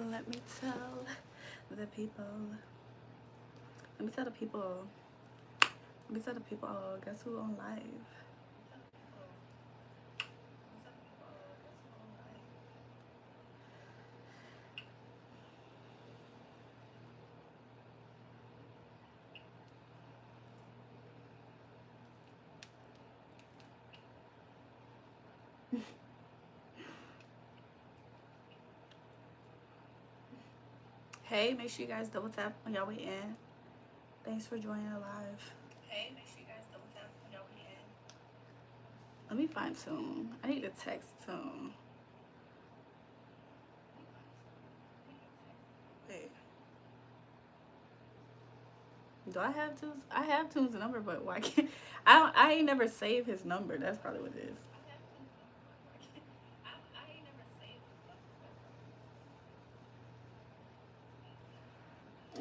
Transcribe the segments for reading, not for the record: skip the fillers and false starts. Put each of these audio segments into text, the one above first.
Let me tell the people. Let me tell the people. Let me tell the people. Guess who on live? Hey, make sure you guys double tap on y'all way in. Thanks for joining the live. Hey, make sure you guys double tap on y'all way in. Let me find Tune. I need to text Tune. Wait. Do I have Tune's? I have Tune's number, but why can't I ain't never saved his number. That's probably what it is.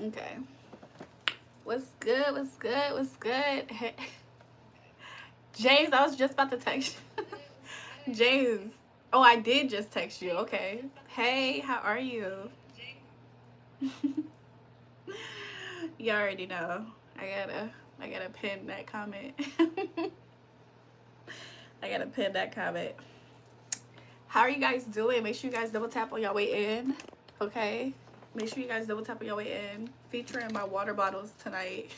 Okay. What's good? What's good? What's good? Hey. James, I was just about to text you. James. Oh, I did just text you. Okay. Hey, how are you? You already know. I gotta pin that comment. I gotta pin that comment. How are you guys doing? Make sure you guys double tap on y'all way in. Okay. Make sure you guys double tap on your way in. Featuring my water bottles tonight.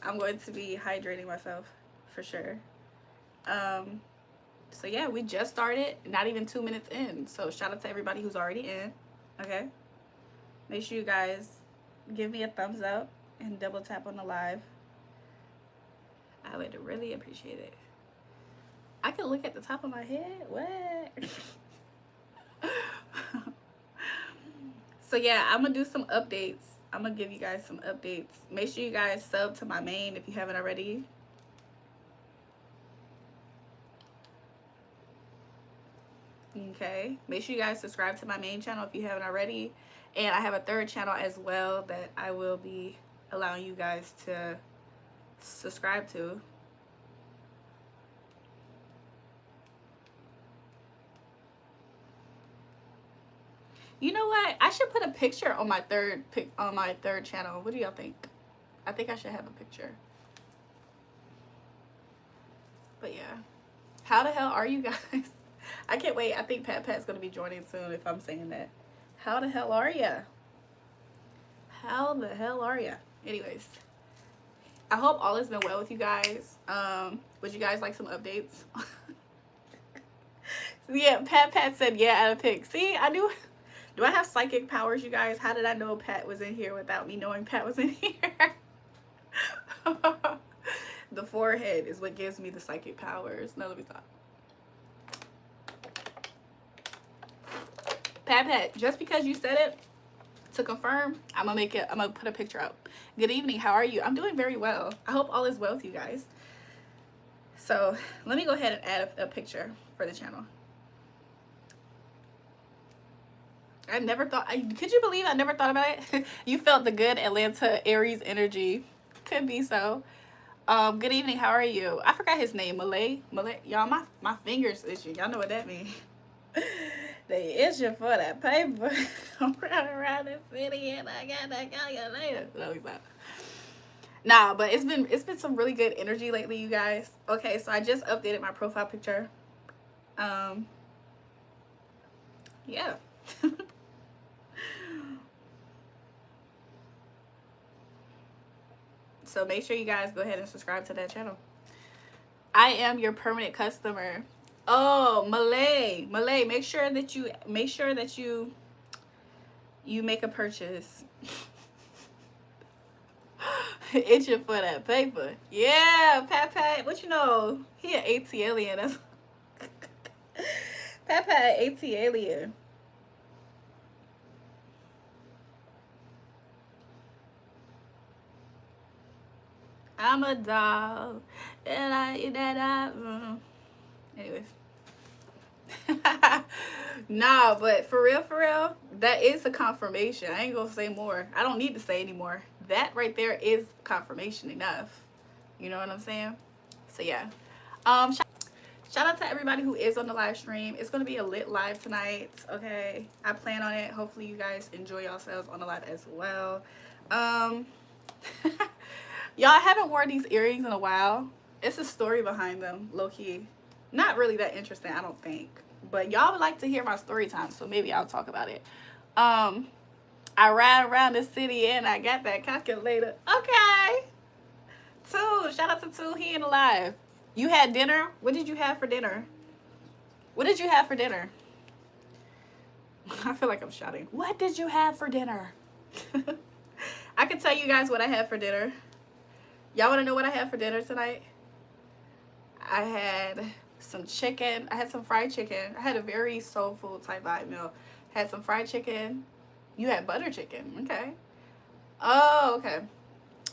I'm going to be hydrating myself for sure. So yeah, we just started, not even 2 minutes in. So shout out to everybody who's already in. Okay. Make sure you guys give me a thumbs up and double tap on the live. I would really appreciate it. I can look at the top of my head. What? So yeah, I'm gonna do some updates. I'm gonna give you guys some updates. Make sure you guys sub to my main if you haven't already. Okay, make sure you guys subscribe to my main channel if you haven't already. And I have a third channel as well that I will be allowing you guys to subscribe to. You know what? I should put a picture on my third channel. What do y'all think? I think I should have a picture. But yeah. How the hell are you guys? I can't wait. I think Pat's going to be joining soon if I'm saying that. How the hell are ya? How the hell are ya? Anyways. I hope all has been well with you guys. Would you guys like some updates? Yeah, Pat said yeah at a pic. See, I knew. Do I have psychic powers, you guys? How did I know Pat was in here without me knowing Pat was in here? The forehead is what gives me the psychic powers. No, let me stop. Pat, just because you said it, to confirm, I'm gonna put a picture up. Good evening, how are you? I'm doing very well. I hope all is well with you guys. So let me go ahead and add a picture for the channel. I never thought, could you believe I never thought about it? You felt the good Atlanta Aries energy. Could be so. Good evening, how are you? I forgot his name, Malay. Y'all, my fingers itching. Y'all know what that means. They itching for that paper. I'm running around the city and I got that calculator. No, he's not. Nah, but it's been some really good energy lately, you guys. Okay, so I just updated my profile picture. Yeah. So make sure you guys go ahead and subscribe to that channel. I am your permanent customer. Oh, Malay, make sure that you make a purchase. Itching for that paper. Yeah, Pat, what you know? He an AT alien. That's Pat AT alien. I'm a dog, and anyways. Nah, but for real, that is a confirmation. I ain't gonna say more. I don't need to say anymore. That right there is confirmation enough. You know what I'm saying? So yeah. Shout out to everybody who is on the live stream. It's going to be a lit live tonight, okay? I plan on it. Hopefully you guys enjoy yourselves on the live as well. Y'all, I haven't worn these earrings in a while. It's a story behind them, low-key. Not really that interesting, I don't think. But y'all would like to hear my story time, so maybe I'll talk about it. I ride around the city and I got that calculator. Okay. Two. Shout out to Two. He ain't alive. You had dinner? What did you have for dinner? What did you have for dinner? I feel like I'm shouting. What did you have for dinner? I can tell you guys what I had for dinner. Y'all want to know what I had for dinner tonight? I had some chicken. I had some fried chicken. I had a very soul food type vibe meal. Had some fried chicken. You had butter chicken. Okay. Oh, okay.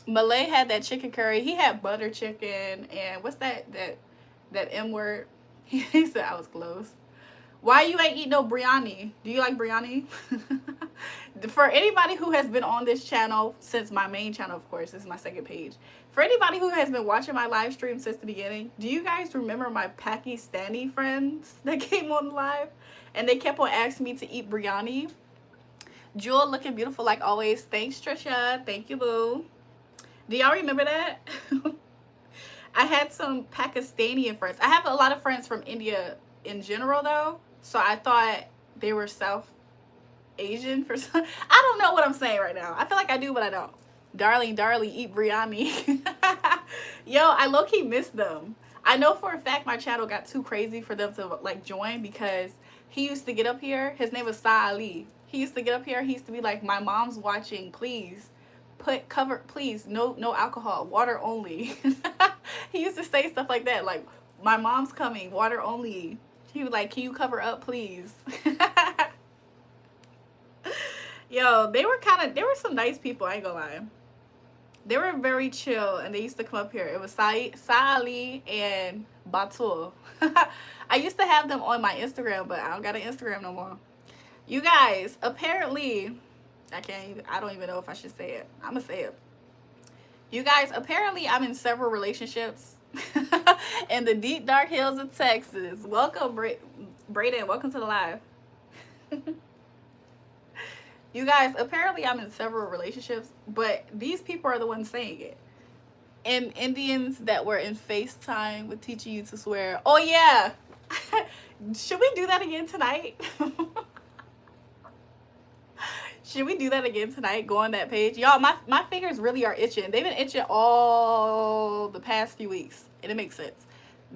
Malay had that chicken curry. He had butter chicken and what's that M word? He said I was close. Why you ain't eat no biryani? Do you like biryani? For anybody who has been on this channel since my main channel, of course, this is my second page. For anybody who has been watching my live stream since the beginning, do you guys remember my Pakistani friends that came on live? And they kept on asking me to eat biryani. Jewel looking beautiful like always. Thanks, Trisha. Thank you, boo. Do y'all remember that? I had some Pakistani friends. I have a lot of friends from India in general, though. So I thought they were South Asian for some. I don't know what I'm saying right now. I feel like I do, but I don't. Darling, eat biryani. Yo, I low-key miss them. I know for a fact my channel got too crazy for them to like join because he used to get up here. His name was Sa Ali. He used to get up here. He used to be like, my mom's watching, please. Please, no alcohol, water only. He used to say stuff like that, like, my mom's coming, water only. He was like, can you cover up, please? Yo, they were some nice people, I ain't gonna lie. They were very chill, and they used to come up here. It was Sa'ali and Batul. I used to have them on my Instagram, but I don't got an Instagram no more. You guys, apparently, I don't even know if I should say it. I'm gonna say it. You guys, apparently I'm in several relationships in the deep dark hills of Texas. Welcome, Brayden. Welcome to the live. You guys, apparently I'm in several relationships, but these people are the ones saying it. And Indians that were in FaceTime with teaching you to swear. Oh yeah. Should we do that again tonight? Should we do that again tonight? Go on that page. Y'all, my fingers really are itching. They've been itching all the past few weeks. And it makes sense.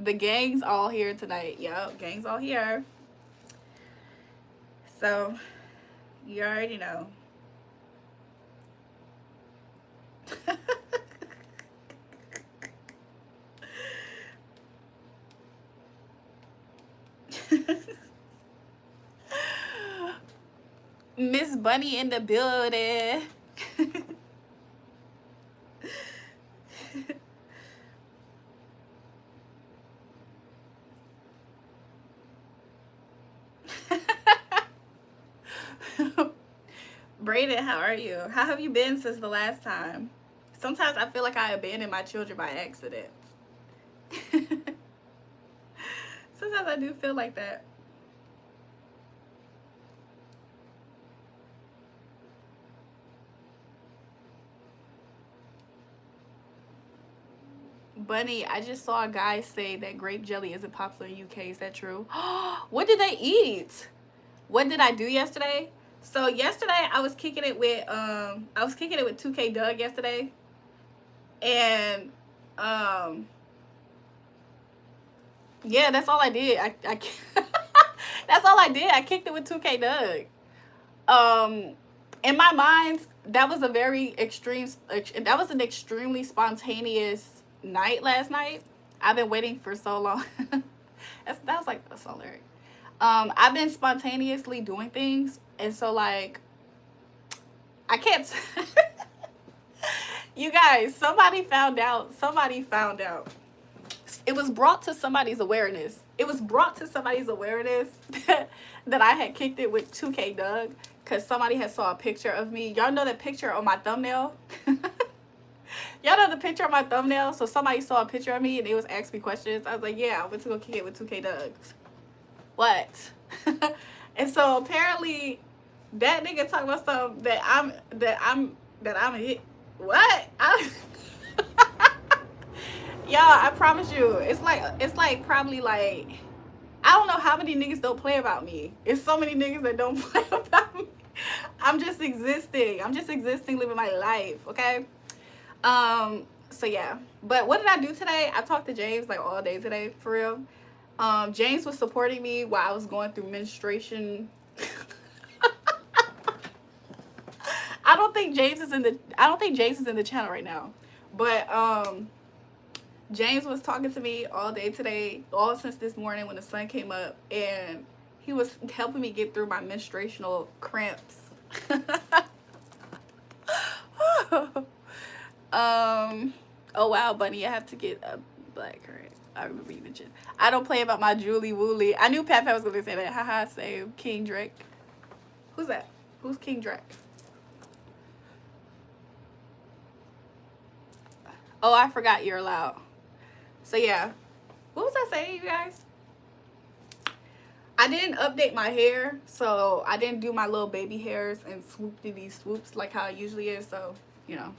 The gang's all here tonight. Yup, gang's all here. So, you already know. Miss Bunny in the building. Brayden, how are you? How have you been since the last time? Sometimes I feel like I abandoned my children by accident. Sometimes I do feel like that. Bunny, I just saw a guy say that grape jelly isn't popular in UK. Is that true? What did they eat? What did I do yesterday? So yesterday I was kicking it with 2K Doug yesterday. And yeah, that's all I did. I that's all I did. I kicked it with 2K Doug. In my mind, that was an extremely spontaneous night last night. I've been waiting for so long. that was like a song lyric. I've been spontaneously doing things, and so like I can't. You guys, somebody found out. It was brought to somebody's awareness. That I had kicked it with 2K Doug because somebody had saw a picture of me. Y'all know that picture on my thumbnail? Y'all know the picture of my thumbnail? So somebody saw a picture of me and they was asking me questions. I was like, yeah, I went to go kick it with 2K Dugs. What? And so apparently that nigga talking about something that I'm hit. What? Y'all, I promise you, it's like probably like, I don't know how many niggas don't play about me. It's so many niggas that don't play about me. I'm just existing. I'm just existing, living my life, okay? So yeah. But what did I do today? I talked to James like all day today, for real. James was supporting me while I was going through menstruation. I don't think James is in the channel right now. But James was talking to me all day today, all since this morning when the sun came up, and he was helping me get through my menstruational cramps. Oh wow, Bunny, I have to get a black currant. I remember you mentioned. I don't play about my Julie Wooly. I knew Pat was gonna say that. Haha, same. King Drake. Who's that? Who's King Drake? Oh, I forgot you're allowed. So yeah. What was I saying, you guys? I didn't update my hair, so I didn't do my little baby hairs and swoop to these swoops like how it usually is, so you know.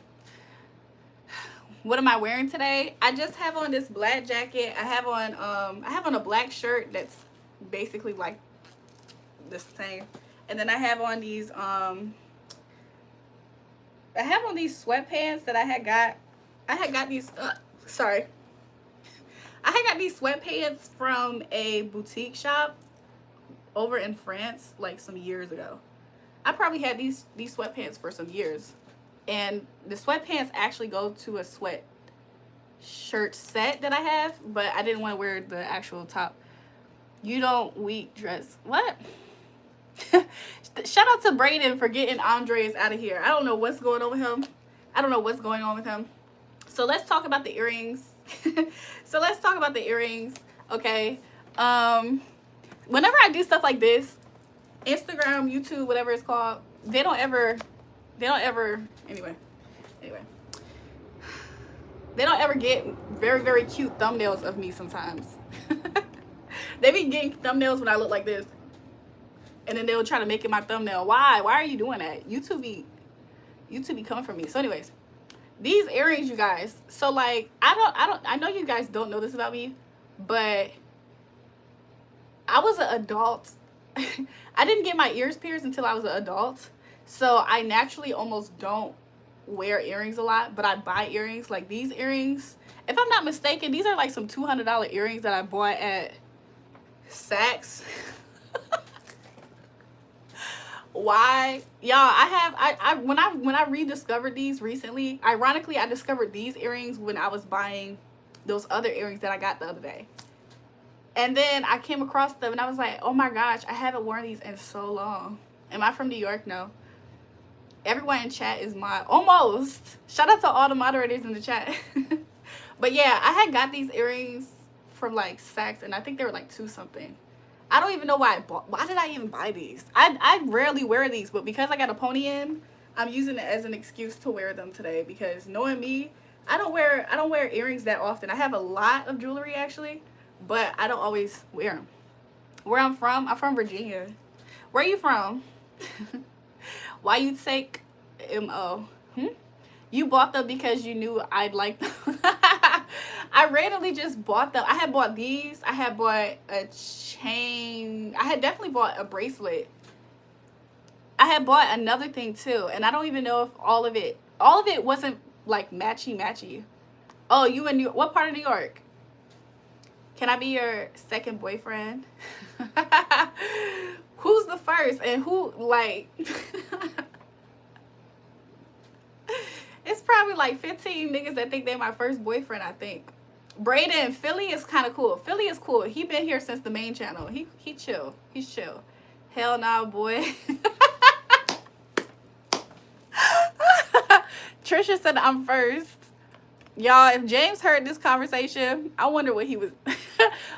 What am I wearing today? I just have on this black jacket. I have on a black shirt that's basically like the same. And then I have on these sweatpants that I had got these sorry. I had got these sweatpants from a boutique shop over in France like some years ago. I probably had these sweatpants for some years. And the sweatpants actually go to a sweat shirt set that I have, but I didn't want to wear the actual top. You don't weak dress. What? Shout out to Brayden for getting Andres out of here. I don't know what's going on with him. I don't know what's going on with him. So let's talk about the earrings. Okay. Whenever I do stuff like this, Instagram, YouTube, whatever it's called, they don't ever anyway they don't ever get very, very cute thumbnails of me sometimes. They be getting thumbnails when I look like this, and then they'll try to make it my thumbnail. Why are you doing that? YouTube be coming for me. So anyways, these earrings, you guys, so like I know you guys don't know this about me, but I was an adult. I didn't get my ears pierced until I was an adult. So I naturally almost don't wear earrings a lot, but I buy earrings. Like these earrings, if I'm not mistaken, these are like some $200 earrings that I bought at Saks. Why? Y'all, I when I rediscovered these recently, ironically, I discovered these earrings when I was buying those other earrings that I got the other day. And then I came across them and I was like, oh my gosh, I haven't worn these in so long. Am I from New York? No. Everyone in chat is almost. Shout out to all the moderators in the chat. But yeah, I had got these earrings from like Saks, and I think they were like $2 something. I don't even know why why did I even buy these? I rarely wear these, but because I got a pony in, I'm using it as an excuse to wear them today, because knowing me, I don't wear earrings that often. I have a lot of jewelry actually, but I don't always wear them. Where I'm from Virginia. Where are you from? Why you take MO? You bought them because you knew I'd like them. I randomly just bought them. I had bought these. I had bought a chain. I had definitely bought a bracelet. I had bought another thing too, and I don't even know if all of it wasn't like matchy. Oh, you in what part of New York? Can I be your second boyfriend? Who's the first and who, like... It's probably like 15 niggas that think they're my first boyfriend, I think. Brayden, Philly is kind of cool. Philly is cool. He been here since the main channel. He chill. He's chill. Hell nah, boy. Trisha said I'm first. Y'all, if James heard this conversation, I wonder what he was...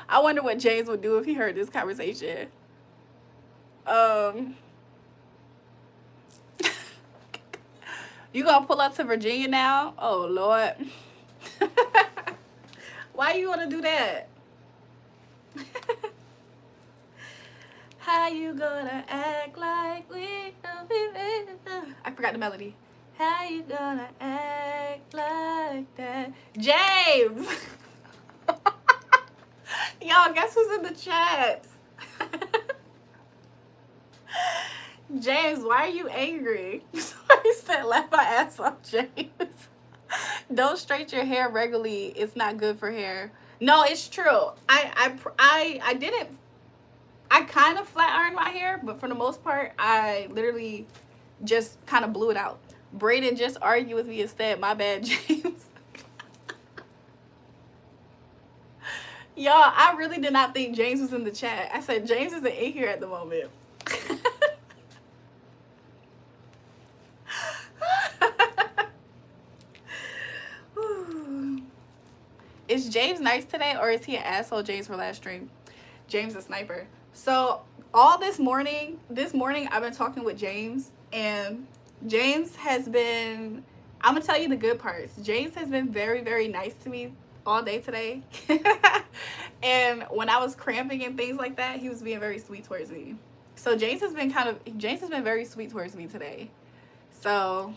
I wonder what James would do if he heard this conversation. You gonna pull up to Virginia now? Oh Lord. Why you wanna do that? How you gonna act like we don't be I forgot the melody. How you gonna act like that? James! Y'all, guess who's in the chat? James, why are you angry? Somebody said, laugh my ass off, James. Don't straighten your hair regularly. It's not good for hair. No, it's true. I didn't. I kind of flat ironed my hair, but for the most part, I literally just kind of blew it out. Brayden just argued with me instead. My bad, James. Y'all, I really did not think James was in the chat. I said James isn't in here at the moment. Is James nice today, or is he an asshole, James, for last stream? James a sniper. So all this morning I've been talking with James, and James has been, I'm gonna tell you the good parts. James has been very, very nice to me all day today. And when I was cramping and things like that, he was being very sweet towards me. So James has been very sweet towards me today. So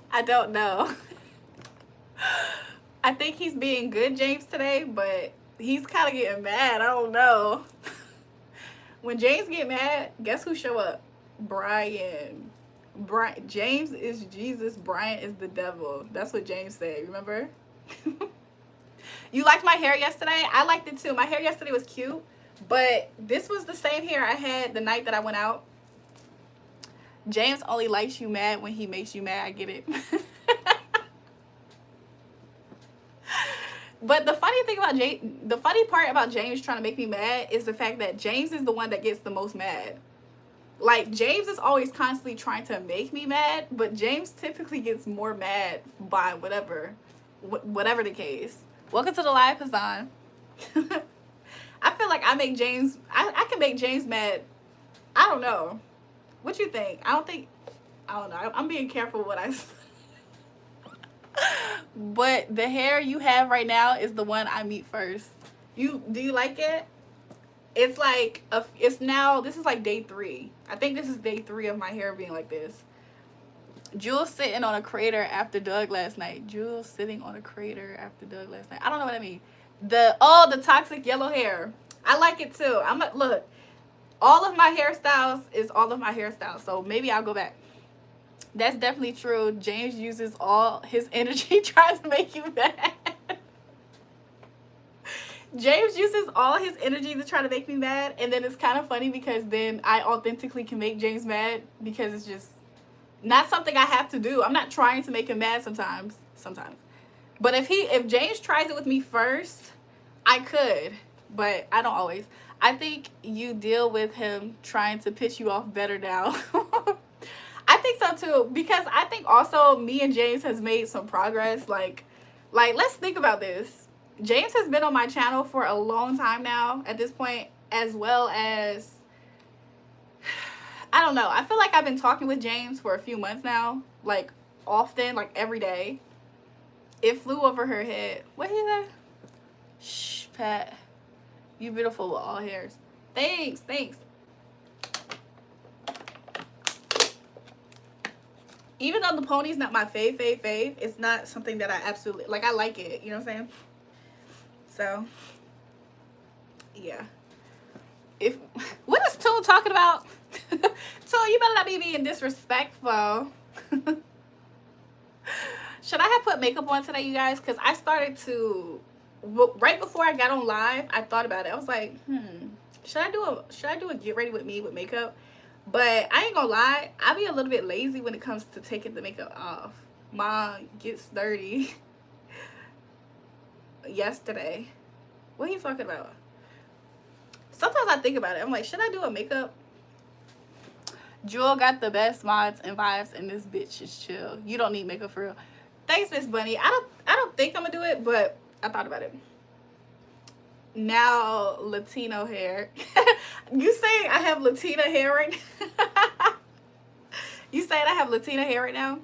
I don't know. I think he's being good, James, today, but he's kind of getting mad. I don't know. When James get mad, guess who show up? Brian. James is Jesus. Brian is the devil. That's what James said. Remember? You liked my hair yesterday? I liked it too. My hair yesterday was cute, but this was the same hair I had the night that I went out. James only likes you mad when he makes you mad. I get it. But the funny part about James trying to make me mad is the fact that James is the one that gets the most mad. Like, James is always constantly trying to make me mad, but James typically gets more mad by whatever the case. Welcome to the live, Hassan. I feel like I can make James mad. I don't know. What you think? I don't know. I'm being careful what I say. But the hair you have right now is the one I meet first. Do you like it? It's like this is like day 3. I think this is day 3 of my hair being like this. Jules sitting on a crater after Doug last night. Jules sitting on a crater after Doug last night. I don't know what I mean. The toxic yellow hair. I like it too. Look, all of my hairstyles is all of my hairstyles. So maybe I'll go back. That's definitely true. James uses all his energy trying to make you mad. James uses all his energy to try to make me mad, and then it's kind of funny because then I authentically can make James mad because it's just not something I have to do. I'm not trying to make him mad sometimes. But if James tries it with me first, I could, but I don't always. I think you deal with him trying to piss you off better now. I think so too, because I think also me and James has made some progress. Like let's think about this. James has been on my channel for a long time now at this point, as well as, I don't know. I feel like I've been talking with James for a few months now, like often, like every day. It flew over her head. What is that? Shh, Pat. You beautiful with all hairs. Thanks. Even though the pony's not my fave, it's not something that I absolutely, like, I like it. You know what I'm saying? So, yeah. What is Toon talking about? Toon, you better not be being disrespectful. Should I have put makeup on today, you guys? Because I started to, right before I got on live, I thought about it. I was like, should I do a get ready with me with makeup? But I ain't gonna lie, I be a little bit lazy when it comes to taking the makeup off. Mine gets dirty. Yesterday. What are you talking about? Sometimes I think about it. I'm like, should I do a makeup? Jewel got the best mods and vibes, and this bitch is chill. You don't need makeup for real. Thanks, Miss Bunny. I don't think I'm gonna do it, but I thought about it. Now Latino hair. You saying I have Latina hair right now? You saying I have Latina hair right now?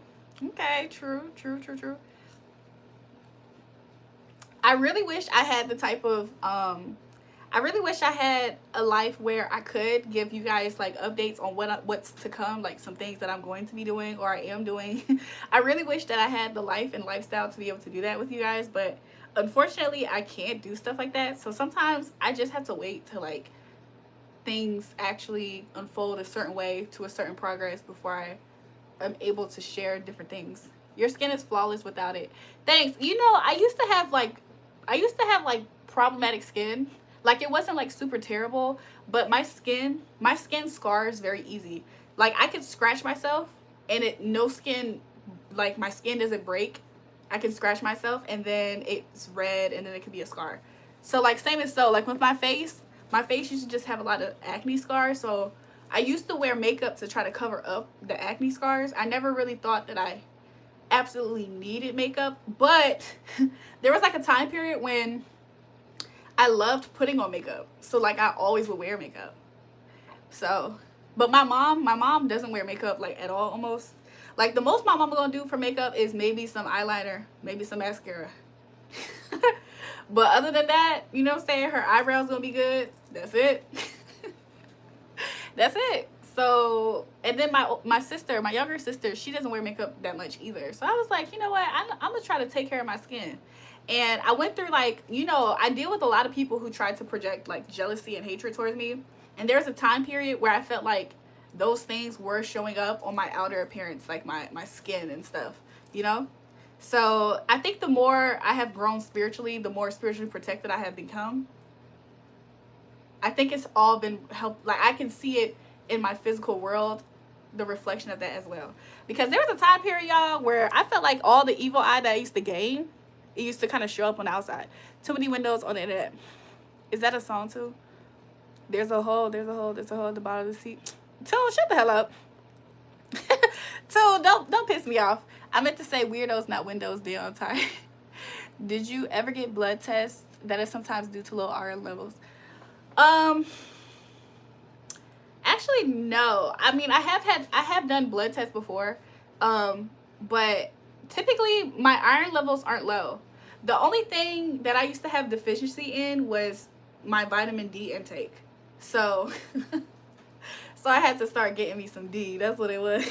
Okay, true, true, true, true. I really wish I had the type of I really wish I had a life where I could give you guys like updates on what's to come, like some things that I'm going to be doing or I am doing. I really wish that I had the life and lifestyle to be able to do that with you guys, but unfortunately I can't do stuff like that. So sometimes I just have to wait to like things actually unfold a certain way to a certain progress before I am able to share different things. Your skin is flawless without it. Thanks. You know, I used to have like problematic skin. Like it wasn't like super terrible, but my skin scars very easy. Like I could scratch myself and it no skin, like my skin doesn't break. I can scratch myself and then it's red and then it could be a scar. So like same as so like with my face used to just have a lot of acne scars. So I used to wear makeup to try to cover up the acne scars. I never really thought that I absolutely needed makeup, but there was like a time period when I loved putting on makeup. So like I always would wear makeup. So, but my mom doesn't wear makeup like at all almost. Like the most my mom gonna do for makeup is maybe some eyeliner, maybe some mascara. But other than that, you know what I'm saying? Her eyebrows gonna be good. That's it. That's it. So, and then my sister, my younger sister, she doesn't wear makeup that much either. So I was like, you know what? I'm gonna try to take care of my skin. And I went through like, you know, I deal with a lot of people who try to project like jealousy and hatred towards me. And there's a time period where I felt like those things were showing up on my outer appearance, like my skin and stuff, you know? So I think the more I have grown spiritually, the more spiritually protected I have become. I think it's all been helped. Like I can see it in my physical world, the reflection of that as well. Because there was a time period, y'all, where I felt like all the evil eye that I used to gain, it used to kind of show up on the outside. Too many windows on the internet. Is that a song too? There's a hole at the bottom of the seat. Tone, shut the hell up. Tone, don't piss me off. I meant to say weirdos, not windows, dear. I'm tired. Did you ever get blood tests that is sometimes due to low iron levels? Actually no. I mean, I have done blood tests before. But typically my iron levels aren't low. The only thing that I used to have deficiency in was my vitamin D intake. So so I had to start getting me some D. That's what it was.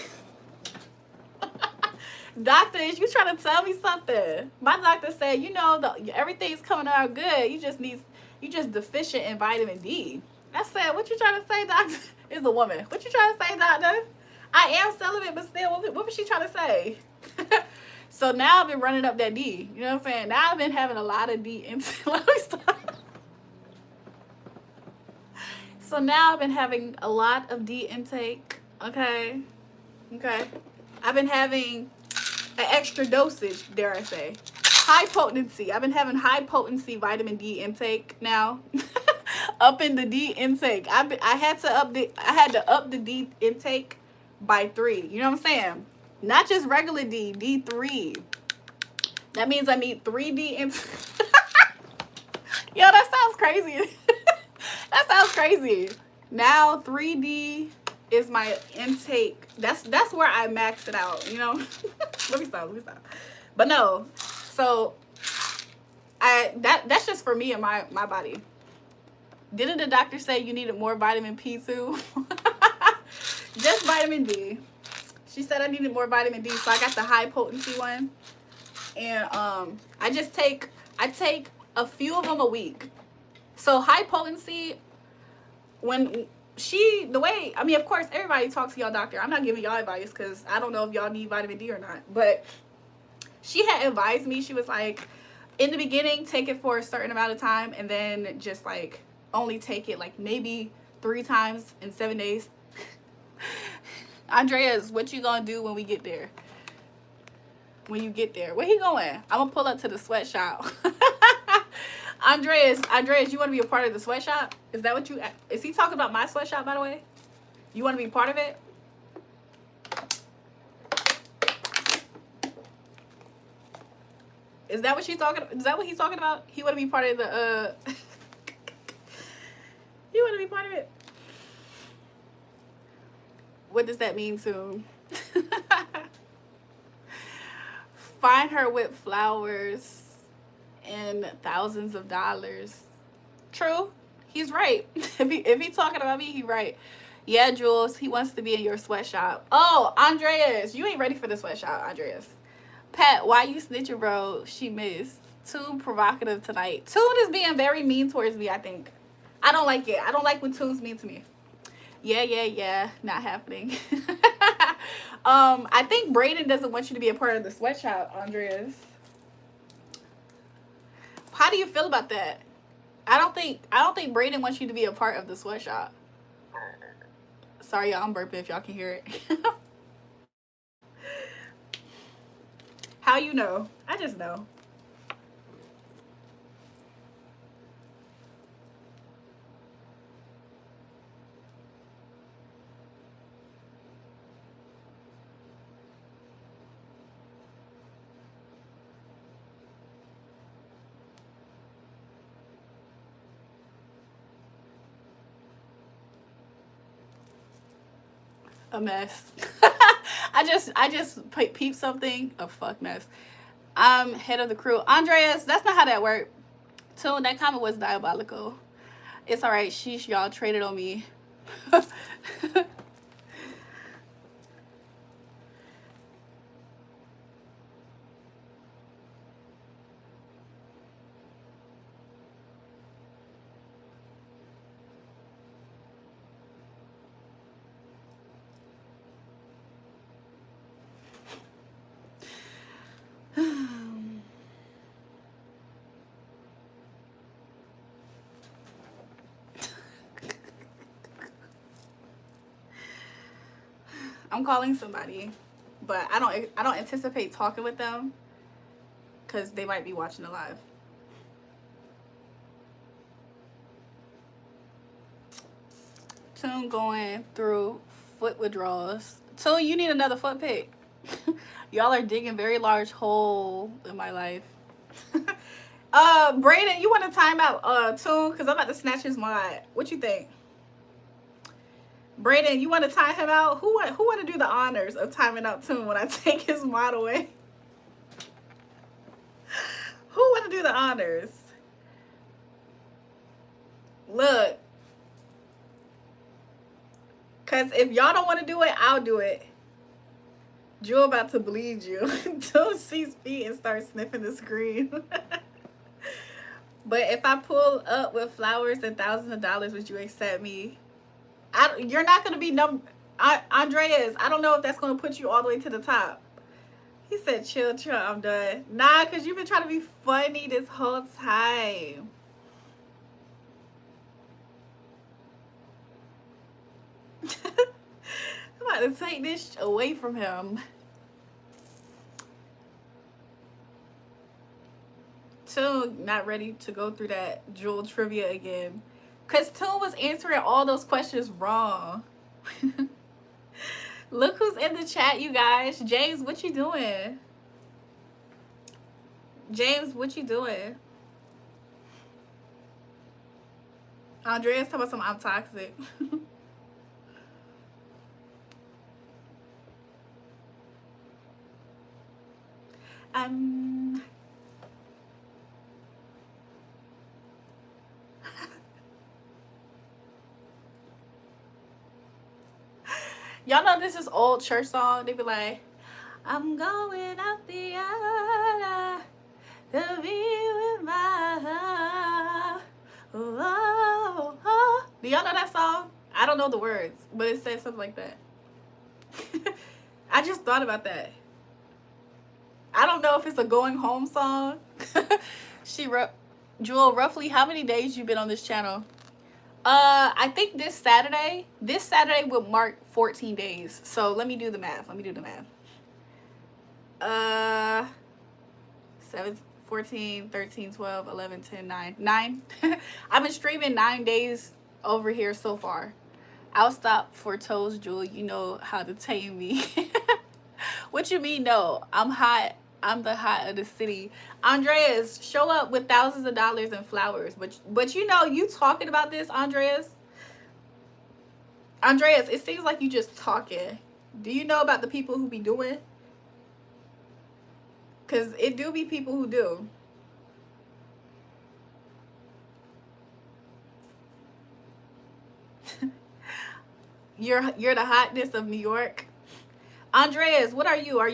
Doctor, is you trying to tell me something? My doctor said, you know, everything's coming out good. You just deficient in vitamin D. I said, what you trying to say, doctor? It's a woman. What you trying to say, doctor? I am celibate, but still, what was she trying to say? So now I've been running up that D. You know what I'm saying? Now I've been having a lot of D intake. Let me stop. So now I've been having a lot of D intake. Okay. Okay. I've been having an extra dosage, dare I say. High potency. I've been having high potency vitamin D intake now. Up in the D intake. I had to up the D intake by 3. You know what I'm saying? Not just regular D, D3. That means I need 3 D intake. Yo, that sounds crazy. That sounds crazy. Now 3D is my intake. That's where I maxed it out, you know? Let me stop. But no. So that's just for me and my body. Didn't the doctor say you needed more vitamin P too? Just vitamin D. She said I needed more vitamin D, so I got the high potency one. And I take a few of them a week. So high potency, of course everybody talks to y'all doctor. I'm not giving y'all advice because I don't know if y'all need vitamin D or not. But she had advised me, she was like, in the beginning, take it for a certain amount of time and then just like only take it like maybe 3 times in 7 days. Andreas, what you gonna do when we get there? When you get there. Where he going? I'm gonna pull up to the sweatshop. Andreas, you want to be a part of the sweatshop? Is that what is he talking about my sweatshop, by the way? You want to be part of it? Is that what he's talking about? He want to be part of the, you want to be part of it? What does that mean to him? Find her with flowers and thousands of dollars. True. He's right. If he talking about me, he right. Yeah, Jules, he wants to be in your sweatshop. Oh, Andreas, you ain't ready for the sweatshop, Andreas. Pat, why you snitching, bro? She missed. Too provocative tonight. Tune is being very mean towards me, I think. I don't like it. I don't like when Tune's mean to me. Yeah. Not happening. I think Brayden doesn't want you to be a part of the sweatshop, Andreas. How do you feel about that? I don't think Brayden wants you to be a part of the sweatshop. Sorry, y'all, I'm burping if y'all can hear it. How you know? I just know. A mess. I just peeped something. A fuck mess. I'm head of the crew. Andreas, that's not how that worked. Tune, that comment was diabolical. It's alright. Sheesh, y'all traded on me. I'm calling somebody, but I don't anticipate talking with them because they might be watching the live. Tune going through foot withdrawals. Tune, you need another foot pick. Y'all are digging very large hole in my life. Brayden, you want to time out Tune because I'm about to snatch his mod. What you think? Brayden, you want to time him out? Who want to do the honors of timing out Tune when I take his mod away? Who want to do the honors? Look. Because if y'all don't want to do it, I'll do it. Jewel about to bleed you. Don't seize feet and start sniffing the screen. But if I pull up with flowers and thousands of dollars, would you accept me? You're not going to be Andreas, I don't know if that's going to put you all the way to the top. He said, chill, I'm done. Nah, because you've been trying to be funny this whole time. I'm about to take this away from him. Tune not ready to go through that Jewel trivia again. Because Tune was answering all those questions wrong. Look who's in the chat, you guys. James, what you doing? James, what you doing? Andreas talking about something, I'm toxic. Y'all know this is old church song. They be like, I'm going out the aisle to be with my love. Oh, oh. Do y'all know that song? I don't know the words, but it says something like that. I just thought about that. I don't know if it's a going home song. Jewel, roughly how many days you been on this channel? I think this Saturday will mark 14 days. So let me do the math. 7, 14, 13, 12, 11, 10, 9. 9. I've been streaming 9 days over here so far. I'll stop for toes, Jewel. You know how to tame me. What you mean, no? I'm hot. I'm the hot of the city. Andreas, show up with thousands of dollars and flowers. But you know, you talking about this, Andreas? Andreas, it seems like you just talking. Do you know about the people who be doing? Because it do be people who do. You're the hotness of New York. Andreas, what are you? Are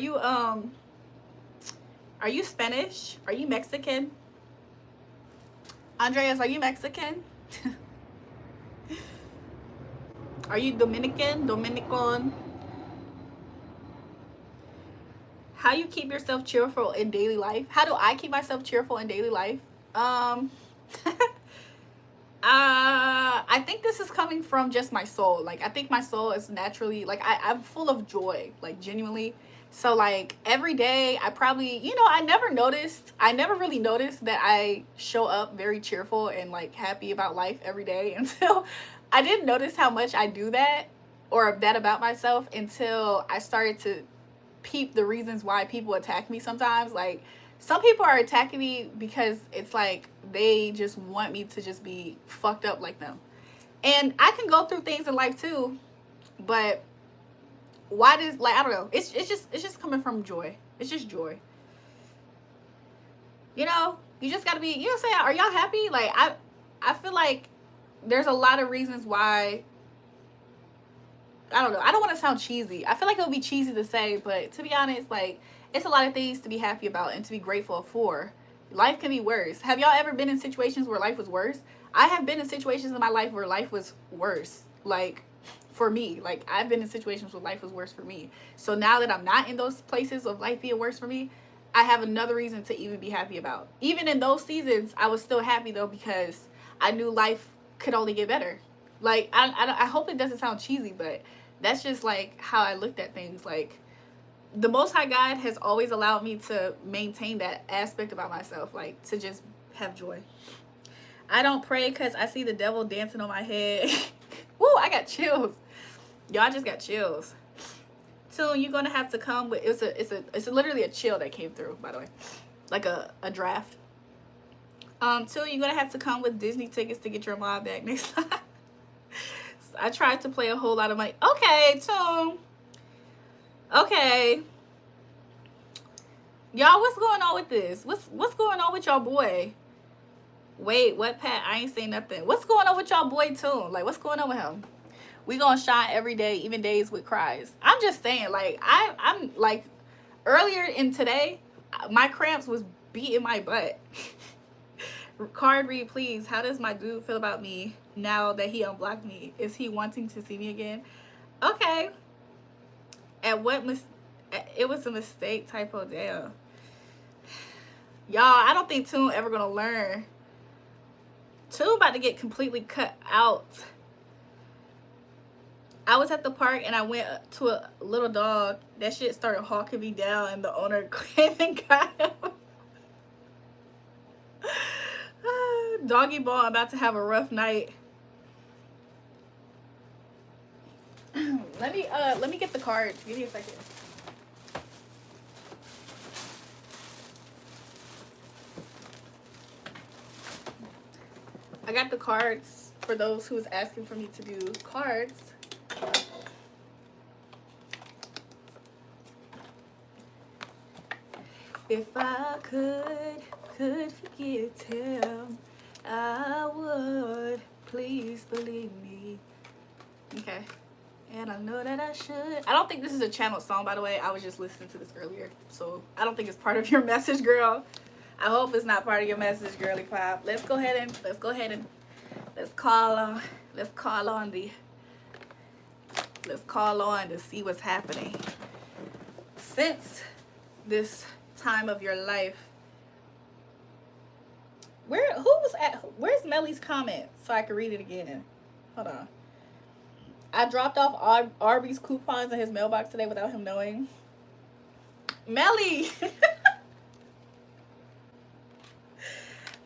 you Spanish? Are you Mexican? Andreas, are you Mexican? Are you Dominican? Dominican? How you keep yourself cheerful in daily life? How do I keep myself cheerful in daily life? I think this is coming from just my soul. Like, I think my soul is naturally, like, I'm full of joy, like, genuinely. So, like, every day, I probably, I never really noticed that I show up very cheerful and, like, happy about life every day until I didn't notice how much I do that or that about myself until I started to peep the reasons why people attack me sometimes. Like, some people are attacking me because it's like they just want me to just be fucked up like them. And I can go through things in life too, but why does, like, I don't know. It's just coming from joy. It's just joy. You just gotta be, you know what I'm saying? Are y'all happy? Like, I feel like there's a lot of reasons why. I don't know. I don't want to sound cheesy. I feel like it would be cheesy to say, but to be honest, like, it's a lot of things to be happy about and to be grateful for. Life can be worse. Have y'all ever been in situations where life was worse? I have been in situations in my life where life was worse. Like, for me. Like, I've been in situations where life was worse for me. So now that I'm not in those places of life being worse for me, I have another reason to even be happy about. Even in those seasons, I was still happy, though, because I knew life could only get better. Like, I hope it doesn't sound cheesy, but that's just, like, how I looked at things. Like, the Most High God has always allowed me to maintain that aspect about myself, like, to just have joy. I don't pray because I see the devil dancing on my head. Woo, I got chills. Y'all just got chills. Soon you're gonna have to come with, it's literally a chill that came through, by the way, like a draft. Soon you're gonna have to come with Disney tickets to get your mom back next time. I tried to play a whole lot of money. Okay, Toon. Okay. Y'all, what's going on with this? What's going on with y'all boy? Wait, what, Pat? I ain't saying nothing. What's going on with y'all boy, Toon? Like, what's going on with him? We gonna shine every day, even days with cries. I'm just saying, like, I'm like, earlier in today, my cramps was beating my butt. Card read, please. How does my dude feel about me now that he unblocked me? Is he wanting to see me again? Okay. At what it was a mistake, typo, damn. Y'all, I don't think Toon ever gonna learn. Toon about to get completely cut out. I was at the park and I went to a little dog. That shit started hawking me down and the owner came and got him. Doggy ball, I'm about to have a rough night. Let me get the cards. Give me a second. I got the cards for those who's asking for me to do cards. If I could forget him, I would. Please believe me. Okay. And I know that I should. I don't think this is a channel song, by the way. I was just listening to this earlier. So I don't think it's part of your message, girl. I hope it's not part of your message, girly pop. Let's go ahead and call on to see what's happening. Since this time of your life. Where's Melly's comment so I can read it again? Hold on. I dropped off Arby's coupons in his mailbox today without him knowing. Melly!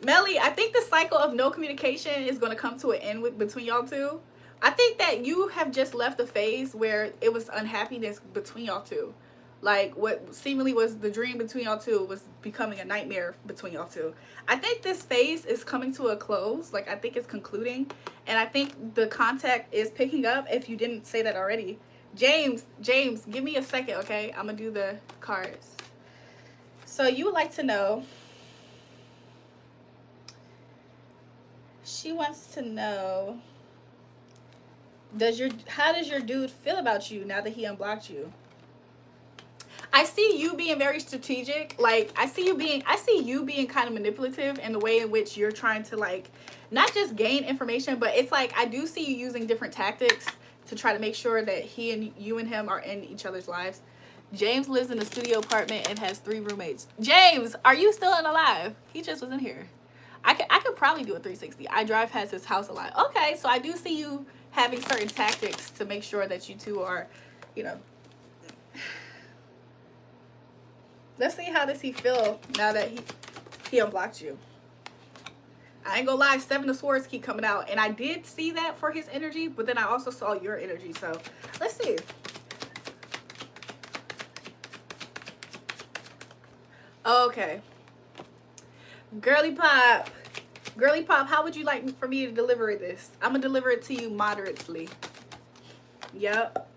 Melly, I think the cycle of no communication is going to come to an end between y'all two. I think that you have just left a phase where it was unhappiness between y'all two. Like, what seemingly was the dream between y'all two was becoming a nightmare between y'all two. I think this phase is coming to a close. Like, I think it's concluding. And I think the contact is picking up, if you didn't say that already. James, give me a second, okay? I'm going to do the cards. So you would like to know, she wants to know, how does your dude feel about you now that he unblocked you? I see you being very strategic. Like I see you being kind of manipulative in the way in which you're trying to, like, not just gain information, but it's like I do see you using different tactics to try to make sure that you and him are in each other's lives. James lives in a studio apartment and has 3 roommates. James, are you still alive? He just was in here. I could probably do a 360. I drive past his house a lot. Okay, so I do see you having certain tactics to make sure that you two are, you know. Let's see, how does he feel now that he unblocked you? I ain't gonna lie, 7 of Swords keep coming out. And I did see that for his energy, but then I also saw your energy. So let's see. Okay. Girly Pop. Girly Pop, how would you like for me to deliver this? I'm gonna deliver it to you moderately. Yep.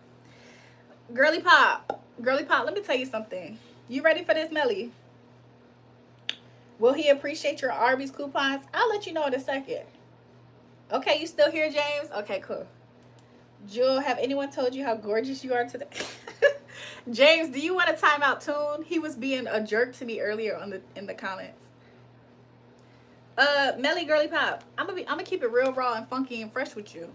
Girly Pop. Girly Pop, let me tell you something. You ready for this, Melly? Will he appreciate your Arby's coupons? I'll let you know in a second. Okay, you still here, James? Okay, cool. Jewel, have anyone told you how gorgeous you are today? James, do you want a timeout tune? He was being a jerk to me earlier in the comments. Melly Girly Pop, I'm gonna keep it real raw and funky and fresh with you.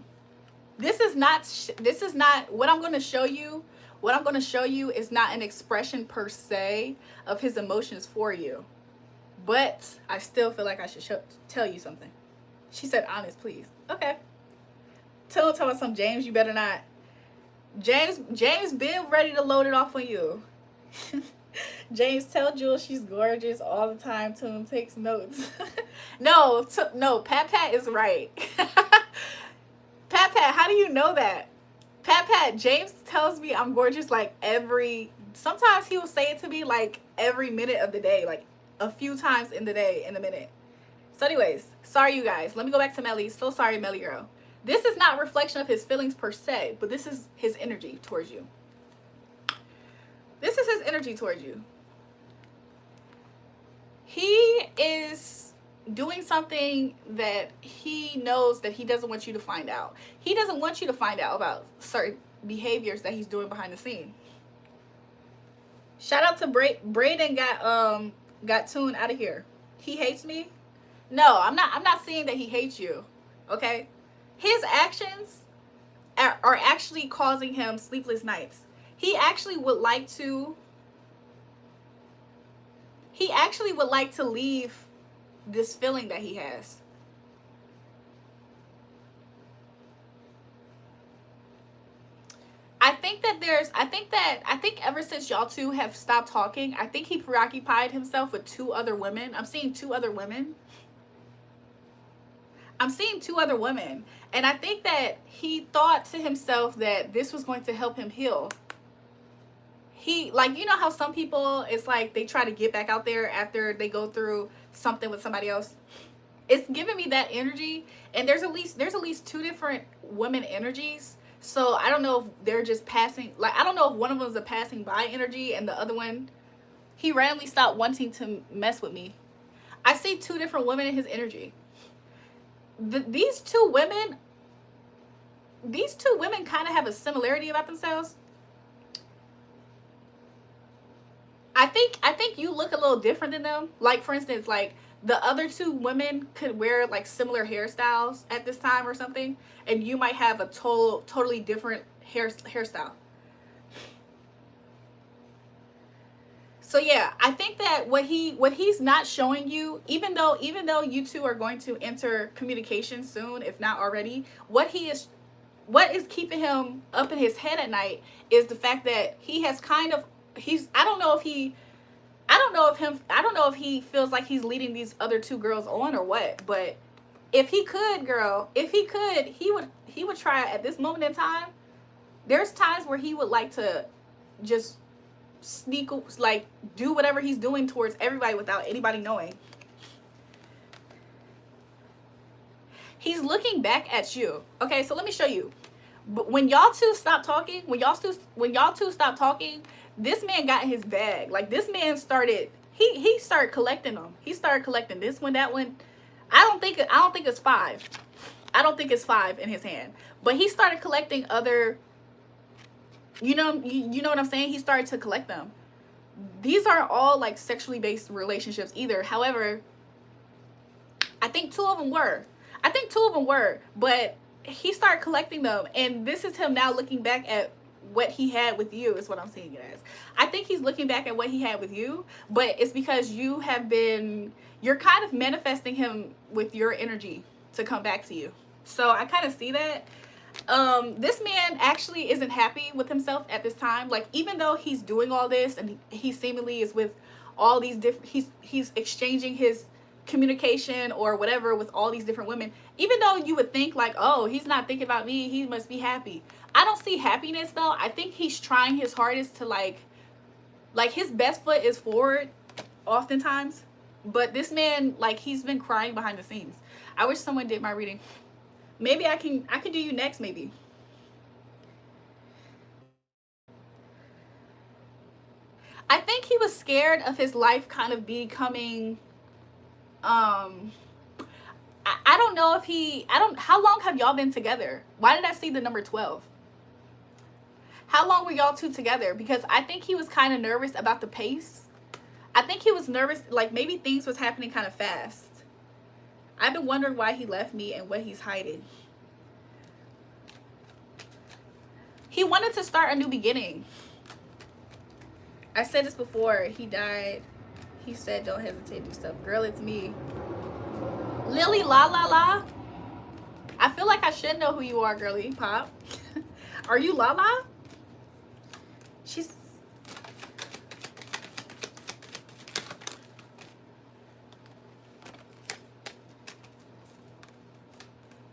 This is not what I'm gonna show you. What I'm gonna show you is not an expression per se of his emotions for you. But I still feel like I should tell you something. She said, honest, please. Okay. Tell some James, you better not. James been ready to load it off on you. James, tell Jewel she's gorgeous all the time. Tune takes notes. No, Pat Pat is right. Pat Pat, how do you know that? Pat Pat, James tells me I'm gorgeous like sometimes he will say it to me like every minute of the day, like a few times in the day, in a minute. So anyways, sorry you guys. Let me go back to Melly. So sorry, Melly girl. This is not a reflection of his feelings per se, but this is his energy towards you. This is his energy towards you. He is doing something that he knows that he doesn't want you to find out. He doesn't want you to find out about certain behaviors that he's doing behind the scene. Shout out to Braden got Tune out of here. He hates me? No, I'm not saying that he hates you. Okay? His actions are actually causing him sleepless nights. He actually would like to leave this feeling that he has. I think ever since y'all two have stopped talking, I think he preoccupied himself with 2 other women. I'm seeing 2 other women. And I think that he thought to himself that this was going to help him heal. He, like, you know how some people, it's like they try to get back out there after they go through something with somebody else. It's giving me that energy. And there's at least 2 different women energies. So I don't know if they're just passing, like, I don't know if one of them is a passing by energy and the other one, he randomly stopped wanting to mess with me. I see 2 different women in his energy. These two women kind of have a similarity about themselves. I think you look a little different than them. Like, for instance, like the other 2 women could wear like similar hairstyles at this time or something, and you might have a totally different hairstyle. So yeah, I think that what he's not showing you, even though you two are going to enter communication soon, if not already, what is keeping him up in his head at night is the fact that he has I don't know if he feels like he's leading these other 2 girls on or what, but if he could, he would try at this moment in time. There's times where he would like to just sneak, like, do whatever he's doing towards everybody without anybody knowing. He's looking back at you. Okay, so let me show you. But when y'all two stop talking, this man got in his bag. Like, this man he started collecting them. He started collecting this one, that one. I don't think it's five. I don't think it's five in his hand. But he started collecting other, you know what I'm saying? He started to collect them. These aren't all like sexually based relationships either. However, I think two of them were. But he started collecting them, and this is him now looking back at what he had with you, is what I'm seeing it as. I think he's looking back at what he had with you, but it's because you're kind of manifesting him with your energy to come back to you. So I kind of see that. This man actually isn't happy with himself at this time. Like, even though he's doing all this and he seemingly is with all these different, he's exchanging his communication or whatever with all these different women, even though you would think like, oh, he's not thinking about me, he must be happy. I don't see happiness though. I think he's trying his hardest to like his best foot is forward oftentimes, but this man, like, he's been crying behind the scenes. I wish someone did my reading. Maybe I can do you next, maybe. I think he was scared of his life kind of becoming I don't know if how long have y'all been together? Why did I see the number 12? How long were y'all two together? Because I think he was kind of nervous about the pace. I think he was nervous, like maybe things was happening kind of fast. I've been wondering why he left me and what he's hiding. He wanted to start a new beginning. I said this before. He died. He said, don't hesitate to do stuff. Girl, it's me. Lily La La La. I feel like I should know who you are, girly pop. Are you La La? She's...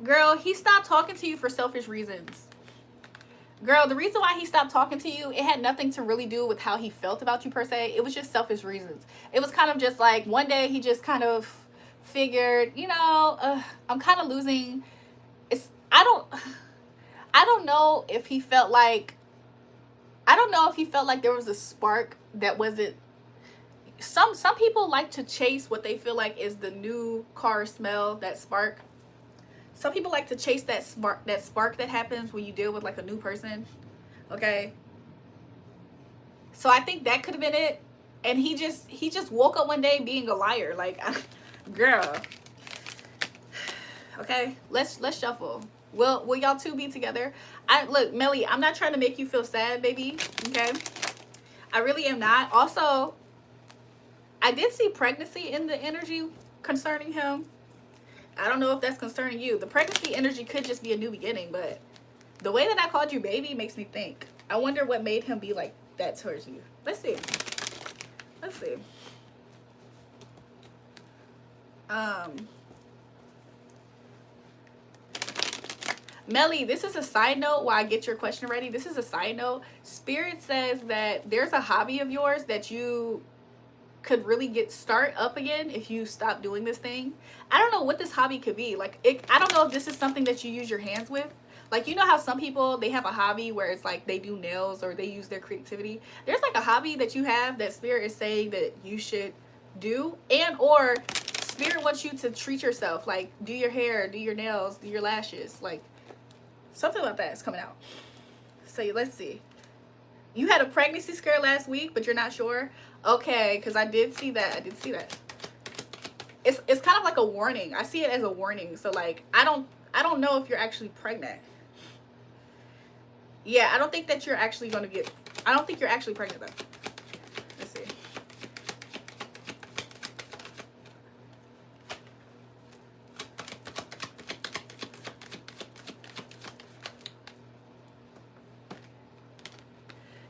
Girl, he stopped talking to you for selfish reasons. Girl, the reason why he stopped talking to you, it had nothing to really do with how he felt about you per se. It was just selfish reasons. It was kind of just like one day he just kind of figured, I'm kind of losing. I don't know if he felt like, there was a spark that wasn't. Some people like to chase what they feel like is the new car smell, that spark. Some people like to chase that spark that happens when you deal with like a new person. Okay. So I think that could have been it. And he just woke up one day being a liar. Like, girl. Okay, let's shuffle. Will y'all two be together? Look, Melly, I'm not trying to make you feel sad, baby. Okay. I really am not. Also, I did see pregnancy in the energy concerning him. I don't know if that's concerning you. The pregnancy energy could just be a new beginning, but the way that I called you baby makes me think. I wonder what made him be like that towards you. Let's see. Let's see. Melly, this is a side note while I get your question ready. This is a side note. Spirit says that there's a hobby of yours that you could really start up again if you stop doing this thing. I don't know what this hobby could be. Like, I don't know if this is something that you use your hands with. Like, you know how some people, they have a hobby where it's like they do nails or they use their creativity. There's like a hobby that you have that Spirit is saying that you should do, and or Spirit wants you to treat yourself. Like, do your hair, do your nails, do your lashes. Like, something like that is coming out. So let's see. You had a pregnancy scare last week, but you're not sure. Okay, because I did see that. It's kind of like a warning. I see it as a warning. So like, I don't know if you're actually pregnant. Yeah, I don't think that you're actually going to get. I don't think you're actually pregnant though. Let's see.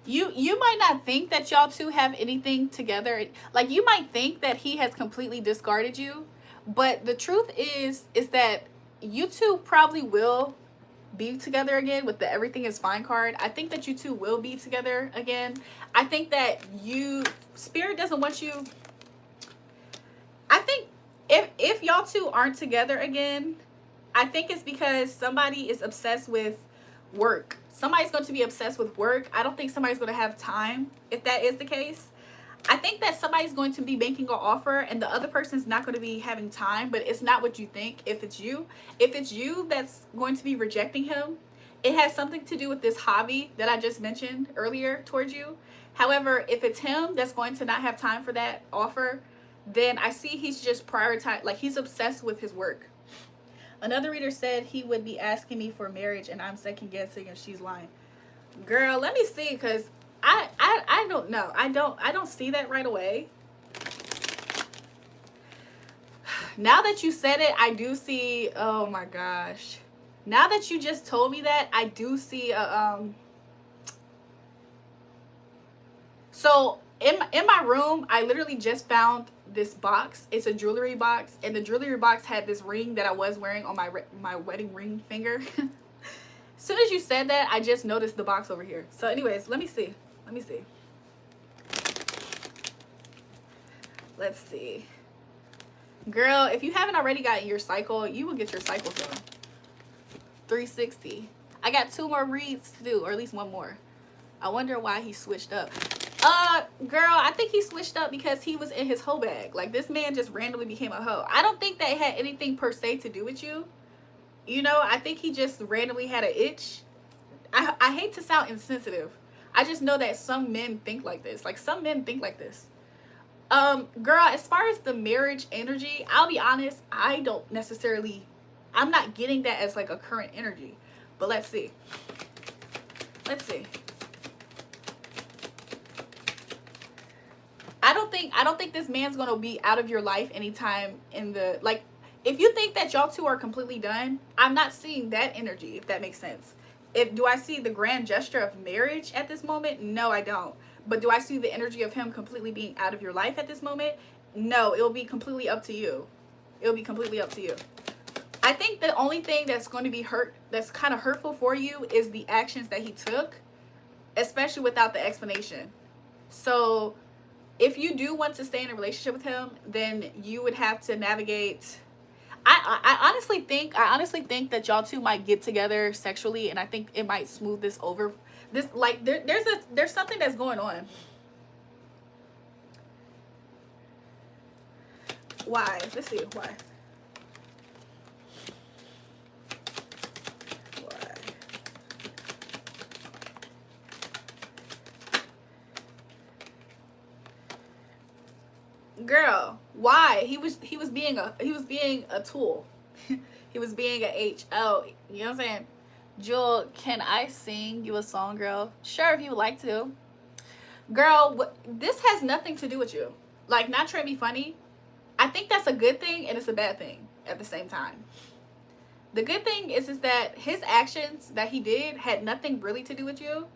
You might not think that y'all two have anything together. Like, you might think that he has completely discarded you, but the truth is that you two probably will be together again with the everything is fine card. I think that you two will be together again. I think that Spirit doesn't want you. I think if y'all two aren't together again, I think it's because somebody is obsessed with work. Somebody's going to be obsessed with work. I don't think somebody's going to have time if that is the case. I think that somebody's going to be making an offer and the other person's not going to be having time, but it's not what you think. If it's you that's going to be rejecting him, it has something to do with this hobby that I just mentioned earlier towards you. However, if it's him that's going to not have time for that offer, then I see he's just prioritized, like he's obsessed with his work. Another reader said he would be asking me for marriage and I'm second guessing if she's lying. Girl, let me see, because I don't know. I don't see that right away. Now that you said it, I do see, oh my gosh. Now that you just told me that, I do see a so in my room, I literally just found this box. It's a jewelry box, and the jewelry box had this ring that I was wearing on my wedding ring finger. As soon as you said that, I just noticed the box over here. So anyways, let me see. Let's see. Girl, if you haven't already gotten your cycle, you will get your cycle soon. 360. I got 2 more reads to do, or at least 1 more. I wonder why he switched up. Girl, I think he switched up because he was in his hoe bag. Like, this man just randomly became a hoe. I don't think that it had anything per se to do with you. You know, I think he just randomly had an itch. I hate to sound insensitive. I just know that some men think like this. Like, some men think like this. Girl, as far as the marriage energy, I'll be honest, I'm not getting that as like a current energy. But let's see. I don't think this man's gonna be out of your life anytime in the, like, if you think that y'all two are completely done, I'm not seeing that energy, if that makes sense. Do I see the grand gesture of marriage at this moment? No, I don't. But do I see the energy of him completely being out of your life at this moment? No, it'll be completely up to you. I think the only thing that's going to be that's kind of hurtful for you is the actions that he took, especially without the explanation. So if you do want to stay in a relationship with him, then you would have to navigate. I honestly think that y'all two might get together sexually, and I think it might smooth this over. This, like, there's something that's going on. Why? Let's see why. Girl, why? He was being a tool. He was being a H-O. You know what I'm saying? Jewel, can I sing you a song, girl? Sure, if you would like to. Girl, this has nothing to do with you. Like, not trying to be funny. I think that's a good thing and it's a bad thing at the same time. The good thing is that his actions that he did had nothing really to do with you.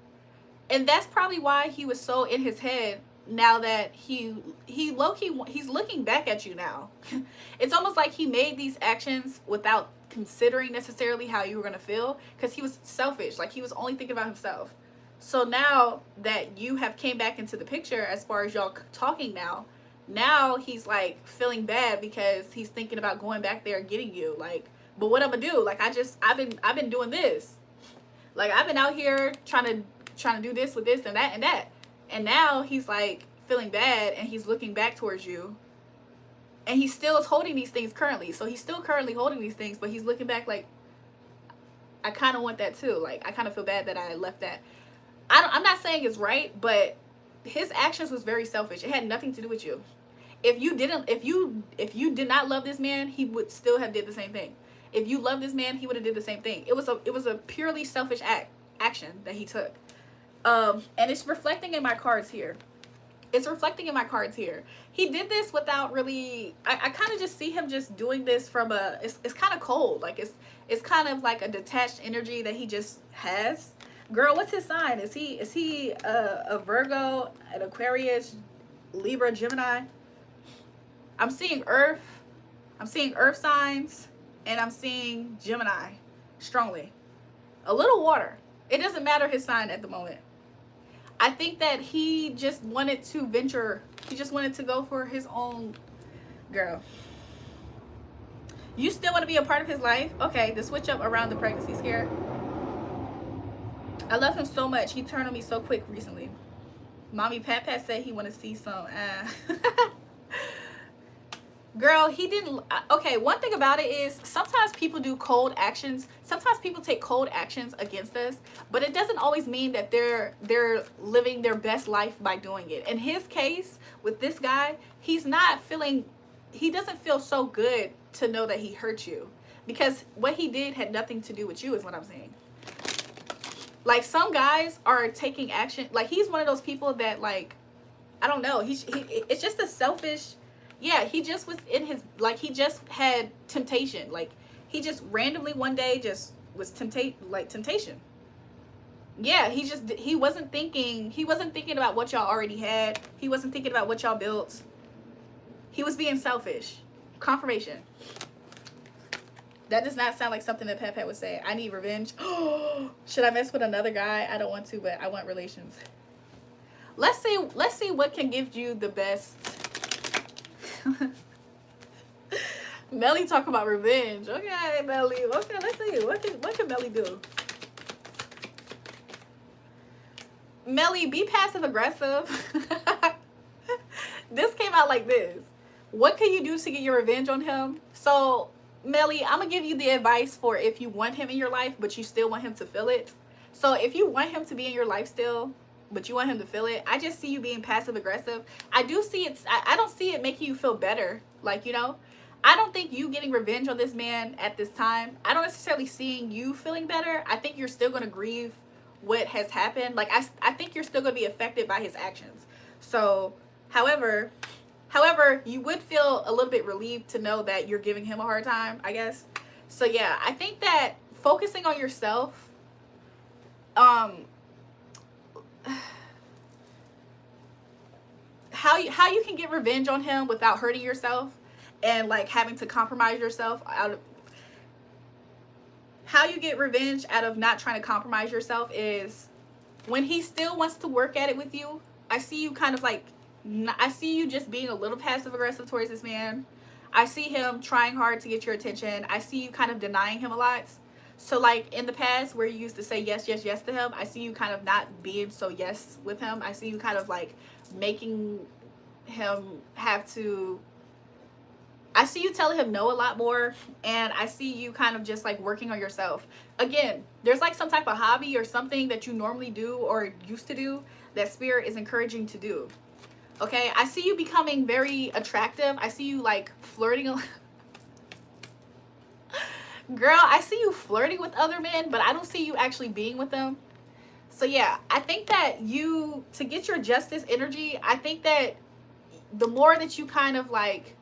And that's probably why he was so in his head now that he's looking back at you now. It's almost like he made these actions without considering necessarily how you were going to feel, because he was selfish. Like, he was only thinking about himself. So now that you have came back into the picture, as far as y'all talking now he's like feeling bad because he's thinking about going back there and getting you. Like, but what I'm gonna do? Like, I've been doing this. Like, I've been out here trying to do this with this and that. And now he's like feeling bad and he's looking back towards you. And he still is holding these things currently. So he's still currently holding these things, but he's looking back like, I kind of want that too. Like, I kind of feel bad that I left that. I'm not saying it's right, but his actions was very selfish. It had nothing to do with you. If you did not love this man, he would still have did the same thing. If you love this man, he would have did the same thing. It was a purely selfish action that he took. And it's reflecting in my cards here. He did this without really, I kind of just see him just doing this from it's kind of cold. Like, it's kind of like a detached energy that he just has. Girl, what's his sign? Is he a Virgo, an Aquarius, Libra, Gemini? I'm seeing Earth signs, and I'm seeing Gemini strongly. A little water. It doesn't matter his sign at the moment. I think that he just wanted to venture. He just wanted to go for his own. Girl, you still want to be a part of his life? Okay, the switch up around the pregnancy scare. I love him so much. He turned on me so quick recently. Mommy Pat Pat said he want to see some. Girl, he didn't. Okay, one thing about it is sometimes people do cold actions. Sometimes people take cold actions against us, but it doesn't always mean that they're living their best life by doing it. In his case, with this guy, he's not feeling. He doesn't feel so good to know that he hurt you, because what he did had nothing to do with you. Is what I'm saying. Like, some guys are taking action. Like, he's one of those people that, like, I don't know. It's just a selfish. Yeah, he just was in his, like, he just had temptation. Like, he just randomly one day just was temptation. Yeah, he wasn't thinking about what y'all already had. He wasn't thinking about what y'all built. He was being selfish. Confirmation. That does not sound like something that Pat Pat would say. I need revenge. Should I mess with another guy? I don't want to, but I want relations. Let's see what can give you the best. Melly talk about revenge. Okay, Melly. Okay, let's see. What can Melly do? Melly, be passive aggressive. This came out like this. What can you do to get your revenge on him? So, Melly, I'm gonna give you the advice for if you want him in your life, but you still want him to feel it. So if you want him to be in your life still, but you want him to feel it, I just see you being passive aggressive. I do see it. I don't see it making you feel better. Like, you know, I don't think you getting revenge on this man at this time, I don't necessarily seeing you feeling better. I think you're still gonna grieve what has happened. Like, I think you're still gonna be affected by his actions. So, however, you would feel a little bit relieved to know that you're giving him a hard time, I guess. So yeah, I think that focusing on yourself, how you can get revenge on him without hurting yourself and like having to compromise yourself out of, how you get revenge out of not trying to compromise yourself is when he still wants to work at it with you. I see you kind of like, I see you just being a little passive aggressive towards this man. I see him trying hard to get your attention. I see you kind of denying him a lot. So like in the past where you used to say yes, yes, yes to him, I see you kind of not being so yes with him. I see you kind of like making him have to, I see you telling him no a lot more, and I see you kind of just like working on yourself. Again, there's like some type of hobby or something that you normally do or used to do that Spirit is encouraging to do. Okay, I see you becoming very attractive. I see you like flirting. Girl, I see you flirting with other men, but I don't see you actually being with them. So yeah, I think that you, to get your justice energy, I think that the more that you kind of like,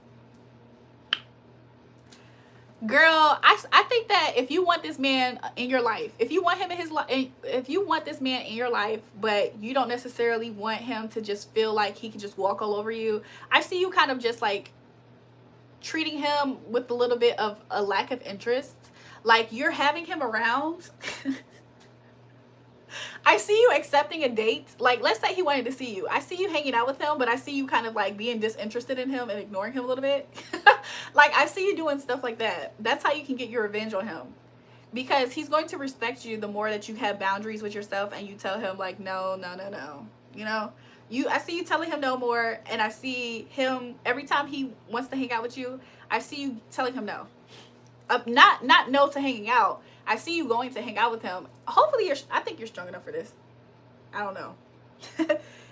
girl, I think that if you want this man in your life, if you want him in his life, if you want this man in your life, but you don't necessarily want him to just feel like he can just walk all over you, I see you kind of just like treating him with a little bit of a lack of interest. Like you're having him around. I see you accepting a date. Like, let's say he wanted to see you. I see you hanging out with him, but I see you kind of like being disinterested in him and ignoring him a little bit. Like, I see you doing stuff like that. That's how you can get your revenge on him. Because he's going to respect you the more that you have boundaries with yourself and you tell him like, no, no, no, no. You know? I see you telling him no more, and I see him, every time he wants to hang out with you, I see you telling him no. Not no to hanging out. I see you going to hang out with him. Hopefully I think you're strong enough for this. I don't know.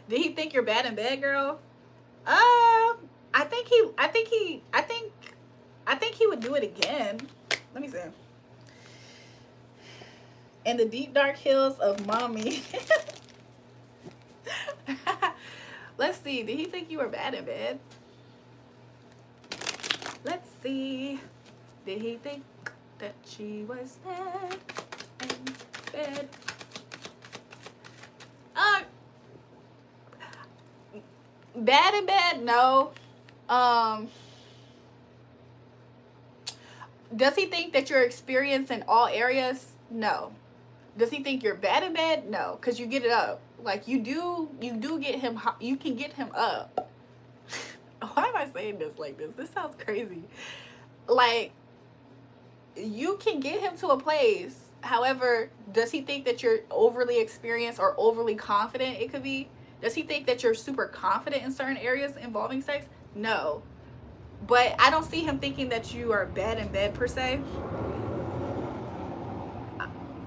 Did he think you're bad in bed, girl? I think he would do it again. Let me see. In the deep dark hills of mommy. Let's see. Did he think you were bad in bed? Let's see. Did he think that she was bad in bed? Bad in bed? No. Does he think that you're experienced in all areas? No. Does he think you're bad in bed? No, because you get it up. Like you do get him. You can get him up. Why am I saying this like this? This sounds crazy. Like you can get him to a place. However, does he think that you're overly experienced or overly confident? It could be. Does he think that you're super confident in certain areas involving sex? No. But I don't see him thinking that you are bad in bed per se.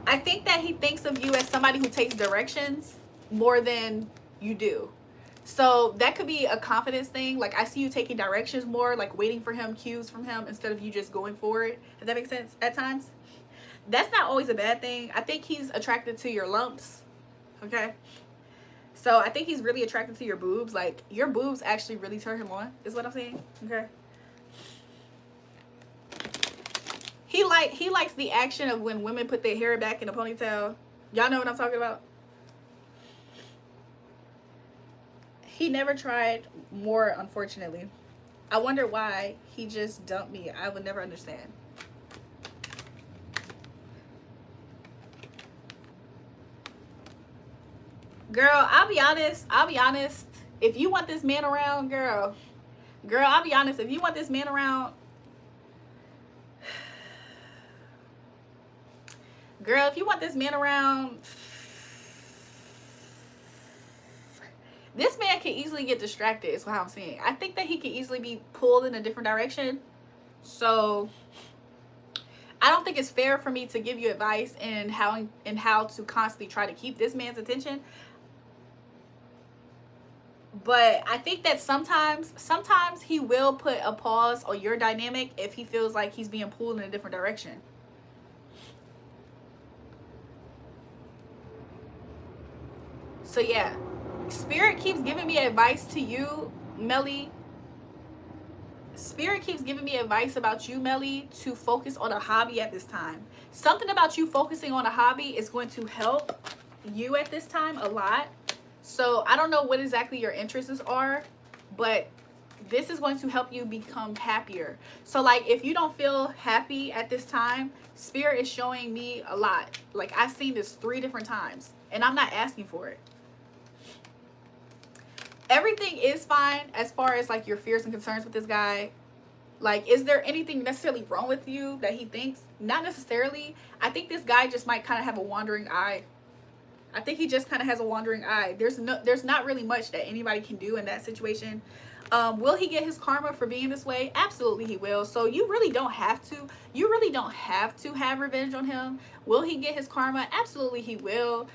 I think that he thinks of you as somebody who takes directions more than you do. So that could be a confidence thing. Like, I see you taking directions more, like waiting for him, cues from him, instead of you just going for it. Does that make sense at times? That's not always a bad thing. I think he's attracted to your lumps. Okay? So I think he's really attracted to your boobs. Like, your boobs actually really turn him on, is what I'm saying. Okay? He likes the action of when women put their hair back in a ponytail. Y'all know what I'm talking about? He never tried more, unfortunately. I wonder why he just dumped me. I would never understand. Girl, I'll be honest. If you want this man around, girl, I'll be honest. If you want this man around, girl, if you want this man around, this man can easily get distracted, is what I'm saying. I think that he can easily be pulled in a different direction. So I don't think it's fair for me to give you advice in how to constantly try to keep this man's attention. But I think that sometimes he will put a pause on your dynamic if he feels like he's being pulled in a different direction. So yeah, Spirit keeps giving me advice to you, Melly. Spirit keeps giving me advice about you, Melly, to focus on a hobby at this time. Something about you focusing on a hobby is going to help you at this time a lot. So I don't know what exactly your interests are, but this is going to help you become happier. So like, if you don't feel happy at this time, Spirit is showing me a lot. Like, I've seen this 3 different times, and I'm not asking for it. Everything is fine as far as like your fears and concerns with this guy. Like, is there anything necessarily wrong with you that he thinks? Not necessarily. I think this guy just might kind of have a wandering eye. I think he just kind of has a wandering eye. There's not really much that anybody can do in that situation. Will he get his karma for being this way? Absolutely he will. So you really don't have to have revenge on him. Will he get his karma? Absolutely he will.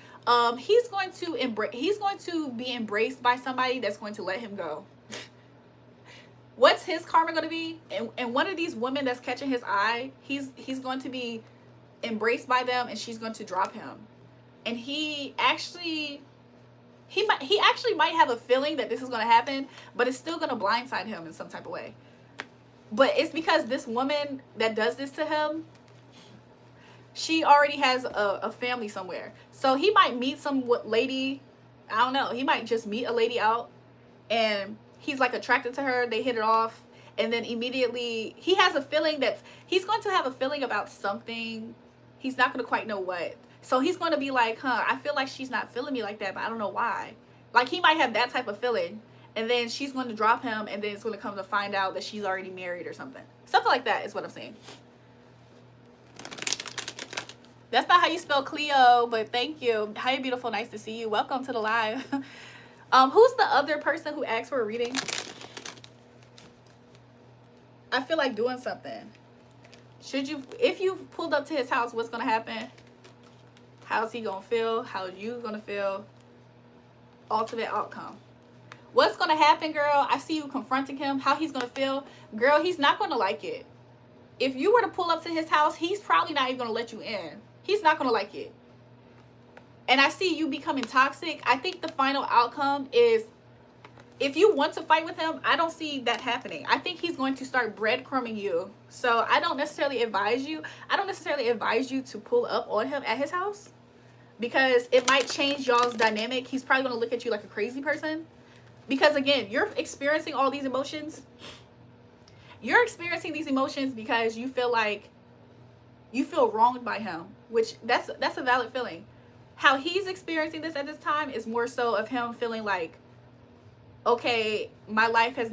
He's going to be embraced by somebody that's going to let him go. What's his karma going to be? And one of these women that's catching his eye, he's going to be embraced by them, and she's going to drop him. And he actually might have a feeling that this is going to happen, but it's still going to blindside him in some type of way. But it's because this woman that does this to him, she already has a family somewhere. So he might meet some lady, I don't know, he might just meet a lady out, and he's like attracted to her, they hit it off, and then immediately he has a feeling that he's going to have a feeling about something. He's not going to quite know what. So he's going to be like, I feel like she's not feeling me like that, but I don't know why. Like, he might have that type of feeling. And then she's going to drop him, and then it's going to come to find out that she's already married or something. Something like that is what I'm saying. That's not how you spell Cleo, but thank you. Hi, beautiful. Nice to see you. Welcome to the live. Who's the other person who asked for a reading? I feel like doing something. If you pulled up to his house, what's going to happen? How's he going to feel? How are you going to feel? Ultimate outcome. What's going to happen, girl? I see you confronting him. How he's going to feel? Girl, he's not going to like it. If you were to pull up to his house, he's probably not even going to let you in. He's not going to like it. And I see you becoming toxic. I think the final outcome is, if you want to fight with him, I don't see that happening. I think he's going to start breadcrumbing you. So I don't necessarily advise you. To pull up on him at his house, because it might change y'all's dynamic. He's probably going to look at you like a crazy person. Because again, you're experiencing all these emotions. You're experiencing these emotions because you feel like you feel wronged by him, which that's a valid feeling. How he's experiencing this at this time is more so of him feeling like, okay, my life has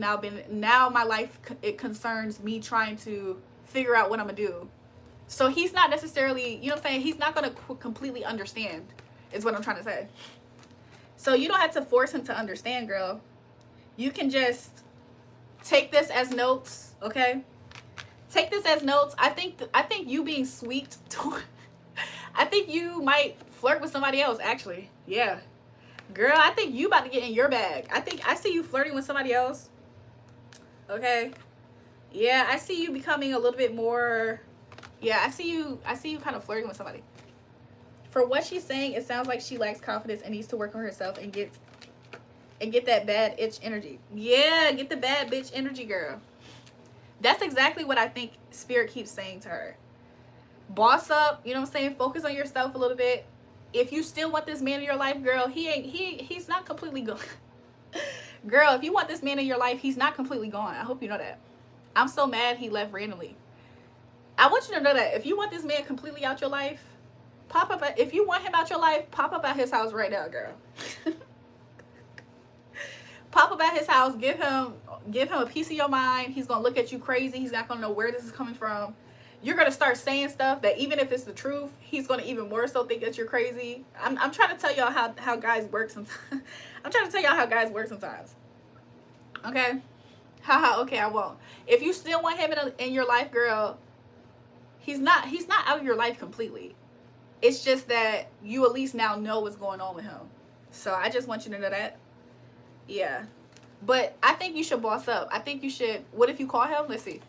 it concerns me trying to figure out what I'm gonna do. So he's not necessarily, you know what I'm saying, he's not gonna completely understand, is what I'm trying to say. So you don't have to force him to understand, girl. You can just take this as notes, okay? Take this as notes. I think you being sweet I think you might flirt with somebody else, actually. Yeah. Girl, I think you about to get in your bag. I see you flirting with somebody else. Okay. Yeah, I see you becoming a little bit more. Yeah, I see you kind of flirting with somebody. For what she's saying, it sounds like she lacks confidence and needs to work on herself and get that bad itch energy. Yeah, get the bad bitch energy, girl. That's exactly what I think Spirit keeps saying to her. Boss up, you know what I'm saying? Focus on yourself a little bit. If you still want this man in your life, girl, he's not completely gone. Girl, if you want this man in your life, he's not completely gone. I hope you know that. I'm so mad he left randomly. I want you to know that if you want this man completely out your life, pop up if you want him out your life, pop up at his house right now, girl. Pop up at his house, give him a piece of your mind. He's gonna look at you crazy. He's not gonna know where this is coming from. You're gonna start saying stuff that even if it's the truth, he's gonna even more so think that you're crazy. I'm trying to tell y'all how guys work sometimes. I'm trying to tell y'all how guys work sometimes. Okay? Haha, okay, I won't. If you still want him in your life, girl, he's not out of your life completely. It's just that you at least now know what's going on with him. So I just want you to know that. Yeah. But I think you should boss up. I think you should. What if you call him? Let's see.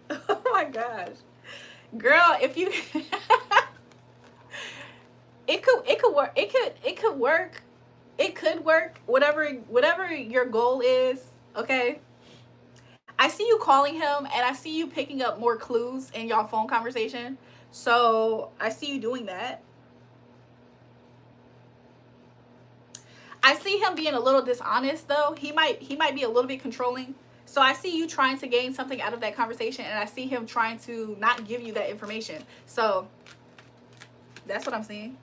Oh my gosh. Girl, if you it could work. It could work. Whatever your goal is, okay? I see you calling him and I see you picking up more clues in y'all phone conversation. So, I see you doing that. I see him being a little dishonest though. He might be a little bit controlling. So I see you trying to gain something out of that conversation and I see him trying to not give you that information. So that's what I'm seeing.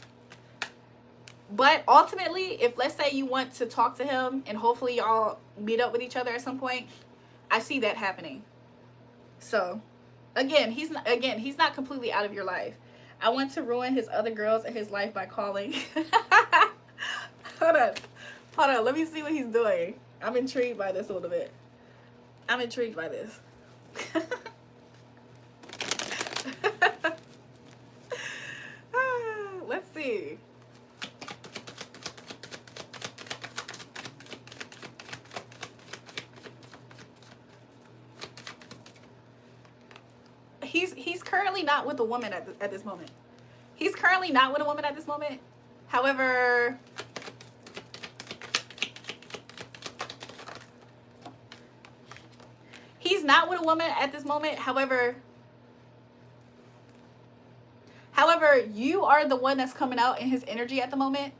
But ultimately, if let's say you want to talk to him and hopefully y'all meet up with each other at some point, I see that happening. So again, he's not completely out of your life. I want to ruin his other girls in his life by calling. Hold on, let me see what he's doing. I'm intrigued by this a little bit. I'm intrigued by this. Let's see. He's currently not with a woman at this moment. He's currently not with a woman at this moment. However, he's not with a woman at this moment. However, you are the one that's coming out in his energy at the moment.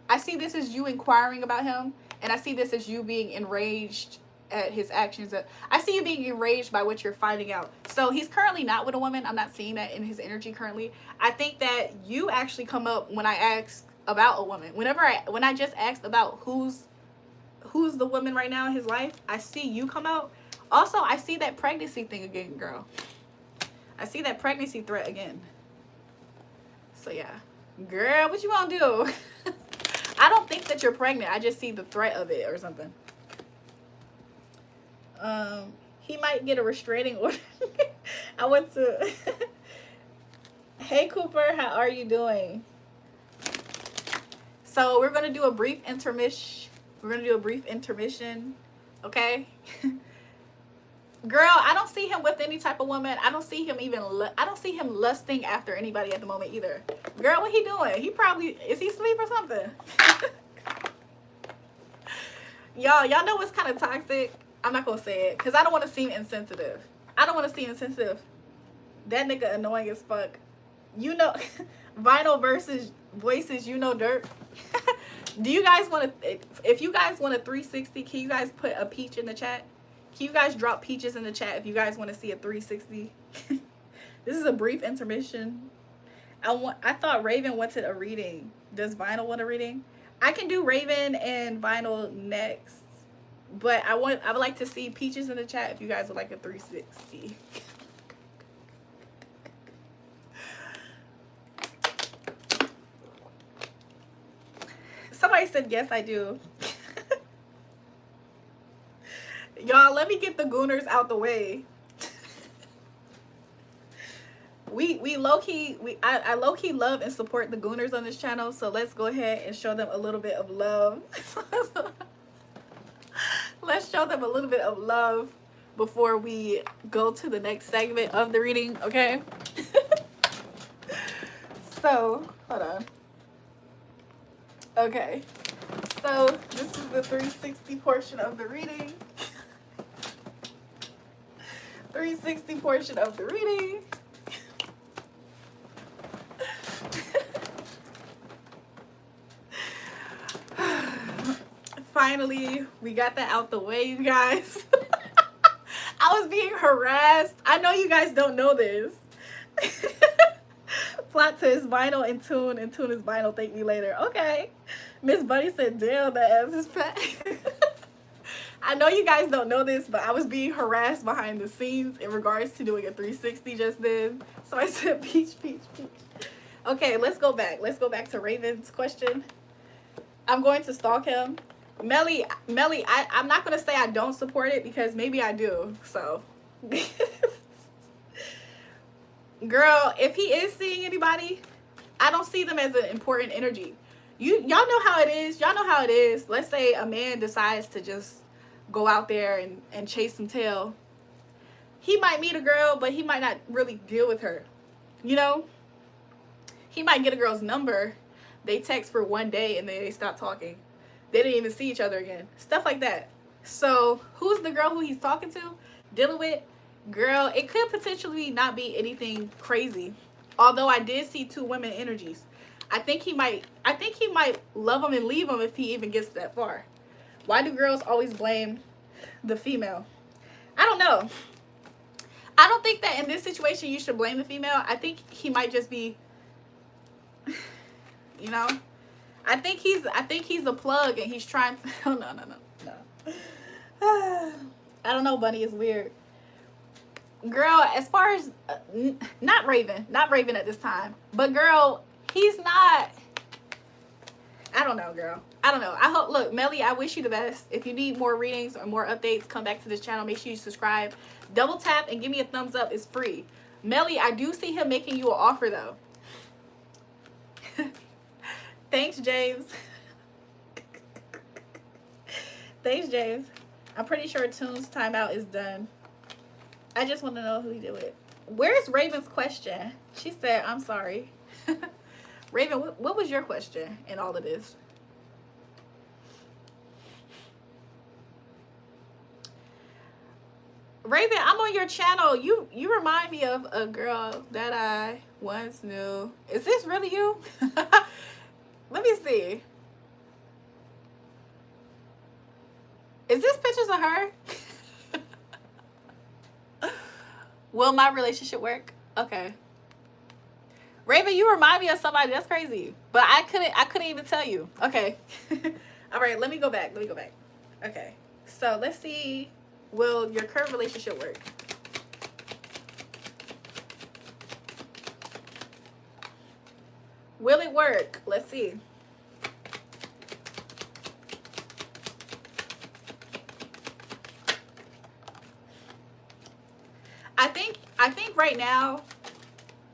I see this as you inquiring about him, and I see this as you being enraged at his actions. I see you being enraged by what you're finding out. So he's currently not with a woman. I'm not seeing that in his energy currently. I think that you actually come up when I ask about a woman. When I just asked about who's the woman right now in his life, I see you come out. Also, I see that pregnancy thing again, girl. I see that pregnancy threat again. So yeah. Girl, what you want to do? I don't think that you're pregnant. I just see the threat of it or something. He might get a restraining order. I went to... Hey, Cooper, how are you doing? So we're going to do a brief intermission. Okay? Girl, I don't see him with any type of woman. I don't see him lusting after anybody at the moment either. Girl, what he doing? He probably... Is he asleep or something? Y'all know what's kind of toxic? I'm not going to say it because I don't want to seem insensitive. That nigga annoying as fuck. You know, vinyl versus voices, you know dirt. Do you guys want to, if you guys want a 360, can you guys put a peach in the chat? Can you guys drop peaches in the chat if you guys want to see a 360? This is a brief intermission. I thought Raven wanted a reading. Does Vinyl want a reading? I can do Raven and Vinyl next. But I would like to see peaches in the chat if you guys would like a 360. Somebody said, yes, I do. Y'all, let me get the gooners out the way. we low-key, I low-key love and support the gooners on this channel, so let's go ahead and show them a little bit of love. Let's show them a little bit of love before we go to the next segment of the reading, okay? So, hold on. Okay, so this is the 360 portion of the reading. 360 portion of the reading. Finally, we got that out the way, you guys. I was being harassed. I know you guys don't know this. Plot to his vinyl and tune his vinyl. Thank me later. Okay. Miss Bunny said, damn, that ass is fat. I know you guys don't know this, but I was being harassed behind the scenes in regards to doing a 360 just then. So I said, peach, peach, peach. Okay, let's go back. Let's go back to Raven's question. I'm going to stalk him. Melly, I'm not going to say I don't support it because maybe I do. So, girl, if he is seeing anybody, I don't see them as an important energy. Y'all know how it is. Y'all know how it is. Let's say a man decides to just go out there and chase some tail. He might meet a girl, but he might not really deal with her. You know? He might get a girl's number. They text for one day and then they stop talking. They didn't even see each other again. Stuff like that. So, who's the girl who he's talking to? Dealing with? Girl, it could potentially not be anything crazy. Although I did see two women energies. I think he might love them and leave them if he even gets that far. Why do girls always blame the female? I don't know. I don't think that in this situation you should blame the female. I think he might just be, you know, I think he's a plug and he's trying to, oh, no. I don't know, Bunny is weird. Girl, as far as, not Raven at this time, but girl, he's not, I don't know, girl. I don't know. I hope, look, Melly, I wish you the best. If you need more readings or more updates, come back to this channel. Make sure you subscribe. Double tap and give me a thumbs up. It's free. Melly, I do see him making you an offer, though. Thanks, James. Thanks, James. I'm pretty sure Tune's timeout is done. I just want to know who he did with. Where's Raven's question? She said, I'm sorry. Raven, what was your question in all of this? Raven, I'm on your channel. You remind me of a girl that I once knew. Is this really you? Let me see. Is this pictures of her? Will my relationship work? Okay. Raven, you remind me of somebody. That's crazy. But I couldn't even tell you. Okay. All right, let me go back. Okay. So let's see. Will your current relationship work? Will it work? Let's see. I think right now,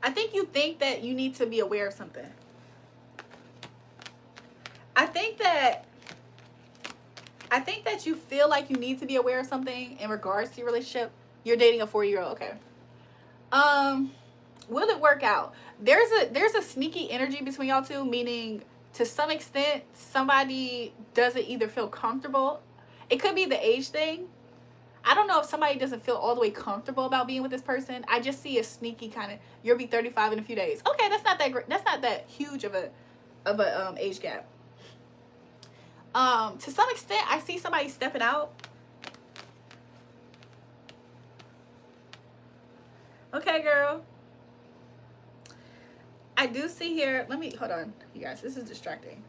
I think you think that you need to be aware of something. I think that you feel like you need to be aware of something in regards to your relationship. You're dating a 40-year-old, okay. Will it work out? There's a sneaky energy between y'all two, meaning to some extent somebody doesn't either feel comfortable. It could be the age thing. I don't know if somebody doesn't feel all the way comfortable about being with this person. I just see a sneaky kind of, you'll be 35 in a few days. Okay, that's not that great. That's not that huge of a age gap. To some extent, I see somebody stepping out. Okay, girl. I do see here. Let me hold on, you guys. This is distracting.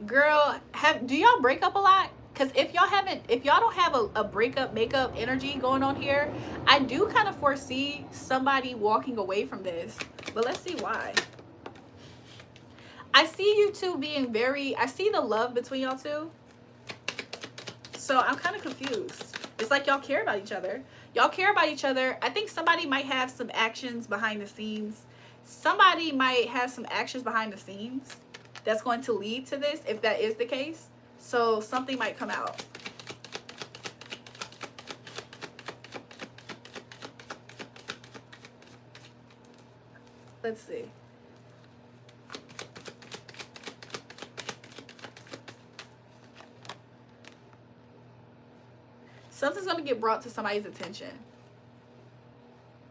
Girl, do y'all break up a lot? Because if y'all don't have a breakup makeup energy going on here, I do kind of foresee somebody walking away from this. But let's see why. I see you two being very, I see the love between y'all two. So I'm kind of confused. It's like y'all care about each other. Y'all care about each other. I think somebody might have some actions behind the scenes. Somebody might have some actions behind the scenes that's going to lead to this, if that is the case. So something might come out. Let's see. Something's going to get brought to somebody's attention.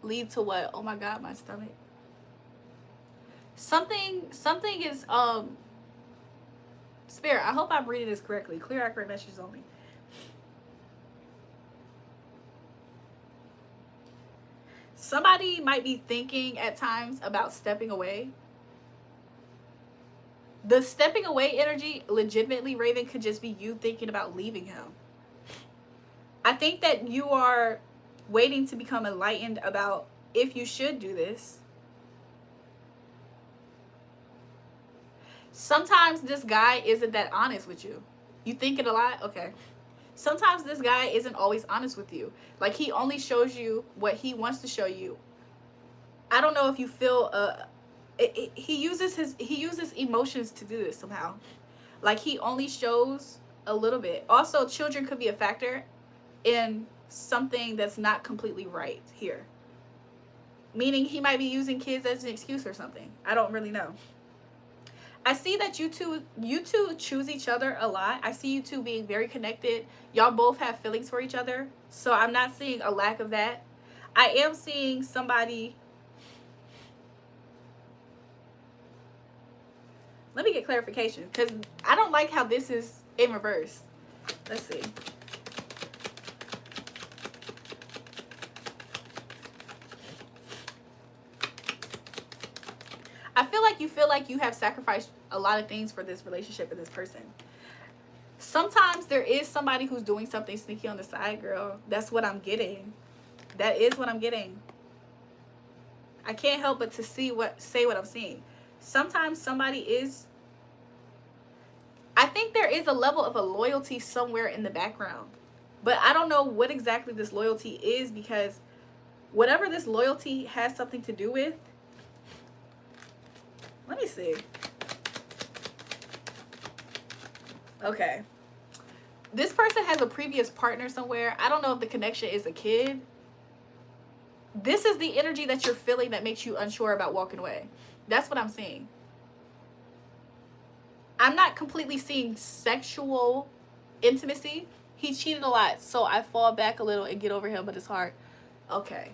Lead to what? Oh my God, my stomach. Something is, Spirit, I hope I'm reading this correctly. Clear, accurate messages only. Somebody might be thinking at times about stepping away. The stepping away energy, legitimately, Raven, could just be you thinking about leaving him. I think that you are waiting to become enlightened about if you should do this. Sometimes this guy isn't that honest with you. You think it a lot? Okay. Sometimes this guy isn't always honest with you. Like, he only shows you what he wants to show you. I don't know if you feel he uses emotions to do this somehow. Like, he only shows a little bit. Also, children could be a factor in something that's not completely right here. Meaning he might be using kids as an excuse or something. I don't really know. I see that you two choose each other a lot. I see you two being very connected. Y'all both have feelings for each other. So I'm not seeing a lack of that. I am seeing somebody. Let me get clarification, because I don't like how this is in reverse. Let's see. I feel like you have sacrificed a lot of things for this relationship and this person. Sometimes there is somebody who's doing something sneaky on the side, girl. That's what I'm getting. That is what I'm getting. I can't help but to say what I'm seeing. Sometimes somebody is, I think there is a level of a loyalty somewhere in the background. But I don't know what exactly this loyalty is, because whatever this loyalty has something to do with, let me see. Okay. This person has a previous partner somewhere. I don't know if the connection is a kid. This is the energy that you're feeling that makes you unsure about walking away. That's what I'm seeing. I'm not completely seeing sexual intimacy. He cheated a lot, so I fall back a little and get over him, but it's hard. Okay.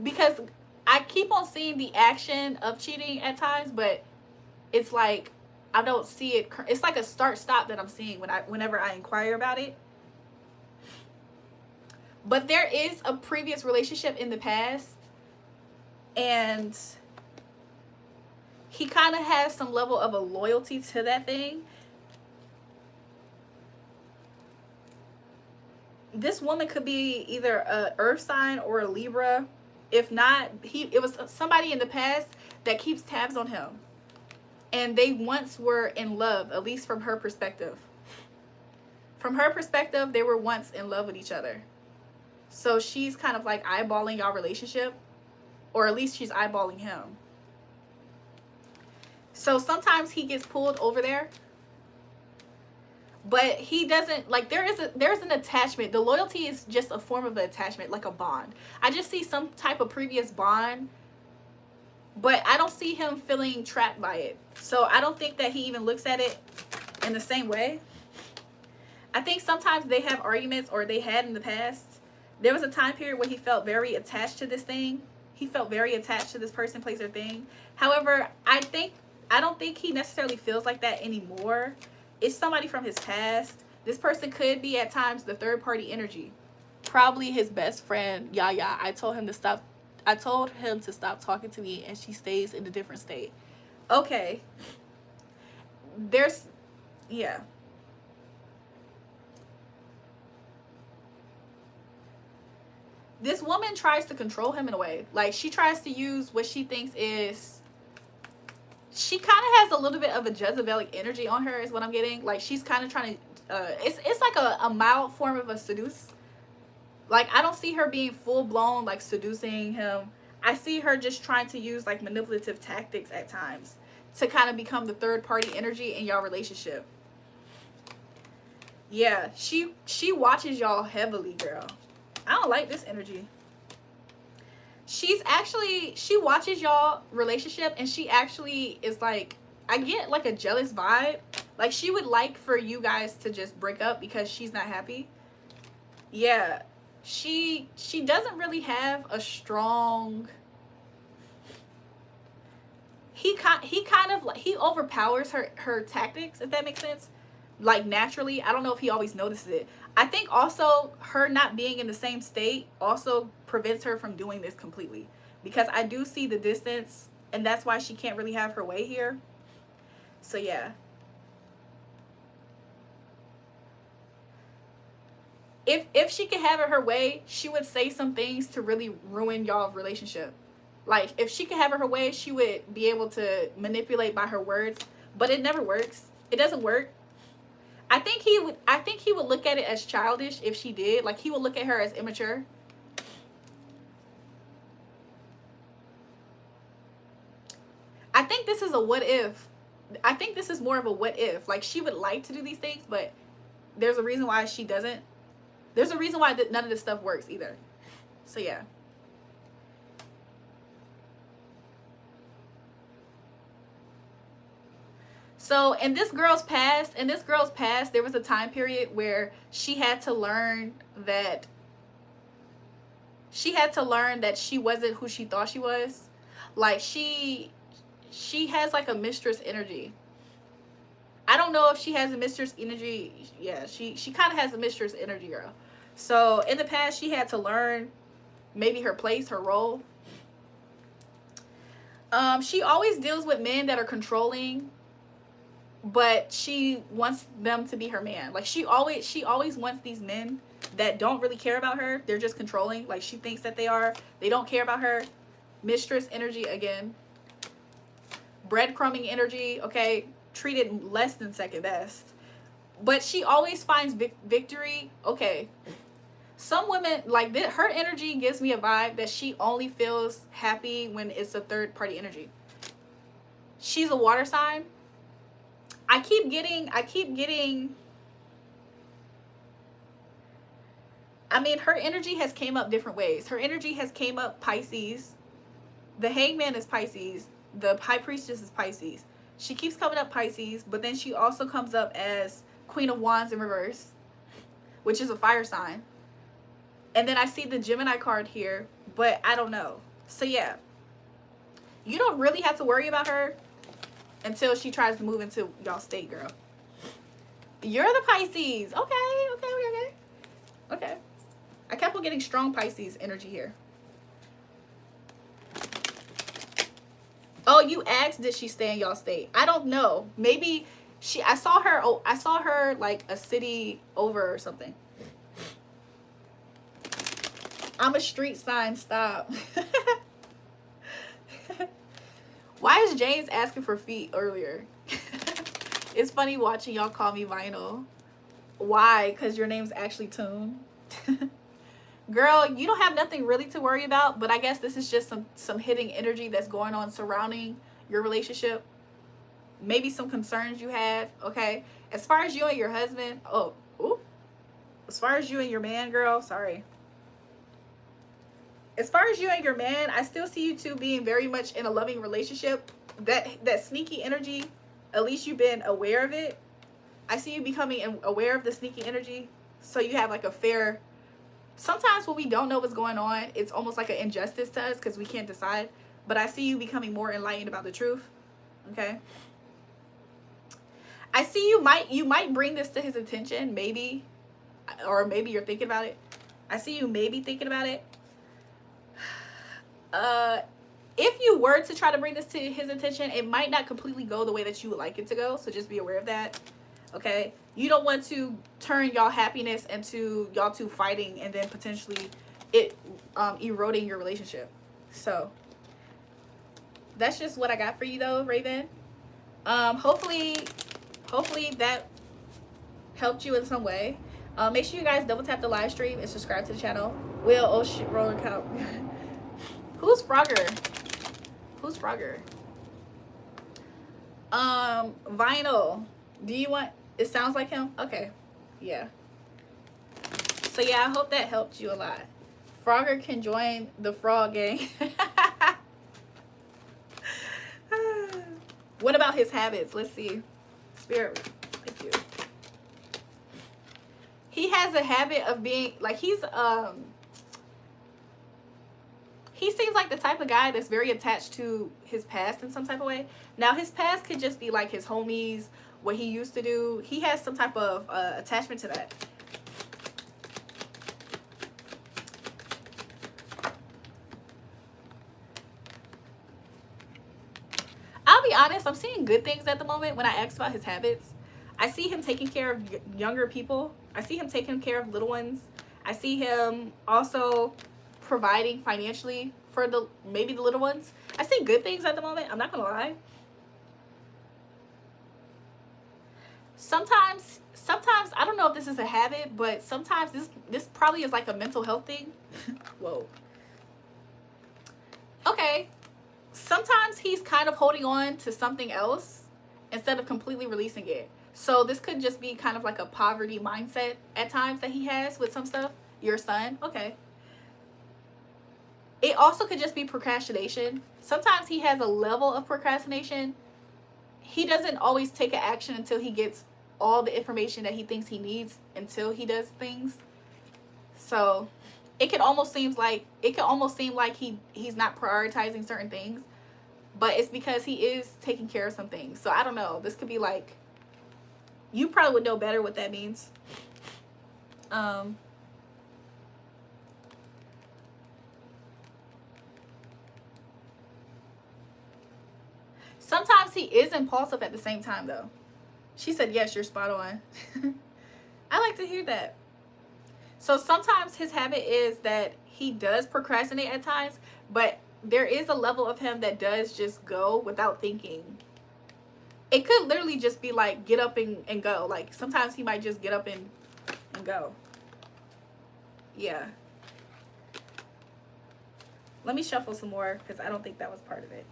Because I keep on seeing the action of cheating at times, but it's like I don't see it. It's like a start-stop that I'm seeing whenever I inquire about it. But there is a previous relationship in the past, and he kind of has some level of a loyalty to that thing. This woman could be either a earth sign or a Libra. If not, it was somebody in the past that keeps tabs on him. And they once were in love, at least from her perspective. From her perspective, they were once in love with each other. So she's kind of like eyeballing y'all relationship, or at least she's eyeballing him. So sometimes he gets pulled over there, but he doesn't, like, there's an attachment. The loyalty is just a form of an attachment, like a bond. I just see some type of previous bond, but I don't see him feeling trapped by it. So I don't think that he even looks at it in the same way. I think sometimes they have arguments, or they had in the past. There was a time period where he felt very attached to this thing. He felt very attached to this person, place, or thing. However, I don't think he necessarily feels like that anymore. It's somebody from his past. This person could be at times the third party energy. Probably his best friend, Yaya. I told him to stop talking to me, and she stays in a different state. Okay. Yeah. This woman tries to control him in a way. Like, she tries to use what she thinks is she kind of has a little bit of a Jezebelic energy on her, is what I'm getting. Like, she's kind of trying to, it's like a mild form of a seduce. Like, I don't see her being full blown like seducing him. I see her just trying to use like manipulative tactics at times to kind of become the third party energy in y'all relationship. Yeah, she watches y'all heavily, girl. I don't like this energy. She watches y'all relationship, and she actually is like, I get like a jealous vibe. Like, she would like for you guys to just break up because she's not happy. Yeah, she doesn't really have a strong, he kind of like, he overpowers her tactics, if that makes sense. Like, naturally, I don't know if he always notices it. I think also her not being in the same state also prevents her from doing this completely, because I do see the distance, and that's why she can't really have her way here. So yeah, if she could have it her way, she would say some things to really ruin y'all's relationship. Like, if she could have it her way, she would be able to manipulate by her words, but it never works. It doesn't work. I think he would look at it as childish if she did. Like, he would look at her as immature. I think this is a what if. I think this is more of a what if. Like, she would like to do these things, but there's a reason why she doesn't. There's a reason why none of this stuff works either. So yeah. So in this girl's past, there was a time period where she had to learn that she wasn't who she thought she was. Like, she has like a mistress energy. I don't know if she has a mistress energy. Yeah, she kind of has a mistress energy, girl. So in the past, she had to learn maybe her place, her role. She always deals with men that are controlling, but she wants them to be her man. Like, she always wants these men that don't really care about her. They're just controlling. Like, she thinks that they don't care about her. Mistress energy again. Breadcrumbing energy, okay, treated less than second best. But she always finds victory. Okay, some women, like, her energy gives me a vibe that she only feels happy when it's a third party energy. She's a water sign. I keep getting, I mean, her energy has came up different ways. Her energy has came up Pisces. The hangman is Pisces. The high priestess is Pisces. She keeps coming up Pisces, but then she also comes up as Queen of Wands in reverse, which is a fire sign. And then I see the Gemini card here, but I don't know. So yeah, you don't really have to worry about her until she tries to move into y'all state, girl. You're the Pisces. Okay. I kept on getting strong Pisces energy here. Oh, you asked, did she stay in y'all state? I don't know. Maybe I saw her like a city over or something. I'm a street sign, stop. Why is James asking for feet earlier? It's funny watching y'all call me Vinyl. Why? Because your name's actually Tune. Girl, you don't have nothing really to worry about, but I guess this is just some hidden energy that's going on surrounding your relationship. Maybe some concerns you have, okay? As far as you and your husband, as far as you and your man, girl, sorry. As far as you and your man, I still see you two being very much in a loving relationship. That sneaky energy, at least you've been aware of it. I see you becoming aware of the sneaky energy, so you have like a fair. Sometimes when we don't know what's going on, it's almost like an injustice to us because we can't decide. But I see you becoming more enlightened about the truth. Okay. I see you might bring this to his attention, maybe, or maybe you're thinking about it. I see you maybe thinking about it. If you were to try to bring this to his attention, it might not completely go the way that you would like it to go. So just be aware of that. Okay. You don't want to turn y'all happiness into y'all two fighting and then potentially it eroding your relationship. So that's just what I got for you though, Raven. Hopefully that helped you in some way. Make sure you guys double tap the live stream and subscribe to the channel. Will, oh shit, roller cow. Who's Frogger? Who's Frogger? Vinyl. Do you want, it sounds like him? Okay. Yeah. So yeah, I hope that helped you a lot. Frogger can join the frog gang. What about his habits? Let's see. Spirit, thank you. He has a habit of being like, he seems like the type of guy that's very attached to his past in some type of way. Now his past could just be like his homies, what he used to do. He has some type of attachment to that. I'll be honest, I'm seeing good things at the moment when I ask about his habits. I see him taking care of younger people. I see him taking care of little ones. I see him also providing financially for maybe the little ones. I see good things at the moment. I'm not gonna lie. Sometimes I don't know if this is a habit, but sometimes this probably is like a mental health thing. Whoa. Okay. Sometimes he's kind of holding on to something else instead of completely releasing it. So this could just be kind of like a poverty mindset at times that he has with some stuff. Your son. Okay. It also could just be procrastination. Sometimes he has a level of procrastination. He doesn't always take an action until he gets all the information that he thinks he needs until he does things. So it could almost seem like he's not prioritizing certain things, but it's because he is taking care of some things. So I don't know. This could be like, you probably would know better what that means. Sometimes he is impulsive at the same time, though. She said, yes, you're spot on. I like to hear that. So sometimes his habit is that he does procrastinate at times, but there is a level of him that does just go without thinking. It could literally just be like, get up and go. Like, sometimes he might just get up and go. Yeah. Let me shuffle some more because I don't think that was part of it.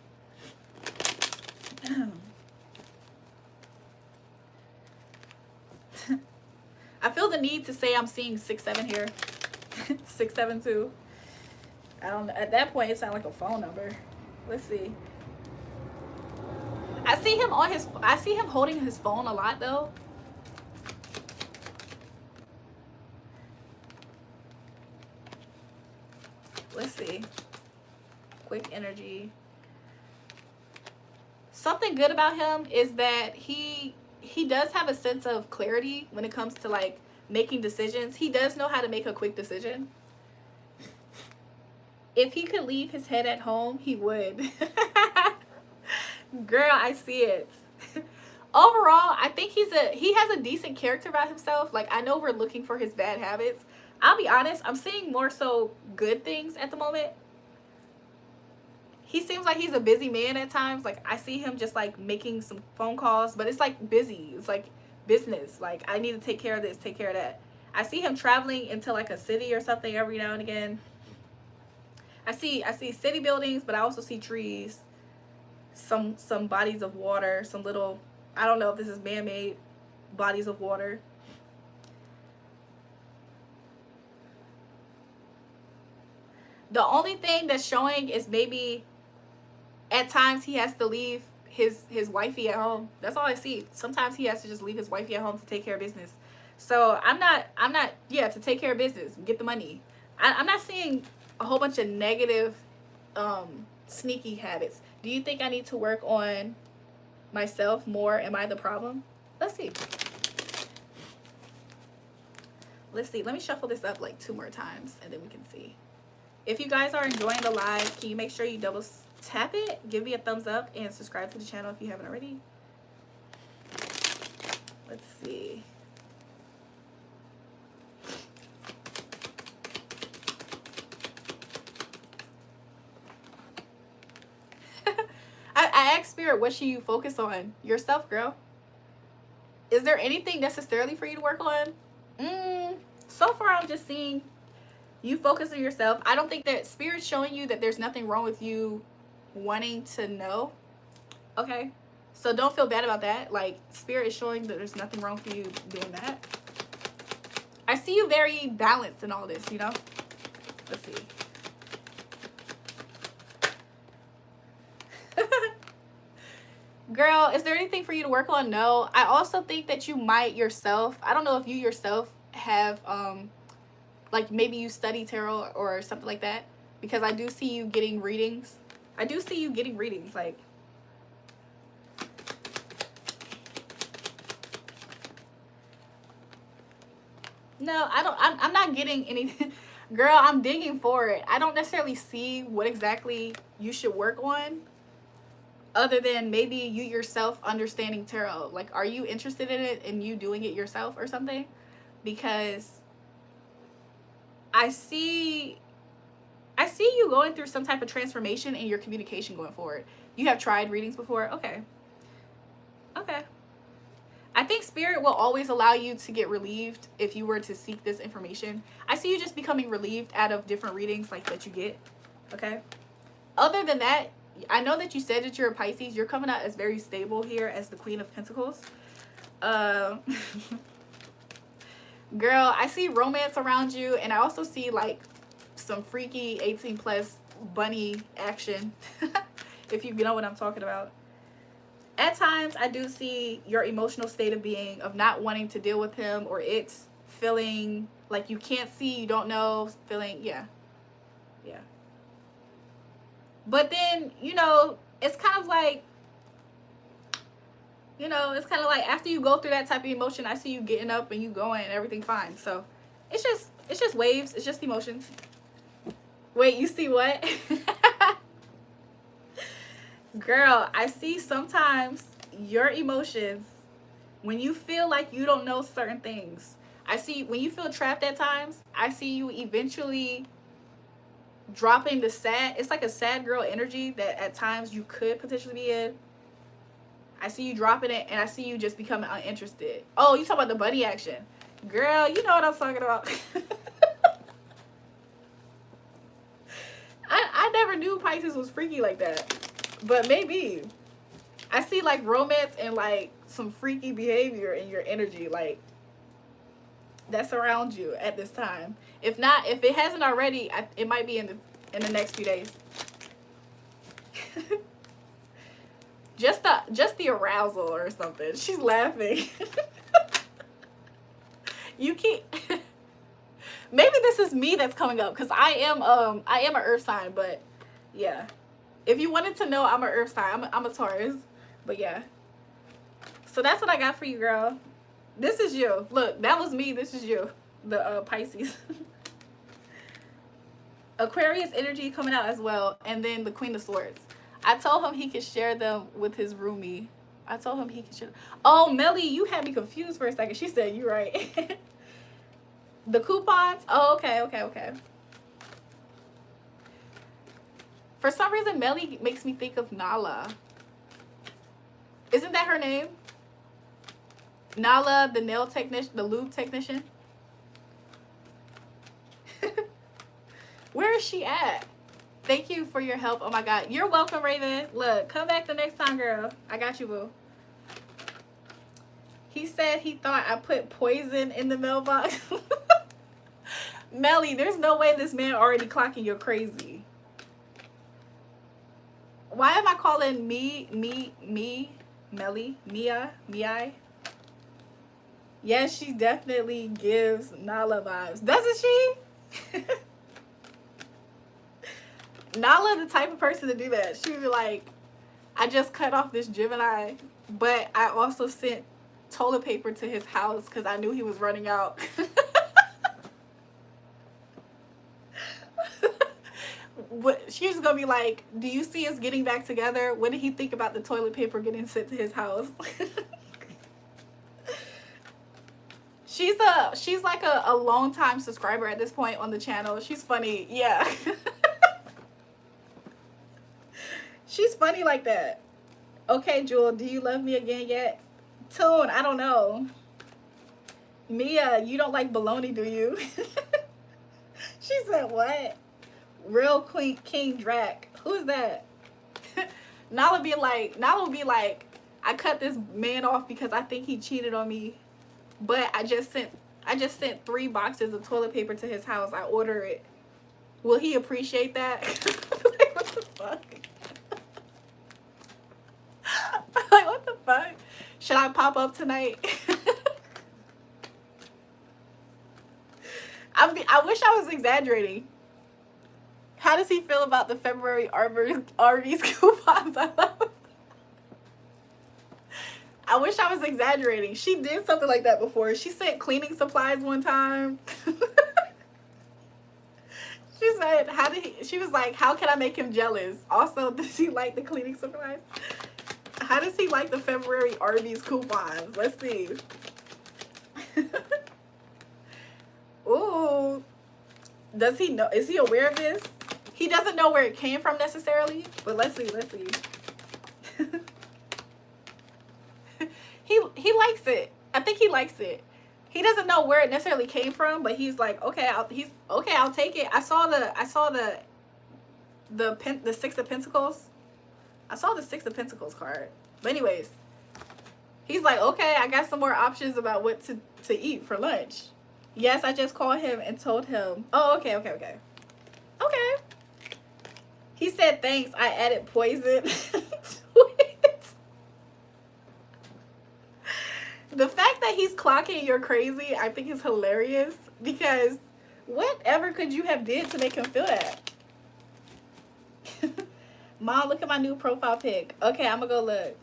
I feel the need to say I'm seeing 6-7 here. 672. I don't know. At that point, it sounds like a phone number. Let's see. I see him holding his phone a lot though. Let's see. Quick energy. Something good about him is that he does have a sense of clarity when it comes to like making decisions. He does know how to make a quick decision. If he could leave his head at home, he would. Girl, I see it. Overall, I think he has a decent character about himself. Like, I know we're looking for his bad habits. I'll be honest, I'm seeing more so good things at the moment. He seems like he's a busy man at times. Like, I see him just like making some phone calls, but it's like busy. It's like business. Like, I need to take care of this, take care of that. I see him traveling into like a city or something every now and again. I see city buildings, but I also see trees, some bodies of water, some little, I don't know if this is man-made bodies of water. The only thing that's showing is maybe at times he has to leave his wifey at home. That's all I see. Sometimes he has to just leave his wifey at home to take care of business. So I'm not, yeah, to take care of business, get the money. I'm not seeing a whole bunch of negative, sneaky habits. Do you think I need to work on myself more? Am I the problem? Let's see. Let's see. Let me shuffle this up like 2 more times and then we can see. If you guys are enjoying the live, can you make sure you double tap it, give me a thumbs up, and subscribe to the channel if you haven't already. Let's see. I asked Spirit, what should you focus on? Yourself, girl. Is there anything necessarily for you to work on? So far, I'm just seeing you focus on yourself. I don't think that Spirit's showing you that there's nothing wrong with you wanting to know. Okay? So don't feel bad about that. Like, Spirit is showing that there's nothing wrong for you doing that. I see you very balanced in all this, you know? Let's see. Girl, is there anything for you to work on? No. I also think that you might yourself, I don't know if you yourself have, like maybe you study tarot or something like that. Because I do see you getting readings. I do see you getting readings, like. No, I don't, I'm not getting anything. Girl, I'm digging for it. I don't necessarily see what exactly you should work on. Other than maybe you yourself understanding tarot. Like, are you interested in it and you doing it yourself or something? Because I see you going through some type of transformation in your communication going forward. You have tried readings before? Okay. Okay. I think Spirit will always allow you to get relieved if you were to seek this information. I see you just becoming relieved out of different readings like that you get. Okay. Other than that, I know that you said that you're a Pisces. You're coming out as very stable here as the Queen of Pentacles. Girl, I see romance around you, and I also see like some freaky 18 plus bunny action. If you know what I'm talking about. At times, I do see your emotional state of being, of not wanting to deal with him, or it's feeling like you can't see, you don't know, feeling, yeah. Yeah. But then, you know, it's kind of like, you know, it's kind of like after you go through that type of emotion, I see you getting up and you going and everything fine. So it's just waves. It's just emotions. Wait, you see what? Girl, I see sometimes your emotions, when you feel like you don't know certain things, I see when you feel trapped at times, I see you eventually dropping the sad, it's like a sad girl energy that at times you could potentially be in. I see you dropping it, and I see you just becoming uninterested. Oh, you talking about the bunny action. Girl, you know what I'm talking about. I never knew Pisces was freaky like that. But maybe. I see like romance and like some freaky behavior in your energy, like that's around you at this time. If not, if it hasn't already, it might be in the next few days. just the arousal or something. She's laughing. You keep. Maybe this is me that's coming up, because I am an earth sign, but yeah. If you wanted to know, I'm an earth sign. I'm a Taurus. But yeah. So that's what I got for you, girl. This is you. Look, that was me. This is you. The Pisces. Aquarius energy coming out as well. And then the Queen of Swords. I told him he could share them with his roomie. I told him he could share them. Oh, Melly, you had me confused for a second. She said, you're right. The coupons? Oh, okay. For some reason, Melly makes me think of Nala. Isn't that her name? Nala, the nail technician, the lube technician. Where is she at? Thank you for your help. Oh my God. You're welcome, Raven. Look, come back the next time, girl. I got you, boo. He said he thought I put poison in the mailbox. Melly, there's no way this man already clocking you're crazy. Why am I calling Melly? Mia? Yes, she definitely gives Nala vibes. Doesn't she? Nala the type of person to do that. She would be like, I just cut off this Gemini, but I also sent toilet paper to his house because I knew he was running out. She's gonna be like, do you see us getting back together? What did he think about the toilet paper getting sent to his house? She's like a long time subscriber at this point on the channel. She's funny. Yeah. She's funny like that. Okay, Jewel, do you love me again yet? Tune, I don't know. Mia, you don't like bologna, do you? She said, what? Real Queen King Drac. Who's that? Nala would be like, I cut this man off because I think he cheated on me. But I just sent 3 boxes of toilet paper to his house. I order it. Will he appreciate that? Like, what the fuck? Like, what the fuck? Should I pop up tonight? I wish I was exaggerating. How does he feel about the February Arby's coupons? I wish I was exaggerating. She did something like that before. She sent cleaning supplies one time. She said, she was like, how can I make him jealous? Also, does he like the cleaning supplies? How does he like the February Arby's coupons? Let's see. Ooh. Does he know? Is he aware of this? He doesn't know where it came from necessarily, but let's see. He likes it. I think he likes it. He doesn't know where it necessarily came from, but he's like, okay, I'll take it. I saw the 6 of Pentacles. I saw the 6 of Pentacles card. But anyways, he's like, okay, I got some more options about what to eat for lunch. Yes, I just called him and told him. Oh, okay. Okay. He said, thanks, I added poison. The fact that he's clocking you're crazy, I think is hilarious. Because whatever could you have did to make him feel that? Mom, look at my new profile pic. Okay, I'm gonna go look.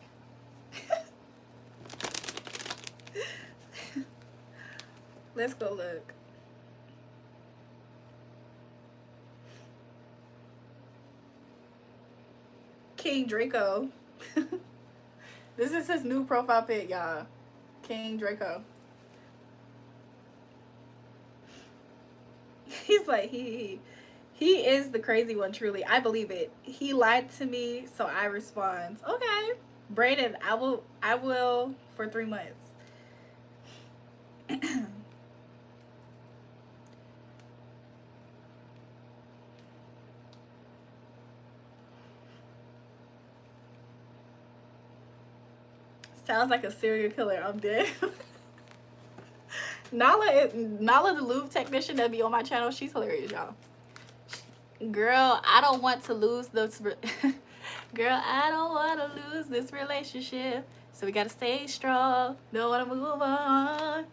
Let's go look. King Draco. This is his new profile pic, y'all. King Draco. He's like, he is the crazy one, truly. I believe it. He lied to me, so I respond. Okay. Brayden, I will for 3 months. Sounds like a serial killer. I'm dead. Nala the lube technician that be on my channel. She's hilarious, y'all. Girl, I don't want to lose this. Girl, I don't want to lose this relationship. So we gotta stay strong. Don't wanna move on.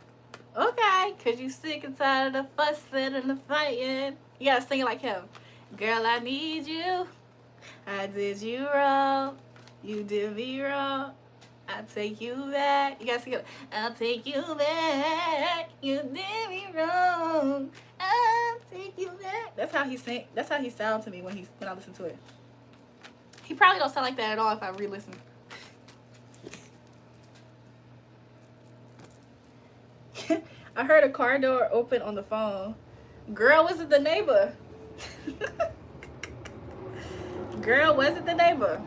Okay, cause you sick and tired of the fussing and the fighting. You gotta sing it like him. Girl, I need you. I did you wrong. You did me wrong. I'll take you back. You gotta sing it. I'll take you back. You did me wrong. I'll take you back. That's how he sing. That's how he sounds to me when I listen to it. He probably don't sound like that at all if I re-listen. I heard a car door open on the phone. Girl, was it the neighbor? Girl, was it the neighbor?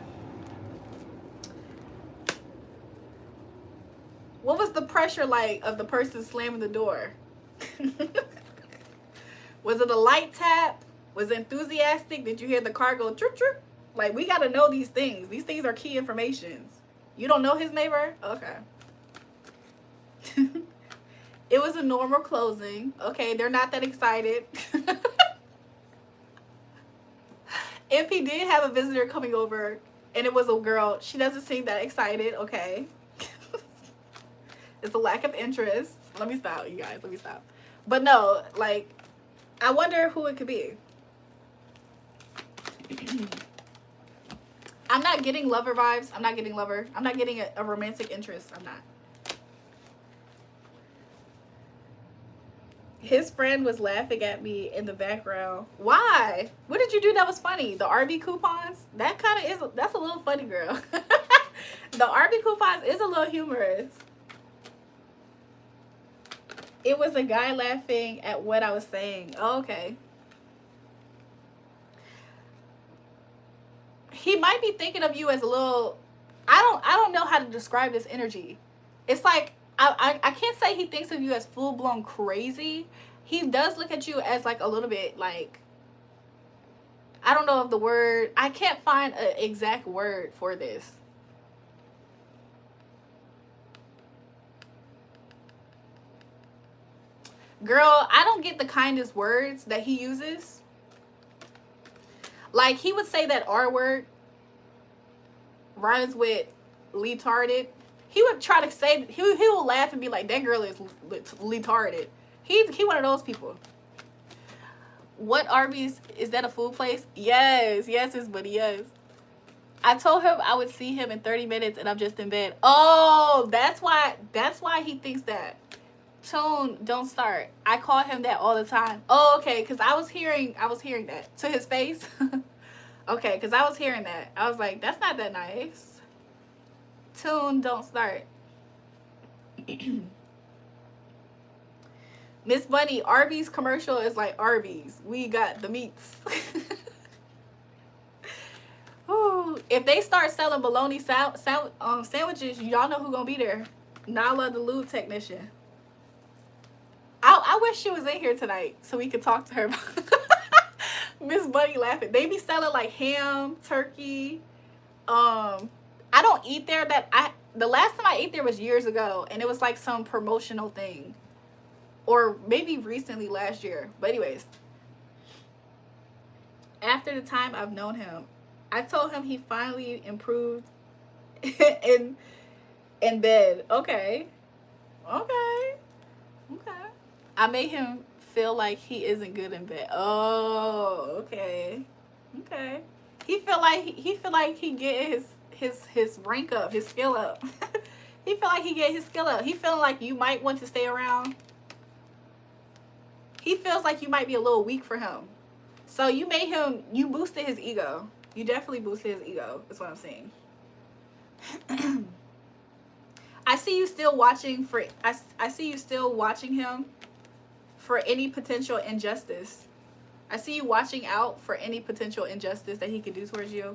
What was the pressure like of the person slamming the door? Was it a light tap? Was it enthusiastic? Did you hear the car go chirp chirp? Like, we gotta know these things. These things are key information. You don't know his neighbor? Okay. It was a normal closing. Okay, they're not that excited. If he did have a visitor coming over and it was a girl, she doesn't seem that excited. Okay. It's a lack of interest. Let me stop, you guys. Let me stop. But no, like, I wonder who it could be. I'm not getting lover vibes. I'm not getting lover. I'm not getting a romantic interest. I'm not. His friend was laughing at me in the background. Why? What did you do that was funny? The RB coupons? That kind of is, that's a little funny, girl. The RB coupons is a little humorous. It was a guy laughing at what I was saying. Oh, okay. He might be thinking of you as a little, I don't know how to describe this energy. It's like I can't say he thinks of you as full blown crazy. He does look at you as like a little bit like, I don't know if the word, I can't find an exact word for this. Girl, I don't get the kindest words that he uses. Like, he would say that R word rhymes with retarded. He would try to say, he will laugh and be like, that girl is retarded. He one of those people. What Arby's, is that a food place? Yes, Miss Buddy, yes. I told him I would see him in 30 minutes and I'm just in bed. Oh, that's why he thinks that. Tune, don't start. I call him that all the time. Oh, okay, because I was hearing that to his face. Okay, because I was hearing that. I was like, that's not that nice. Tune, don't start. Miss Bunny, Arby's commercial is like Arby's. We got the meats. Ooh, if they start selling bologna sandwiches, y'all know who gonna be there. Nala, the lube technician. I wish she was in here tonight so we could talk to her. Miss Bunny laughing. They be selling like ham, turkey. I don't eat there. The last time I ate there was years ago, and it was like some promotional thing, or maybe recently last year. But anyways, after the time I've known him, I told him he finally improved in bed. Okay. I made him feel like he isn't good in bed. Oh, okay. He feel like he get his rank up, his skill up. He feel like he get his skill up. He feeling like you might want to stay around. He feels like you might be a little weak for him. So you boosted his ego. You definitely boosted his ego, is what I'm saying. I see you still watching him for any potential injustice. I see you watching out for any potential injustice that he could do towards you.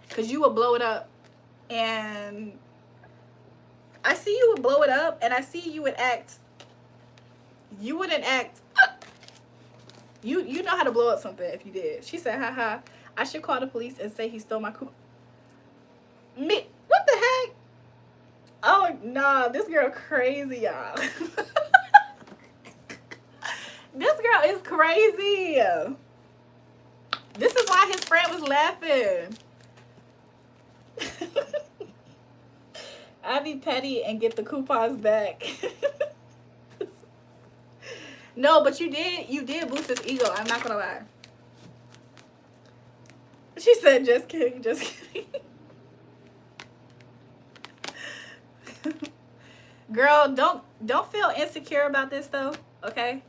Because you would blow it up. And I see you would blow it up, and I see you would act. You wouldn't act. You know how to blow up something if you did. She said, haha, I should call the police and say he stole my coupon. Me? What the heck? Oh, nah, this girl crazy, y'all. This girl is crazy. This is why his friend was laughing. I be petty and get the coupons back. No, but you did boost his ego. I'm not gonna lie. She said, just kidding. Girl, don't feel insecure about this though, okay?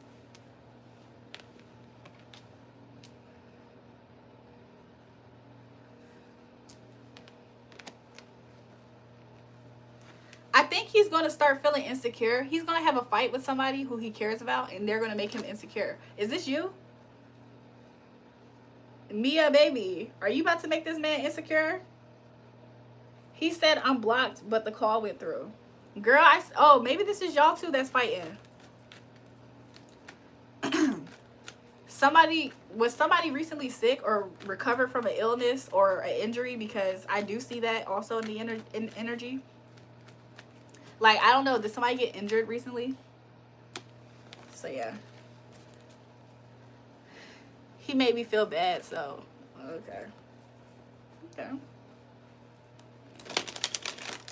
I think he's going to start feeling insecure. He's going to have a fight with somebody who he cares about, and they're going to make him insecure. Is this you? Mia, baby, are you about to make this man insecure? He said, I'm blocked, but the call went through. Girl, oh, maybe this is y'all two that's fighting. Was somebody recently sick or recovered from an illness or an injury? Because I do see that also in the energy. Like, I don't know, did somebody get injured recently? So yeah. He made me feel bad, so okay.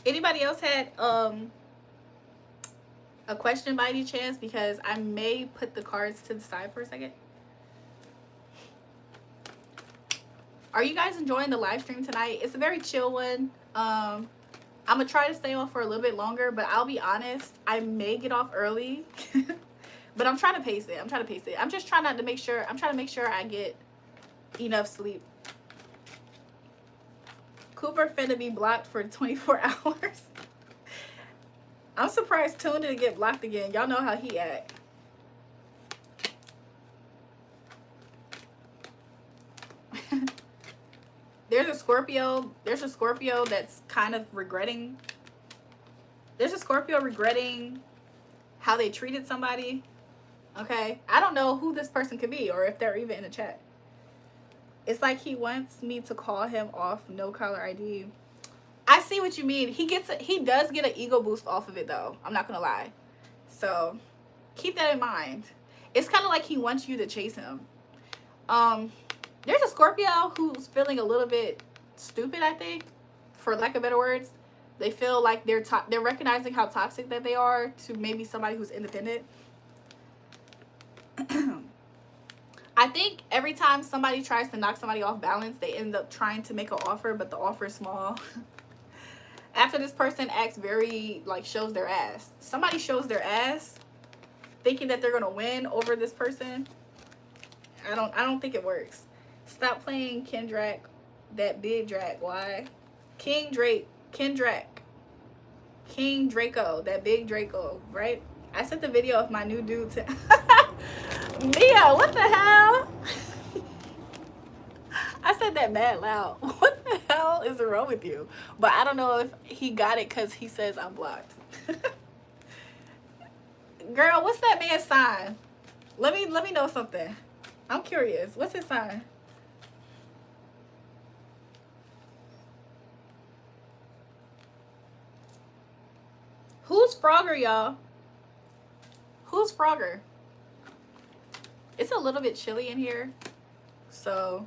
Anybody else had a question by any chance? Because I may put the cards to the side for a second. Are you guys enjoying the live stream tonight? It's a very chill one. I'm gonna try to stay on for a little bit longer, but I'll be honest, I may get off early. But I'm trying to pace it. I'm just trying to make sure I get enough sleep. Cooper finna be blocked for 24 hours. I'm surprised Tune didn't get blocked again. Y'all know how he act. There's a Scorpio. There's a Scorpio that's kind of regretting. There's a Scorpio regretting how they treated somebody. Okay, I don't know who this person could be or if they're even in the chat. It's like he wants me to call him off no caller ID. I see what you mean. He does get an ego boost off of it though. I'm not gonna lie. So keep that in mind. It's kind of like he wants you to chase him. There's a Scorpio who's feeling a little bit stupid, I think, for lack of better words. They feel like they're recognizing how toxic that they are to maybe somebody who's independent. I think every time somebody tries to knock somebody off balance, they end up trying to make an offer, but the offer is small. After this person acts very, like, shows their ass. Somebody shows their ass thinking that they're going to win over this person. I don't think it works. Stop playing Kendrak, that big Drac. Why? King Draco, that big Draco, right? I sent the video of my new dude to Mia, what the hell? I said that mad loud. What the hell is wrong with you? But I don't know if he got it because he says I'm blocked. Girl, what's that man's sign? Let me know something. I'm curious. What's his sign? Who's Frogger, y'all? Who's Frogger? It's a little bit chilly in here, so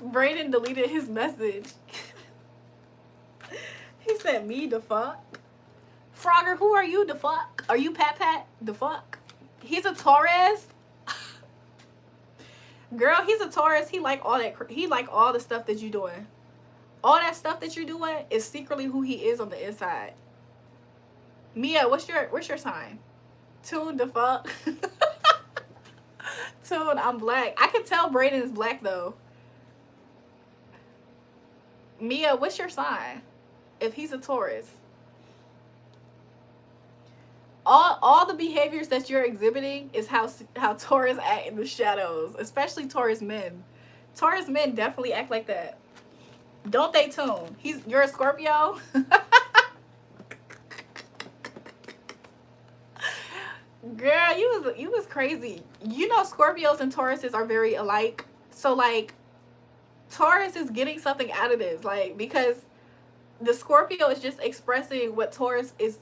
Brayden deleted his message. He said, me the fuck? Frogger, who are you the fuck? Are you Pat the fuck? He's a Taurus? Girl, he's a Taurus. He like all that. He like all the stuff that you doing. All that stuff that you're doing is secretly who he is on the inside. Mia, what's your sign? Tune the fuck. Tune, I'm black. I can tell Brayden is black though. Mia, what's your sign? If he's a Taurus. All the behaviors that you're exhibiting is how Taurus act in the shadows, especially Taurus men. Taurus men definitely act like that. Don't they, Tune? You're a Scorpio? Girl, you was crazy. You know Scorpios and Tauruses are very alike. So like Taurus is getting something out of this, like, because the Scorpio is just expressing what Taurus is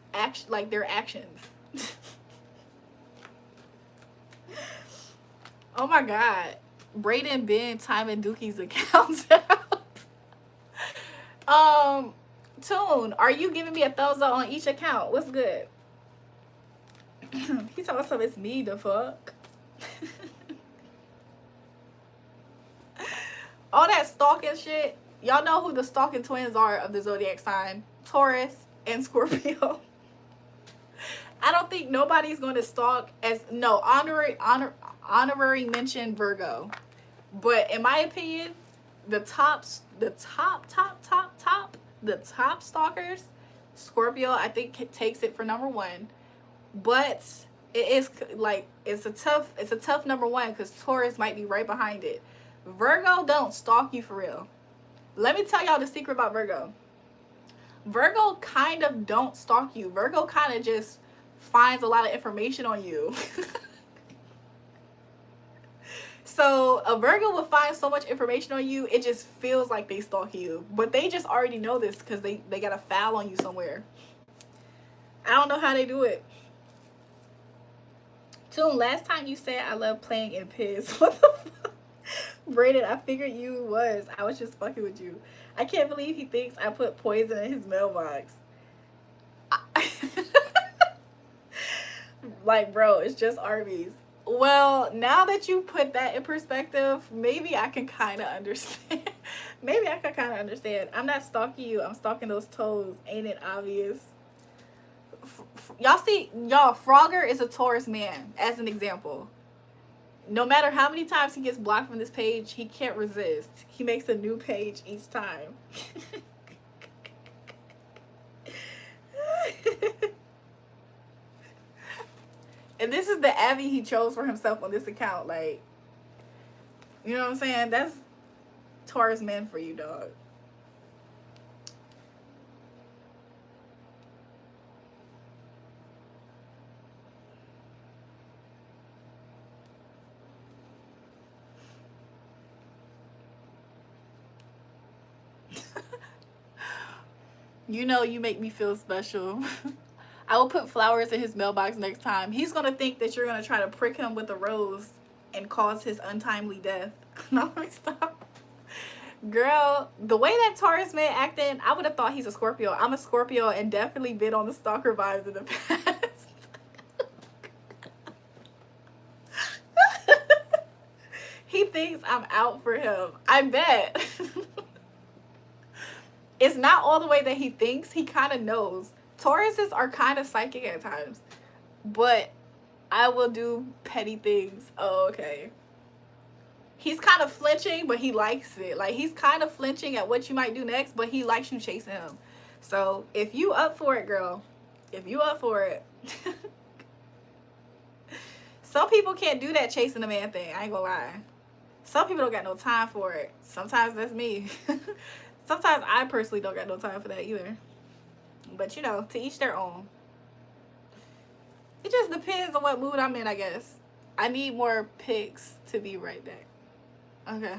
like their actions. Oh my god. Brayden been timing Dookie's accounts out. Tune, are you giving me a thumbs up on each account? What's good? He talking something, it's me the fuck. All that stalking shit. Y'all know who the stalking twins are of the zodiac sign. Taurus and Scorpio. I don't think nobody's going to stalk honorary mention Virgo. But in my opinion, the top stalkers, Scorpio, I think takes it for number one. But it is like it's a tough number one because Taurus might be right behind it. Virgo don't stalk you for real. Let me tell y'all the secret about Virgo. Virgo kind of don't stalk you. Virgo kind of just finds a lot of information on you. So a Virgo will find so much information on you, it just feels like they stalk you. But they just already know this because they got a file on you somewhere. I don't know how they do it. Tune, last time you said I love playing in piss. What the fuck? Brayden, I figured you was. I was just fucking with you. I can't believe he thinks I put poison in his mailbox. Like, bro, it's just Arby's. Well, now that you put that in perspective, maybe I can kind of understand. Maybe I can kind of understand. I'm not stalking you. I'm stalking those toes. Ain't it obvious? Y'all see, y'all, Frogger is a Taurus man, as an example. No matter how many times he gets blocked from this page, he can't resist. He makes a new page each time. And this is the Abby he chose for himself on this account. Like, You know what I'm saying? That's Taurus man for you, dog. You know you make me feel special. I will put flowers in his mailbox next time. He's gonna think that you're gonna try to prick him with a rose and cause his untimely death. No, let me stop. Girl, the way that Taurus man acting, I would have thought he's a Scorpio. I'm a Scorpio and definitely been on the stalker vibes in the past. He thinks I'm out for him. I bet. It's not all the way that he thinks. He kind of knows. Tauruses are kind of psychic at times. But I will do petty things. Oh, okay. He's kind of flinching, but he likes it. Like, he's kind of flinching at what you might do next, but he likes you chasing him. So, if you up for it, girl. If you up for it. Some people can't do that chasing a man thing. I ain't gonna lie. Some people don't got no time for it. Sometimes that's me. Sometimes I personally don't got no time for that either. But, you know, to each their own. It just depends on what mood I'm in, I guess. I need more pics to be right back. Okay.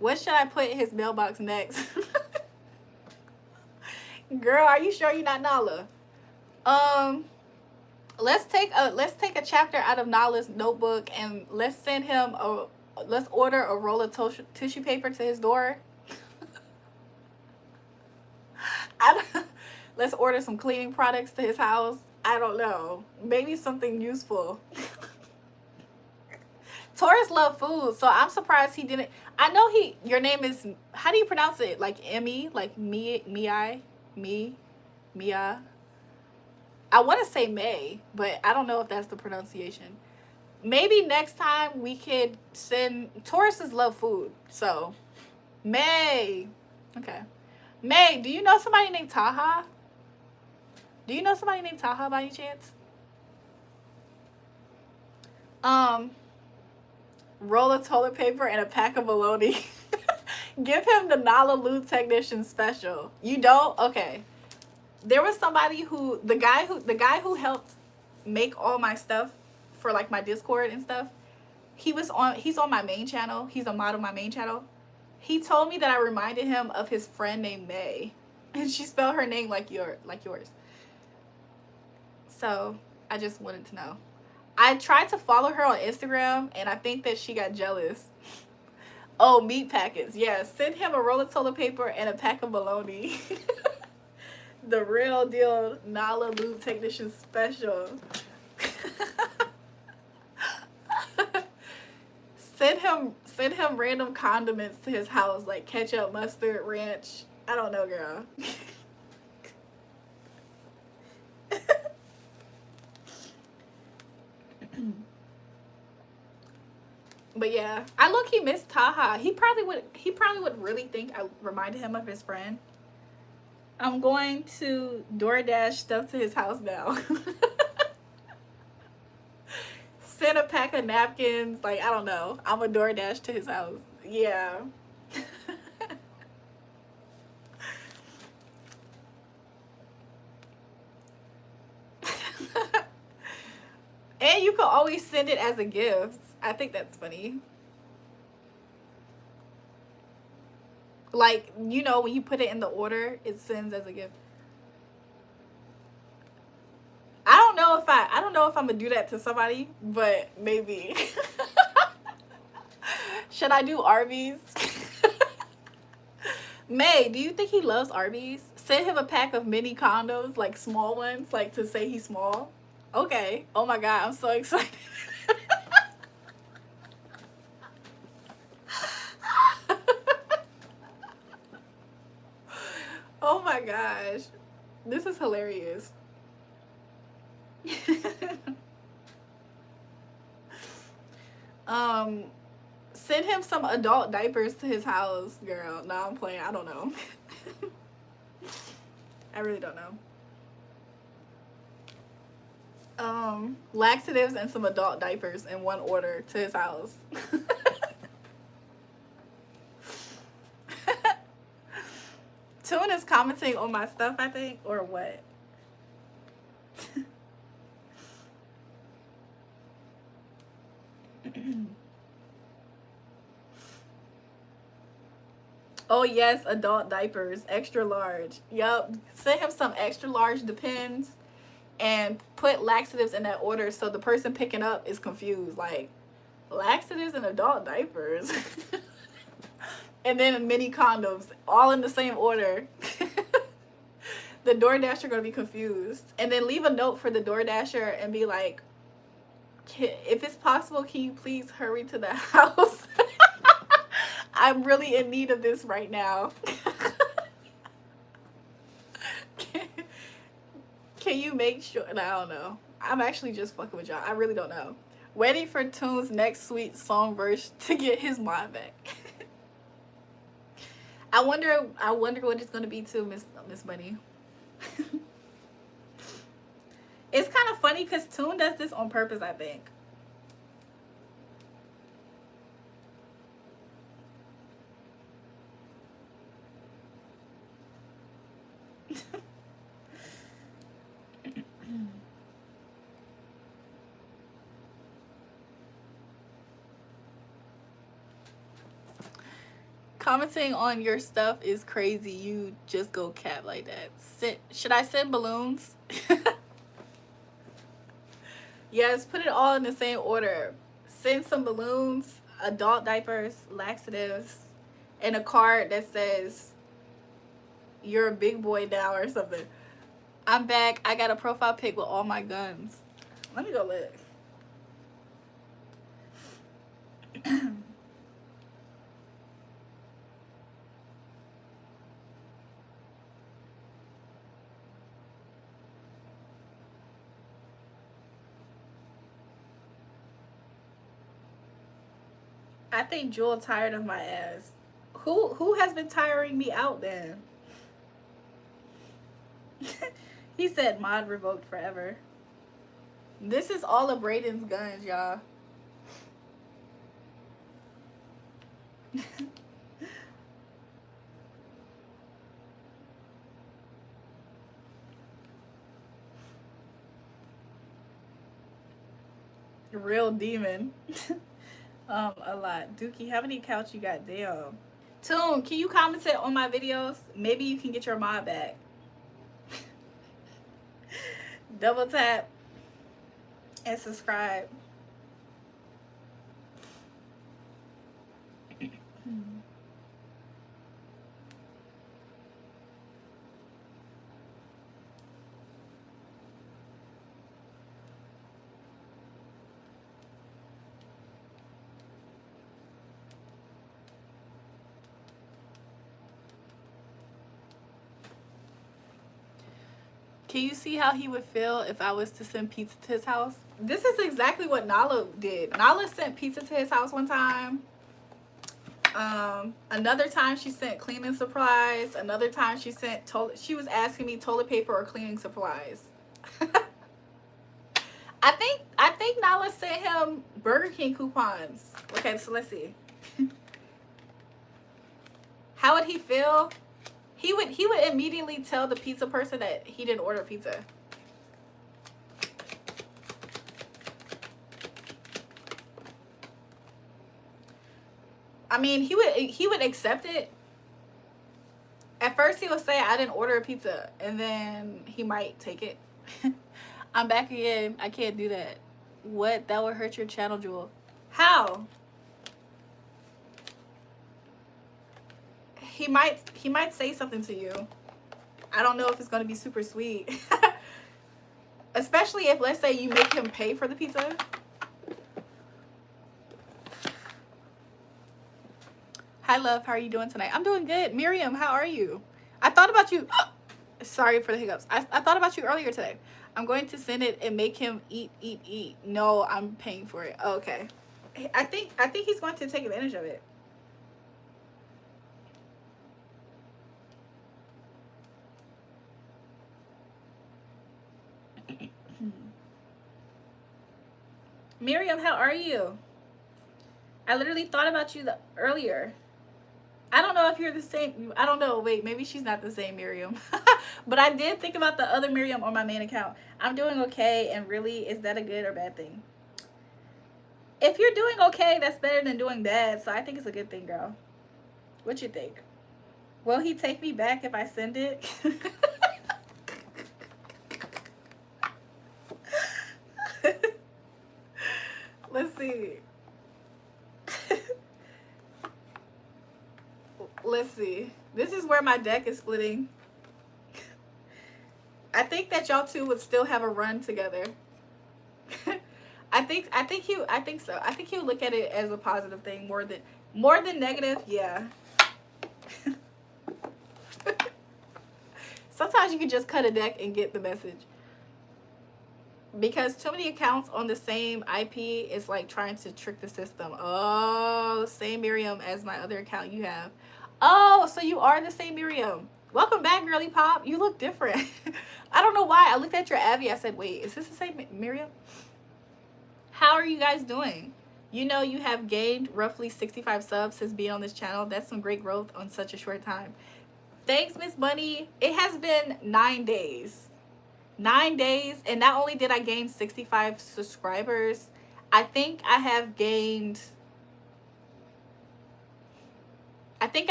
What should I put in his mailbox next? Girl, are you sure you're not Nala? Let's take a chapter out of Nala's notebook and let's order a roll of tissue paper to his door. Let's order some cleaning products to his house. I don't know. Maybe something useful. Taurus love food, so I'm surprised he didn't. I know your name is, how do you pronounce it? Like Emmy? Like Mia? I want to say May, but I don't know if that's the pronunciation. Maybe next time we could send, Tauruses love food, so May. Okay. May, do you know somebody named Taha? Do you know somebody named Taha by any chance? Roll of toilet paper and a pack of bologna. Give him the Nala Lube Technician special. You don't? Okay. There was somebody who, the guy who helped make all my stuff for like my Discord and stuff, he's on my main channel. He's a mod on my main channel. He told me that I reminded him of his friend named May. And she spelled her name like yours. So I just wanted to know. I tried to follow her on Instagram and I think that she got jealous. Oh, meat packets. Yeah, send him a roll of toilet paper and a pack of bologna. The real deal Nala Lube Technician special. Send him random condiments to his house like ketchup, mustard, ranch. I don't know, girl. But yeah, I low-key miss Taha. He probably would really think I reminded him of his friend. I'm going to DoorDash stuff to his house now. Send a pack of napkins. Like, I don't know. I'm a DoorDash to his house. Yeah. And you can always send it as a gift. I think that's funny. Like, you know, when you put it in the order, it sends as a gift. I don't know if I'm gonna do that to somebody, but maybe. Should I do Arby's? May, do you think he loves Arby's? Send him a pack of mini condoms, like small ones, like to say he's small. Okay. Oh my God, I'm so excited. Oh my gosh. This is hilarious. Send him some adult diapers to his house, girl. No, I'm playing. I don't know. I really don't know. Laxatives and some adult diapers in one order to his house. Tune is commenting on my stuff, I think, or what? Oh yes, adult diapers, extra large. Yup. Send him some extra large Depends and put laxatives in that order so the person picking up is confused. Like, laxatives and adult diapers. And then mini condoms, all in the same order. The DoorDasher gonna be confused. And then leave a note for the DoorDasher and be like, if it's possible, can you please hurry to the house? I'm really in need of this right now. Can you make sure? And I don't know. I'm actually just fucking with y'all. I really don't know. Waiting for Tune's next sweet song verse to get his mind back. I wonder what it's gonna be too, Miss Bunny. It's kind of funny because Tune does this on purpose, I think. Commenting on your stuff is crazy. You just go cap like that. Should I send balloons? Yes, put it all in the same order. Send some balloons, adult diapers, laxatives, and a card that says, "You're a big boy now," or something. I'm back. I got a profile pic with all my guns. Let me go look. I think Jewel tired of my ass. Who has been tiring me out then? He said mod revoked forever. This is all of Brayden's guns, y'all. Real demon. A lot. Dookie, how many couch you got? Damn. Tune, can you comment on my videos? Maybe you can get your mod back. Double tap and subscribe. Can you see how he would feel if I was to send pizza to his house? This is exactly what Nala did. Nala sent pizza to his house one time. Another time she sent cleaning supplies. Another time she was asking me toilet paper or cleaning supplies. I think Nala sent him Burger King coupons. Okay, so let's see. How would he feel? He would immediately tell the pizza person that he didn't order pizza. I mean, he would accept it. At first he would say, "I didn't order a pizza," and then he might take it. I'm back again. I can't do that. What? That would hurt your channel, Jewel. How? He might say something to you. I don't know if it's gonna be super sweet. Especially if, let's say, you make him pay for the pizza. Hi love, how are you doing tonight? I'm doing good. Miriam, how are you? I thought about you. Sorry for the hiccups. I thought about you earlier today. I'm going to send it and make him eat. No, I'm paying for it. Okay. I think he's going to take advantage of it. Miriam, how are you? I literally thought about you earlier. I don't know if you're the same. I don't know. Wait, maybe she's not the same Miriam. But I did think about the other Miriam on my main account. I'm doing okay, and really, is that a good or bad thing? If you're doing okay, that's better than doing bad. So I think it's a good thing, girl. What you think? Will he take me back if I send it? Let's see. Let's see. This is where my deck is splitting. I think that y'all two would still have a run together. I think so. I think he'll look at it as a positive thing more than negative. Yeah. Sometimes you can just cut a deck and get the message. Because too many accounts on the same IP is like trying to trick the system. Oh, same Miriam as my other account you have. Oh, so you are the same Miriam. Welcome back, girly pop. You look different. I don't know why. I looked at your Abby. I said, wait, is this the same Miriam? How are you guys doing? You know, you have gained roughly 65 subs since being on this channel. That's some great growth on such a short time. Thanks, Miss Bunny. It has been 9 days. 9 days, and not only did I gain 65 subscribers, I think I gained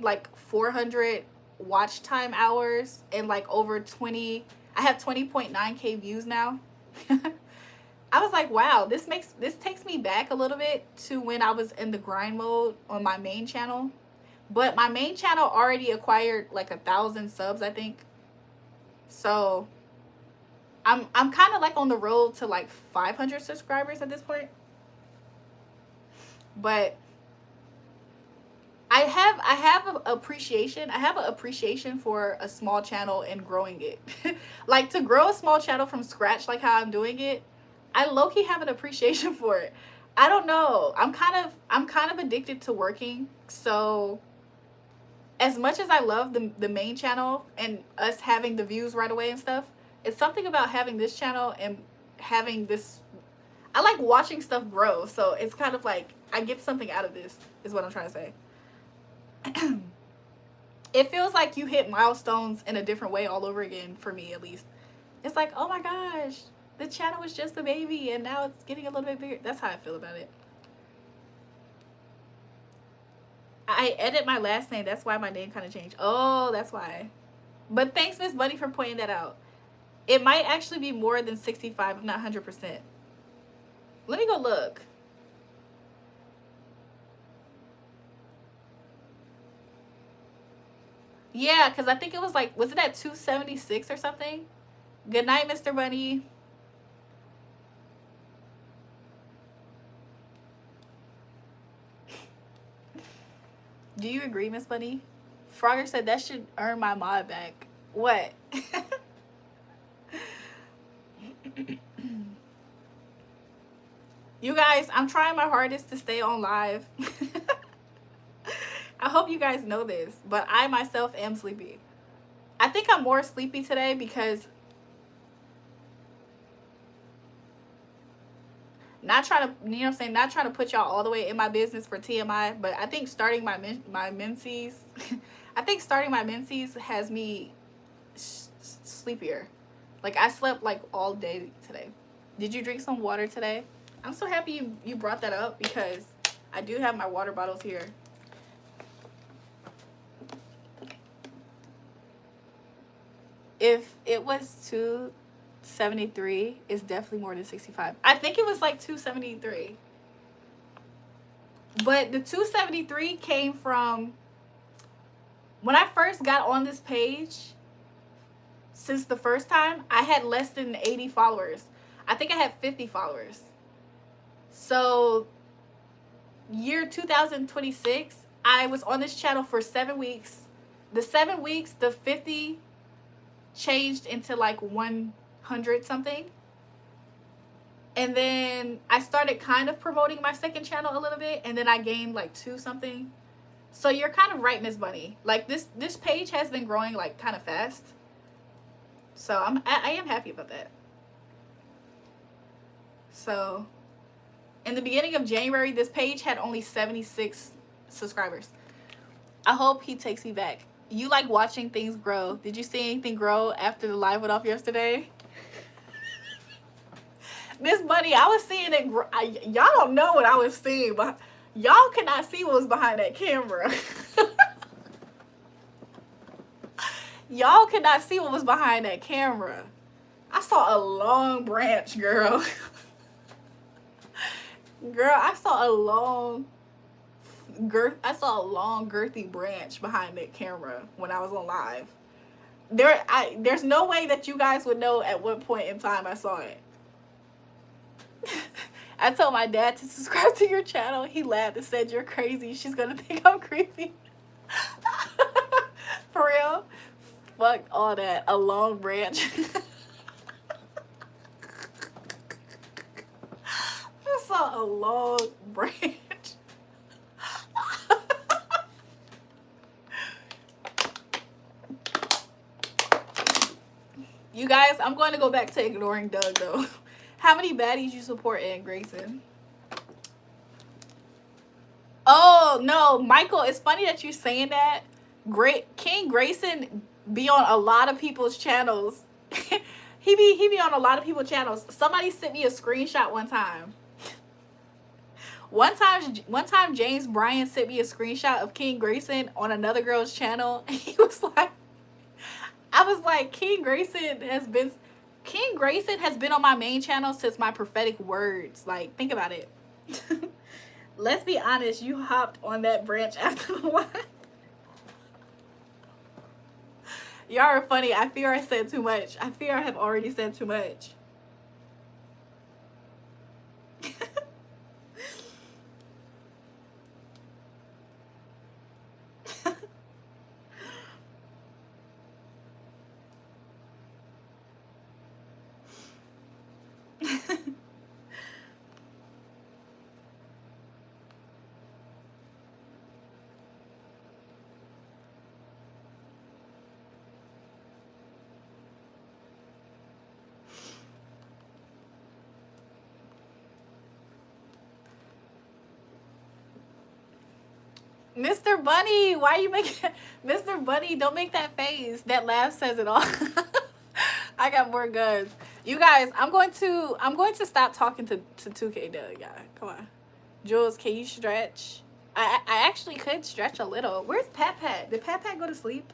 like 400 watch time hours and like over 20. I have 20.9k views now. I was like, wow, this takes me back a little bit to when I was in the grind mode on my main channel. But my main channel already acquired like 1,000 subs, I think. So I'm kind of like on the road to like 500 subscribers at this point. But I have an appreciation. I have an appreciation for a small channel and growing it. Like to grow a small channel from scratch, like how I'm doing it, I low-key have an appreciation for it. I don't know. I'm kind of addicted to working. So as much as I love the main channel and us having the views right away and stuff, it's something about having this channel and having this. I like watching stuff grow. So it's kind of like I get something out of this, is what I'm trying to say. It feels like you hit milestones in a different way all over again, for me at least. It's like, oh my gosh, the channel was just a baby and now it's getting a little bit bigger. That's how I feel about it. I edit my last name. That's why my name kind of changed. Oh, that's why. But thanks, Miss Bunny, for pointing that out. It might actually be more than 65, if not 100%. Let me go look. Yeah, because I think it was like, was it at 276 or something? Good night, Mr. Bunny. Do you agree, Miss Bunny? Frogger said that should earn my mod back. What? You guys, I'm trying my hardest to stay on live. I hope you guys know this, but I myself am sleepy. I think I'm more sleepy today because not trying to, you know what I'm saying, not trying to put y'all all the way in my business for TMI, but I think starting my menses, I think starting my menses has me sleepier. Like I slept like all day today. Did you drink some water today? I'm so happy you brought that up because I do have my water bottles here. If it was 273, it's definitely more than 65. I think it was like 273. But the 273 came from when I first got on this page. Since the first time, I had less than 80 followers. I think I had 50 followers. So year 2026, I was on this channel for 7 weeks. The 7 weeks, the 50 changed into like 100 something. And then I started kind of promoting my second channel a little bit, and then I gained like 2 something. So you're kind of right, Miss Bunny. Like this page has been growing like kind of fast. So I am happy about that. So in the beginning of January, this page had only 76 subscribers. I hope he takes me back. You like watching things grow. Did you see anything grow after the live went off yesterday? Miss Bunny, I was seeing it grow. Y'all don't know what I was seeing, but y'all cannot see what was behind that camera. Y'all cannot see what was behind that camera. I saw a long branch, girl. Girl, I saw a long girthy branch behind that camera when I was on live. There's no way that you guys would know at what point in time I saw it. I told my dad to subscribe to your channel. He laughed and said, "You're crazy. She's gonna think I'm creepy." For real? Fuck all that. A long branch. I saw a long branch. You guys, I'm going to go back to ignoring Doug, though. How many baddies you support in Grayson? Oh, no. Michael, it's funny that you're saying that. King Grayson be on a lot of people's channels. he be on a lot of people's channels. Somebody sent me a screenshot one time. One time James Bryan sent me a screenshot of King Grayson on another girl's channel. And he was like, I was like, King Grayson has been on my main channel since my prophetic words. Like, think about it. Let's be honest, you hopped on that branch after the live. Y'all are funny. I fear I said too much. I fear I have already said too much. Mr. Bunny, why are you making Mr. Bunny, don't make that face. That laugh says it all. I got more guns. You guys, I'm going to stop talking to 2K Doug, y'all. Come on. Jules, can you stretch? I actually could stretch a little. Where's Pat Pat? Did Pat Pat go to sleep?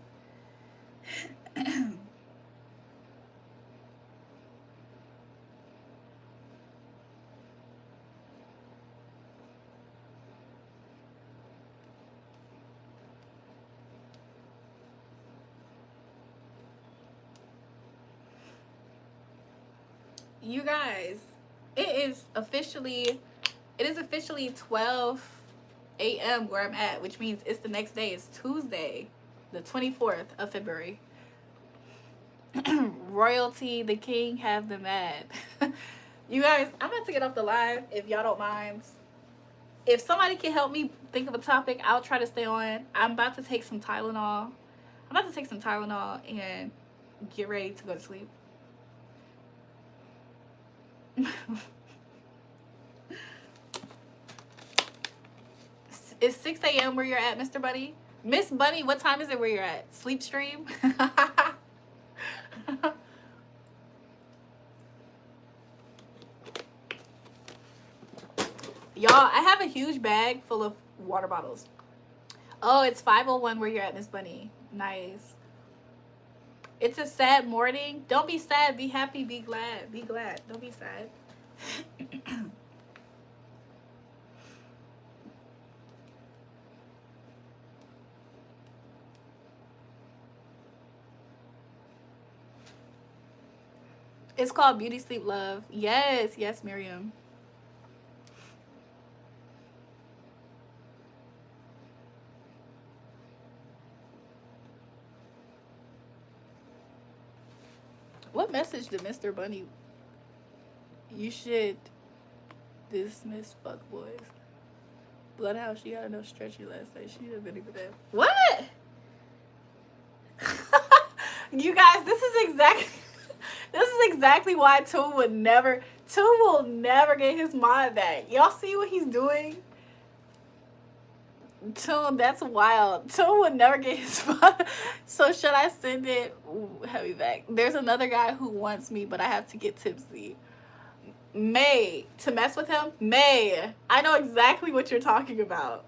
You guys, it is officially 12 a.m. where I'm at, which means it's the next day. It's Tuesday, the 24th of February. Royalty, the king, have them mad. You guys, I'm about to get off the live if y'all don't mind. If somebody can help me think of a topic, I'll try to stay on. I'm about to take some Tylenol. And get ready to go to sleep. It's 6 a.m. where you're at, Mr. Bunny? Miss Bunny, what time is it where you're at? Sleep stream? Y'all, I have a huge bag full of water bottles. Oh, it's 5:01 where you're at, Miss Bunny. Nice. It's a sad morning. Don't be sad. Be happy. Be glad. Be glad. Don't be sad. It's called Beauty, Sleep, Love. Yes. Yes, Miriam. What message did Mr. Bunny? You should dismiss fuckboys. Bloodhouse, she got no stretchy last night. She did been good. What? You guys, this is exactly why Toon will never get his mind back. Y'all see what he's doing? Tune, that's wild. Tune would never get his phone. So should I send it? Ooh, heavy back. There's another guy who wants me, but I have to get tipsy. May, to mess with him? May, I know exactly what you're talking about.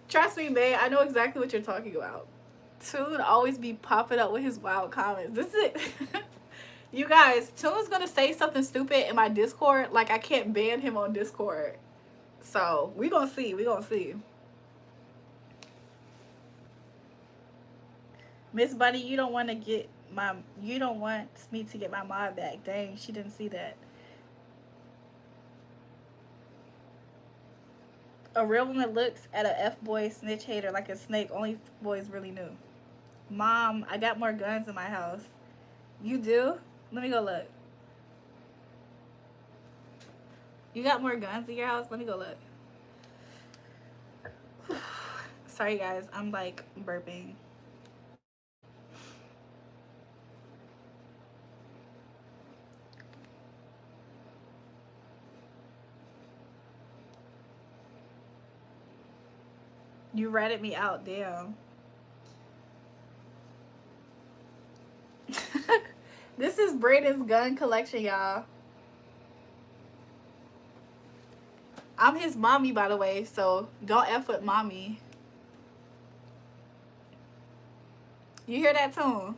Trust me, May, I know exactly what you're talking about. Tune always be popping up with his wild comments. This is it. You guys, Tune's gonna say something stupid in my Discord. Like, I can't ban him on Discord. So, we gonna see. We gonna see. Miss Bunny, you don't want to get my... You don't want me to get my mod back. Dang, she didn't see that. A real woman looks at a F-boy snitch hater like a snake. Only boys really knew. Mom, I got more guns in my house. You do? Let me go look. You got more guns in your house? Let me go look. Sorry, guys. I'm, like, burping. You ratted me out. Damn. This is Brayden's gun collection, y'all. I'm his mommy, by the way, so don't F with mommy. You hear that tune?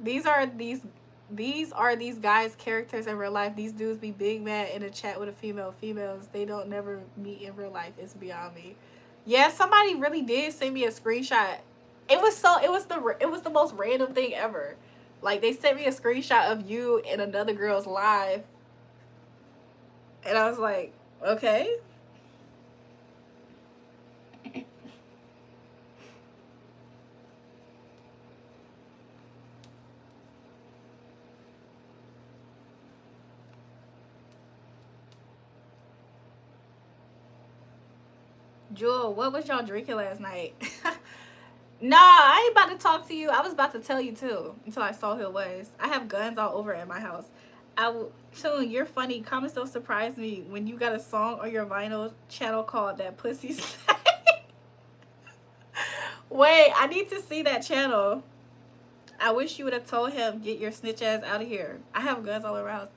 These are these guys' characters in real life. These dudes be big mad in a chat with a female. Females, they don't never meet in real life. It's beyond me. Yeah, somebody really did send me a screenshot. It was the most random thing ever. Like, they sent me a screenshot of you in another girl's live. And I was like, okay. Jewel, what was y'all drinking last night? Nah, I ain't about to talk to you. I was about to tell you too until I saw who it was. I have guns all over at my house. Tune, you're funny. Comments don't surprise me when you got a song on your vinyl channel called That Pussy Snack. Wait, I need to see that channel. I wish you would have told him, get your snitch ass out of here. I have guns all around.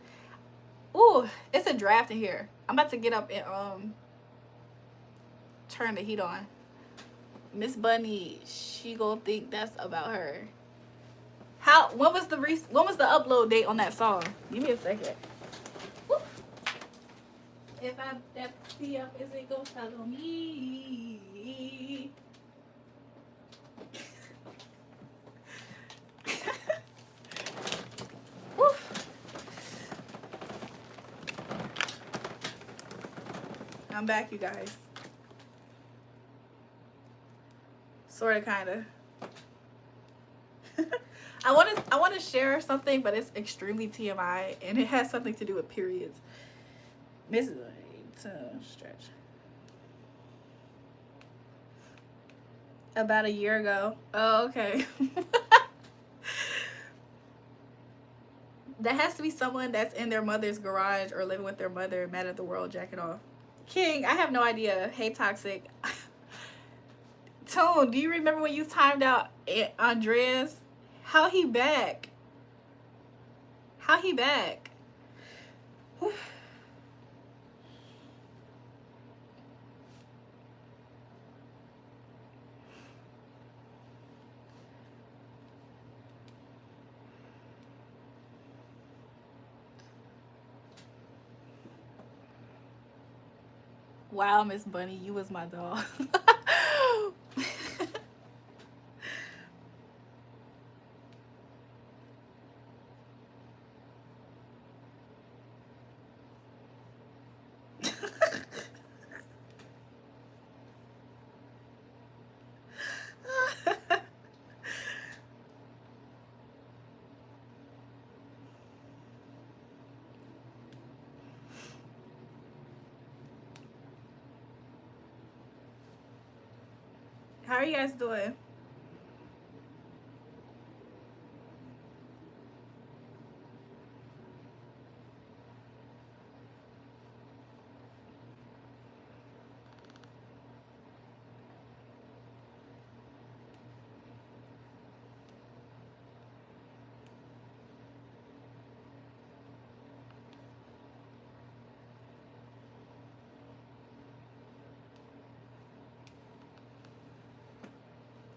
Ooh, it's a draft in here. I'm about to get up and turn the heat on. Miss Bunny, she gonna think that's about her. When was the upload date on that song? Give me a second. Woo. If I that see up, is it gonna follow me? I'm back, you guys. Sorta, kinda. I want to share something, but it's extremely TMI, and it has something to do with periods. Miss stretch. About a year ago. Oh, okay. That has to be someone that's in their mother's garage or living with their mother, mad at the world, jacking off. King, I have no idea. Hey, Toxic. Tone, do you remember when you timed out Andreas? How he back? How he back? Wow, Miss Bunny, you was my dog. How are you guys doing?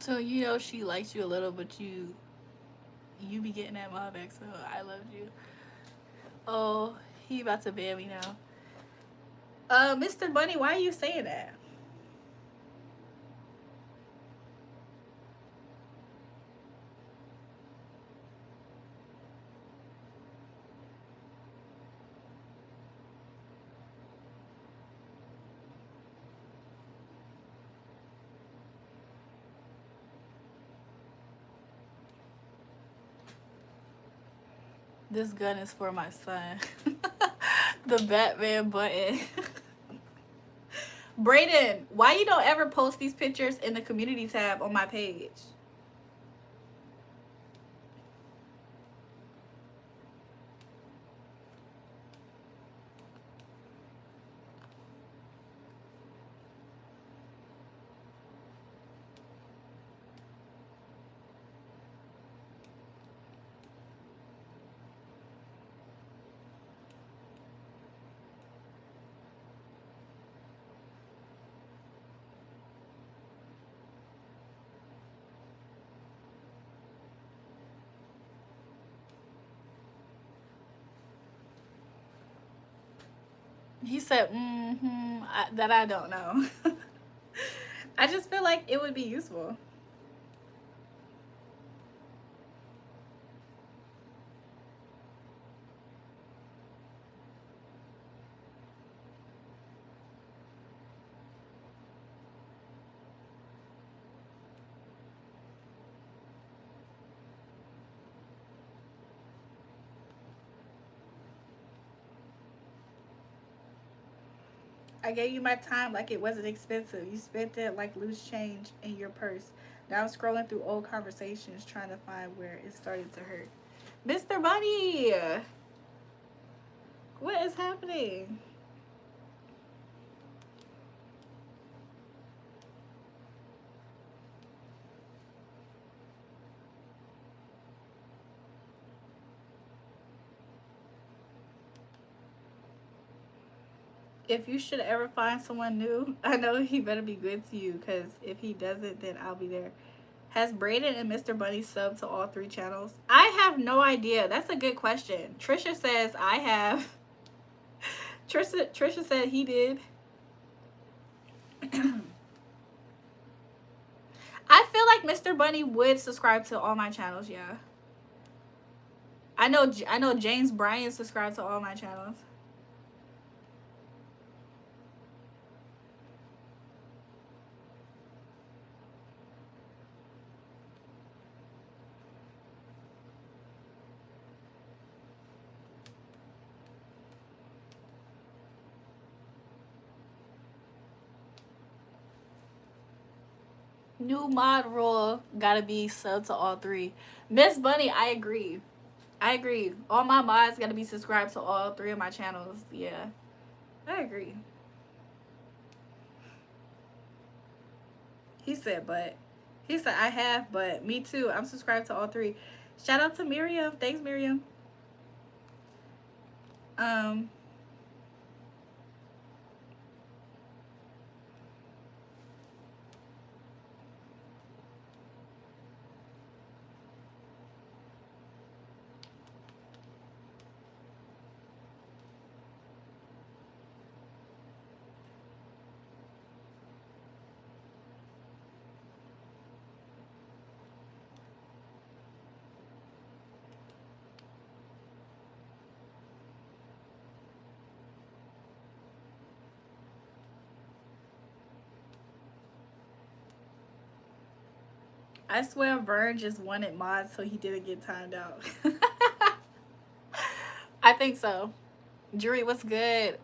So she likes you a little, but you be getting that mob back. So I loved you. Oh, he about to ban me now. Mr. Bunny, why are you saying that? This gun is for my son. The Batman button. Brayden, why you don't ever post these pictures in the community tab on my page? He said, that I don't know. I just feel like it would be useful. I gave you my time like it wasn't expensive. You spent it like loose change in your purse. Now I'm scrolling through old conversations trying to find where it started to hurt. Mr. Bunny, what is happening? If you should ever find someone new, I know he better be good to you, because if he doesn't, then I'll be there. Has Brayden and Mr. Bunny subbed to all 3 channels? I have no idea. That's a good question. Trisha says I have. Trisha said he did. I feel like Mr. Bunny would subscribe to all my channels, yeah. I know James Bryan subscribed to all my channels. New mod rule, gotta be sub to all 3. Miss Bunny, I agree. I agree. All my mods gotta be subscribed to all 3 of my channels. Yeah, I agree. He said, but. He said, I have, but me too. I'm subscribed to all 3. Shout out to Miriam. Thanks, Miriam. I swear Vern just wanted mods so he didn't get timed out. I think so. Jury, what's good?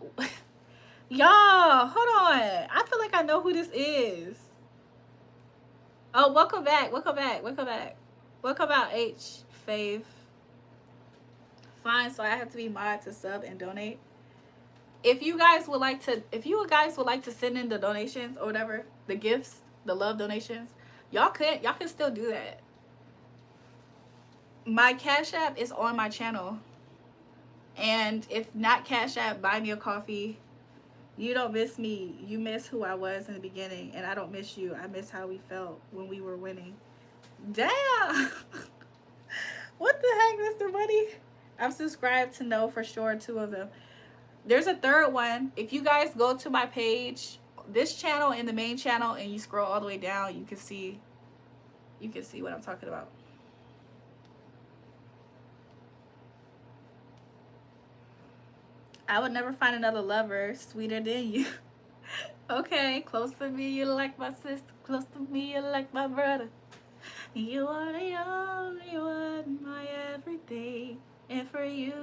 Y'all, hold on. I feel like I know who this is. Oh, welcome back. Welcome back. Welcome back. Welcome out, H. Fave. Fine, so I have to be mod to sub and donate. If you guys would like to send in the donations or whatever, the gifts, the love donations, y'all can still do that. My Cash App is on my channel. And if not Cash App, buy me a coffee. You don't miss me. You miss who I was in the beginning, and I don't miss you. I miss how we felt when we were winning. Damn. What the heck, Mr. Buddy? I'm subscribed to know for sure two of them. There's a third one. If you guys go to my page, this channel and the main channel, and you scroll all the way down, you can see what I'm talking about. I would never find another lover sweeter than you. Okay, close to me, you like my sister. Close to me, you like my brother. You are the only one, my everything. And for you,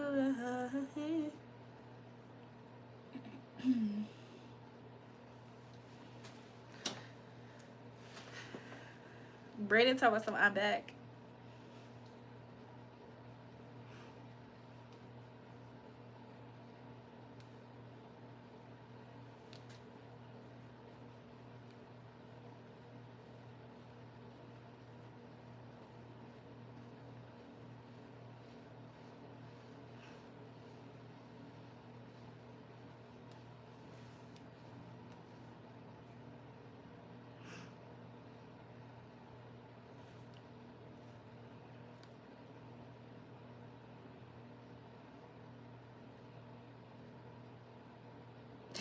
Brayden talking about some I'm back.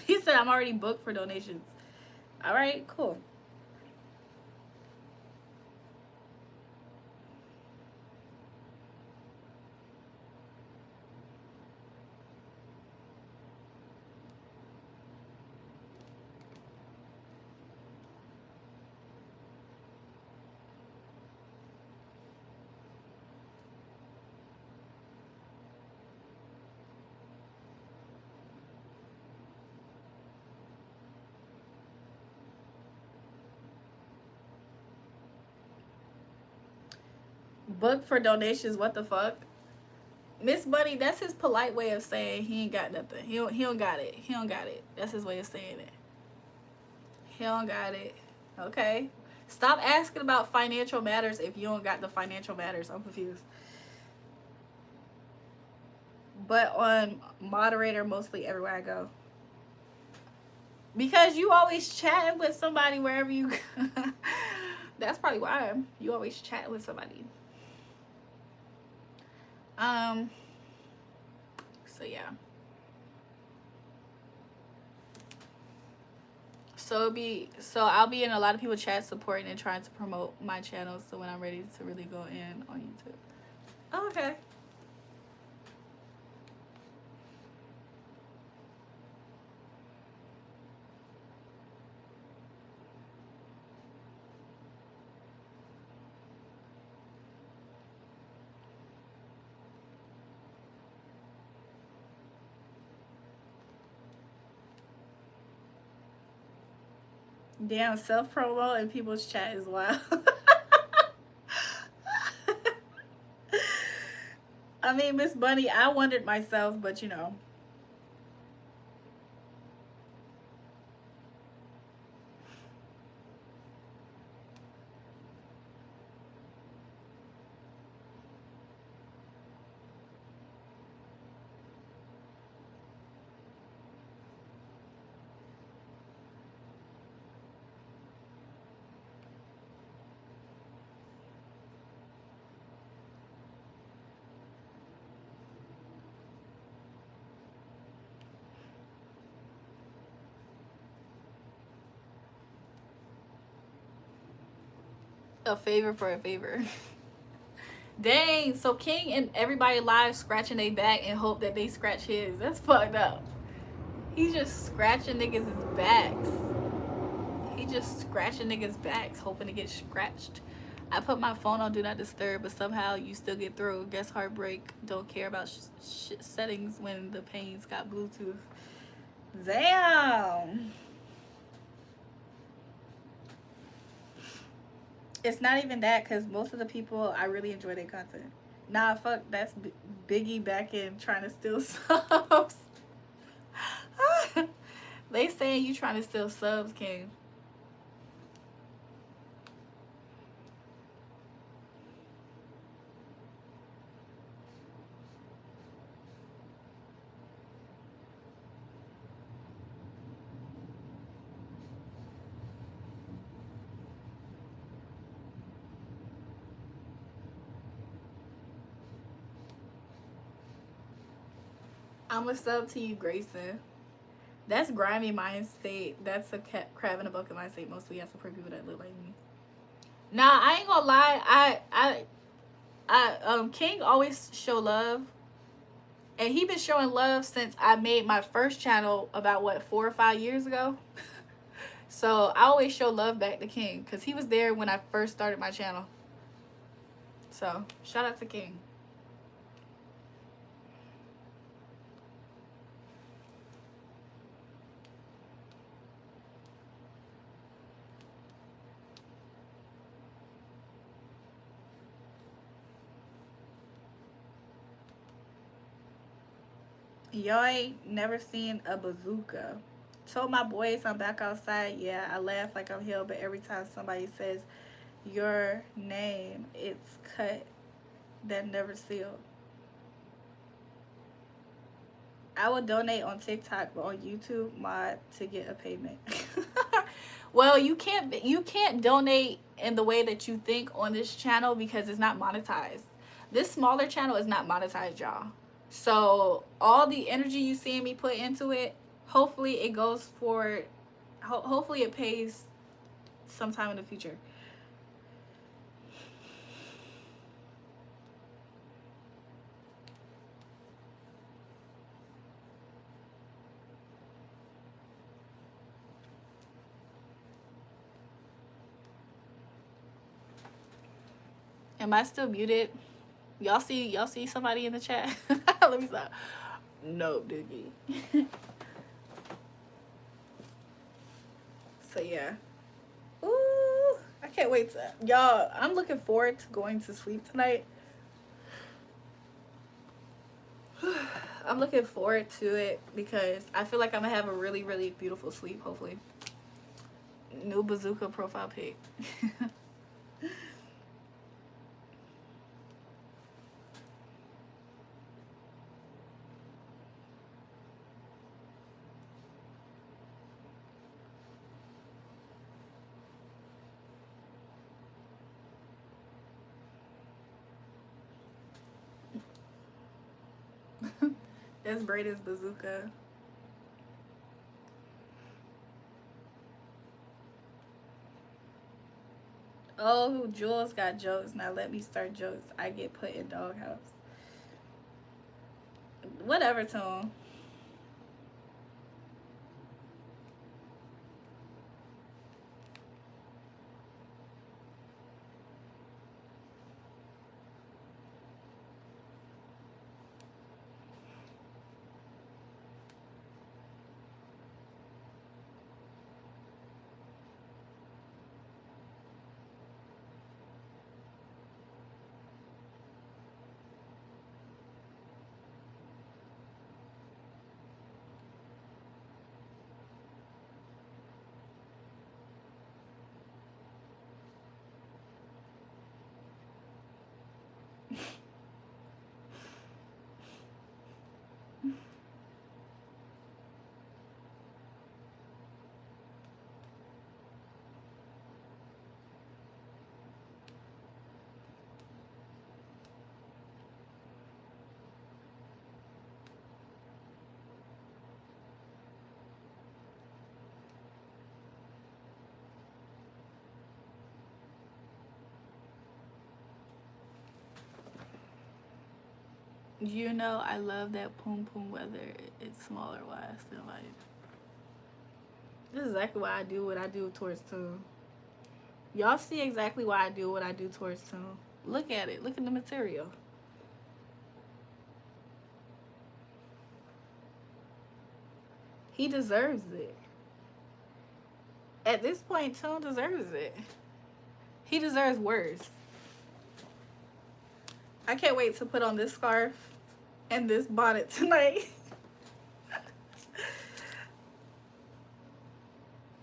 He said I'm already booked for donations. All right, cool. Booked for donations. What the fuck? Miss Buddy, that's his polite way of saying he ain't got nothing. He don't got it. He don't got it. That's his way of saying it. He don't got it. Okay. Stop asking about financial matters if you don't got the financial matters. I'm confused. But on moderator mostly everywhere I go. Because you always chatting with somebody wherever you go. That's probably why you always chat with somebody. So yeah. So I'll be in a lot of people chat supporting and trying to promote my channel, so when I'm ready to really go in on YouTube. Oh, okay. Damn, self promo and people's chat is wild. I mean, Miss Bunny, I wondered myself, but you know. A favor for a favor. Dang, so King and everybody live scratching their back and hope that they scratch his. That's fucked up. He's just scratching niggas' backs. He just scratching niggas' backs, hoping to get scratched. I put my phone on Do Not Disturb, but somehow you still get through. Guess heartbreak. Don't care about settings when the pain's got Bluetooth. Damn. It's not even that, because most of the people, I really enjoy their content. Nah, fuck, that's Biggie back in trying to steal subs. They saying you trying to steal subs, King. I'm a sub to you, Grayson. That's grimy mind state. That's a crab in a bucket mind state. Mostly has for people that look like me. Nah, I ain't gonna lie. King always show love, and he been showing love since I made my first channel about what 4 or 5 years ago. So I always show love back to King because he was there when I first started my channel. So shout out to King. Y'all ain't never seen a bazooka. Told my boys I'm back outside. Yeah, I laugh like I'm here, but every time somebody says your name, it's cut, that never sealed. I would donate on TikTok, but on YouTube, mod to get a payment. Well, you can't donate in the way that you think on this channel because it's not monetized. This smaller channel is not monetized, y'all. So all the energy you see me put into it, hopefully it goes for, hopefully it pays sometime in the future. Am I still muted? Y'all see somebody in the chat? Let me stop. No, Doogie. So yeah. Ooh, I can't wait to, y'all, I'm looking forward to going to sleep tonight. I'm looking forward to it because I feel like I'm gonna have a really, really beautiful sleep, hopefully. New bazooka profile pic. That's Braden's bazooka. Oh, Jules got jokes. Now let me start jokes. I get put in doghouse. Whatever, Tone. You know I love that poom poom weather. It's smaller why I still like it. This is exactly why I do what I do towards Tune. Y'all see exactly why I do what I do towards Tune. Look at it. Look at the material. He deserves it. At this point, Tune deserves it. He deserves worse. I can't wait to put on this scarf and this bonnet tonight.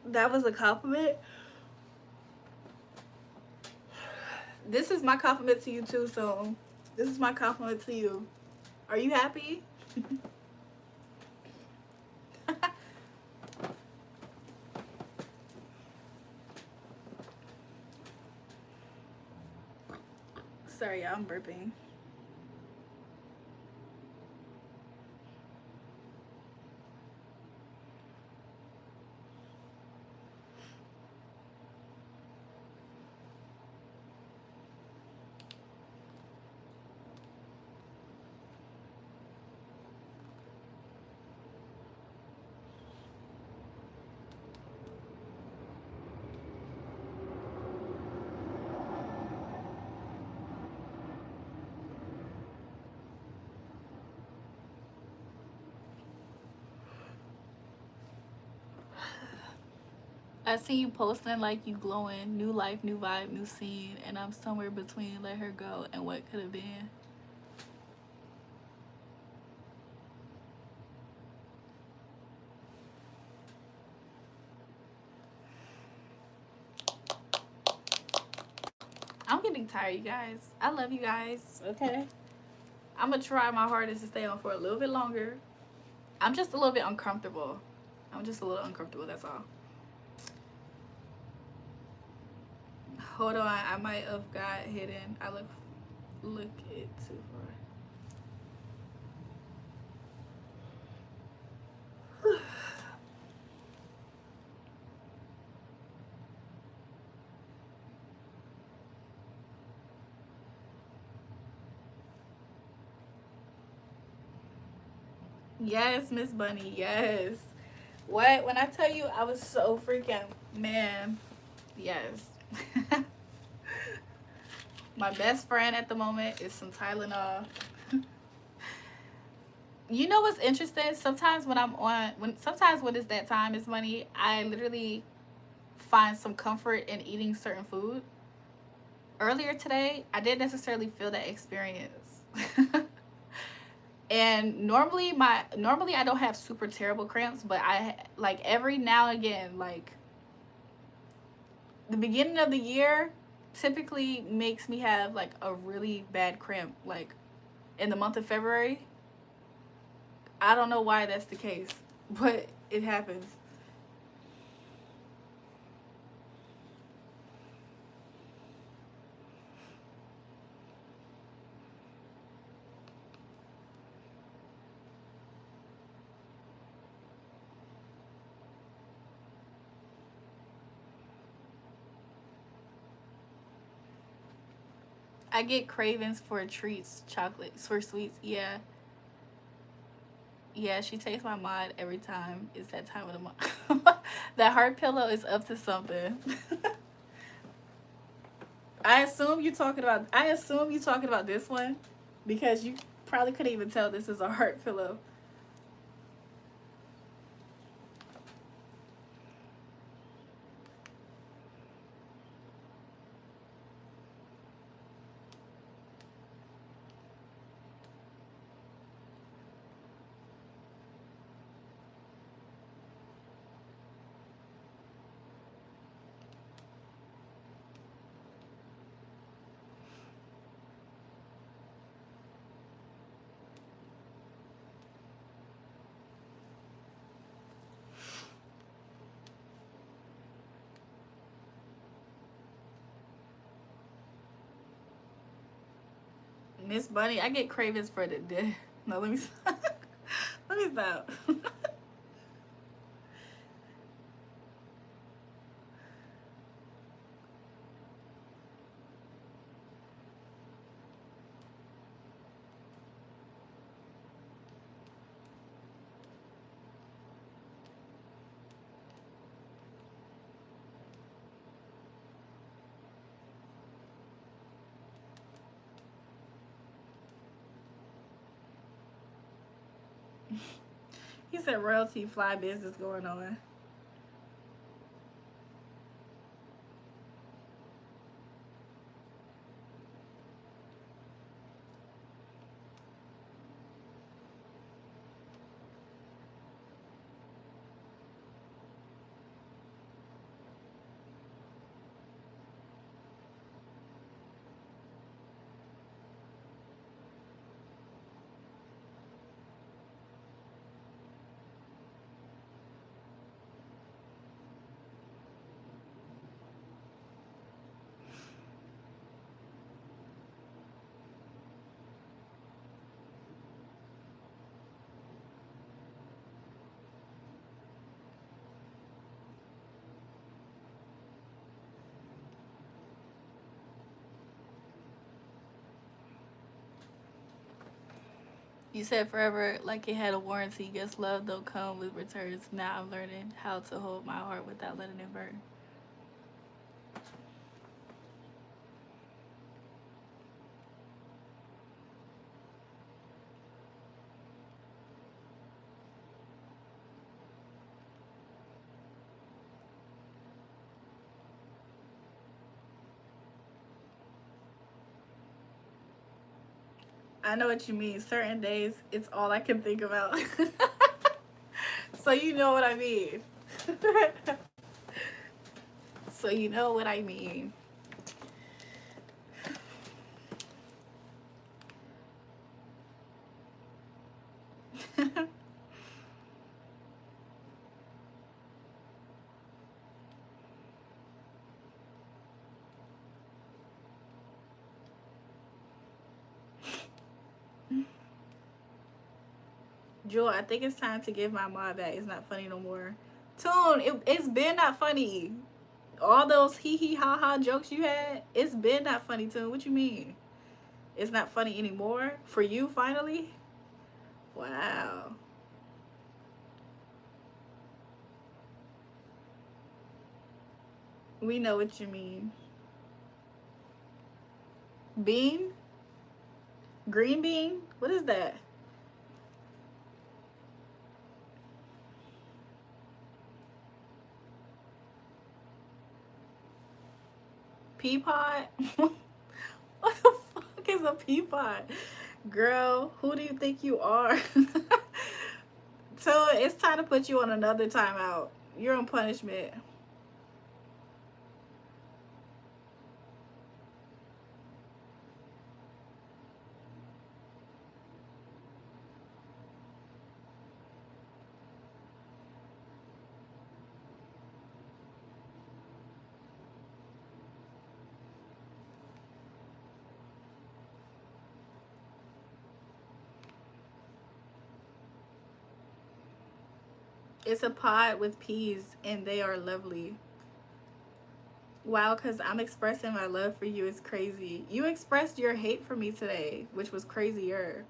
That was a compliment. This is my compliment to you too, so this is my compliment to you. Are you happy? Sorry, I'm burping. I see you posting like you glowing, new life, new vibe, new scene, and I'm somewhere between let her go and what could have been. I'm getting tired, you guys. I love you guys. Okay. I'm gonna try my hardest to stay on for a little bit longer. I'm just a little bit uncomfortable. I'm just a little uncomfortable, that's all. Hold on, I might have got hidden. I look it too far. Yes, Miss Bunny, yes. What? When I tell you I was so freaking man, yes. My best friend at the moment is some Tylenol. You know what's interesting? Sometimes when I'm on sometimes when it's that time is money, I literally find some comfort in eating certain food. Earlier today, I didn't necessarily feel that experience. And normally I don't have super terrible cramps, but I like every now and again, like the beginning of the year typically makes me have like a really bad cramp, like in the month of February. I don't know why that's the case, but it happens. I get cravings for treats, chocolates, for sweets. Yeah. Yeah, she takes my mod every time it's that time of the month. That heart pillow is up to something. I assume you talking about this one because you probably couldn't even tell this is a heart pillow. Miss Bunny, I get cravings for the day. No, let me stop. Let me stop. He said royalty fly business going on. You said forever like it had a warranty. Guess love don't come with returns. Now I'm learning how to hold my heart without letting it burn. I know what you mean. Certain days, it's all I can think about. So you know what I mean. So you know what I mean. Jewel, I think it's time to give my mod back. It's not funny no more. Tune, it's been not funny. All those hee hee ha ha jokes you had, it's been not funny, Tune. What you mean? It's not funny anymore? For you, finally? Wow. We know what you mean. Bean? Green bean? What is that? Pea pod? What the fuck is a pea pod? Girl, who do you think you are? So it's time to put you on another timeout. You're on punishment. It's a pod with peas and they are lovely. Wow, because I'm expressing my love for you is crazy. You expressed your hate for me today, which was crazier.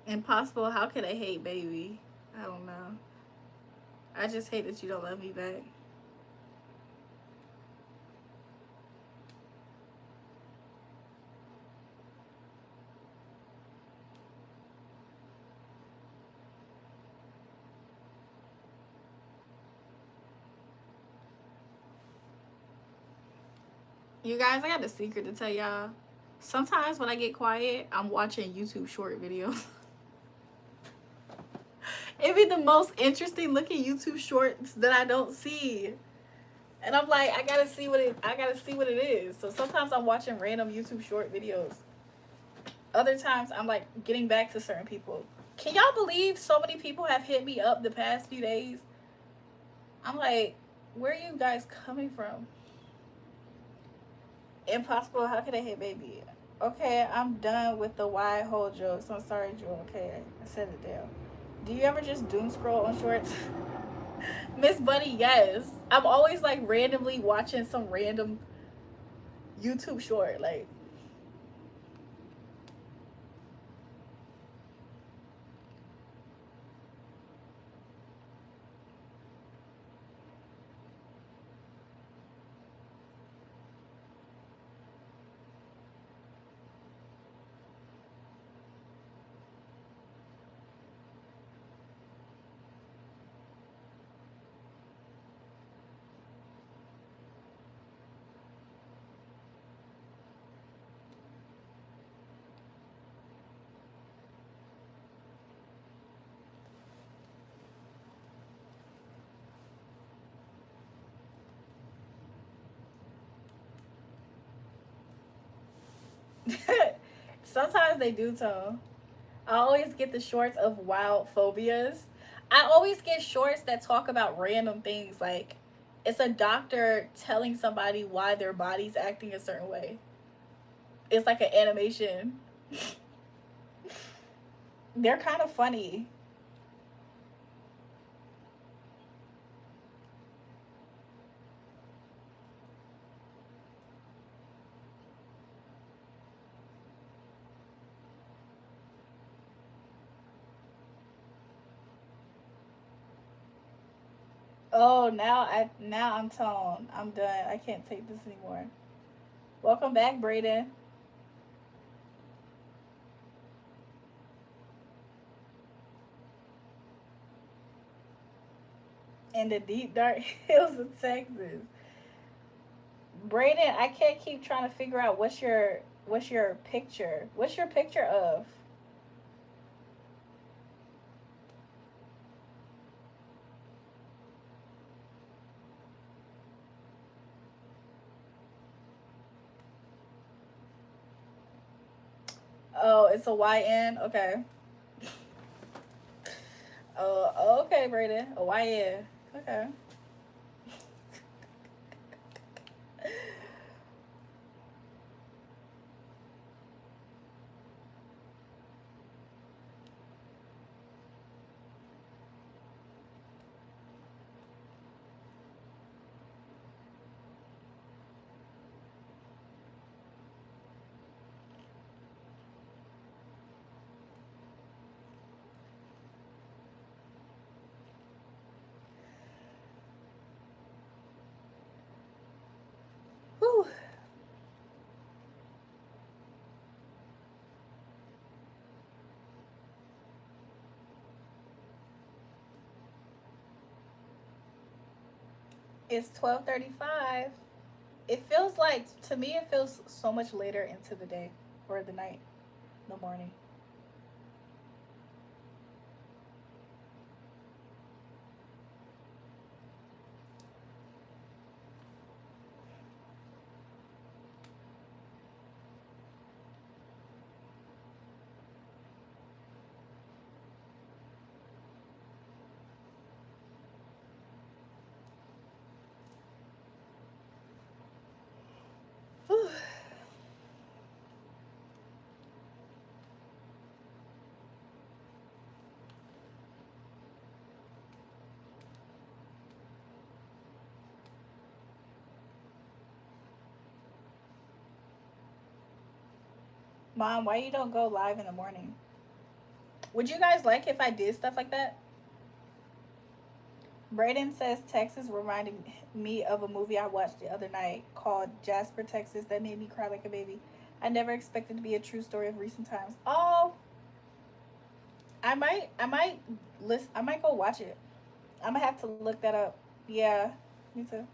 Impossible. How could I hate baby? I don't know. I just hate that you don't love me back. You guys, I got a secret to tell y'all. Sometimes when I get quiet, I'm watching YouTube short videos. It be the most interesting looking YouTube shorts that I don't see. And I'm like, I gotta see what it is. So sometimes I'm watching random YouTube short videos. Other times I'm like getting back to certain people. Can y'all believe so many people have hit me up the past few days? I'm like, where are you guys coming from? Impossible, how could I hit baby? Okay, I'm done with the wide hole jokes. I'm sorry, Jewel. Okay, I said it down. Do you ever just doom scroll on shorts? Miss Bunny, yes. I'm always like randomly watching some random YouTube short. Like, sometimes they do, Tone. I always get the shorts of wild phobias. I always get shorts that talk about random things. Like, it's a doctor telling somebody why their body's acting a certain way. It's like an animation. They're kind of funny. Oh, now I'm toned. I'm done. I can't take this anymore. Welcome back, Brayden. In the deep dark hills of Texas. Brayden, I can't keep trying to figure out what's your picture. What's your picture of? Oh, it's a YN. Okay. Oh, okay, Brayden. A YN. Okay. Whew. It's 12:35. It feels like to me it feels so much later into the day or the night, the morning. Whew. Mom, why you don't go live in the morning? Would you guys like if I did stuff like that? Brayden says Texas reminded me of a movie I watched the other night called Jasper, Texas that made me cry like a baby. I never expected to be a true story of recent times. Oh, I might list. I might go watch it. I'm gonna have to look that up. Yeah, me too.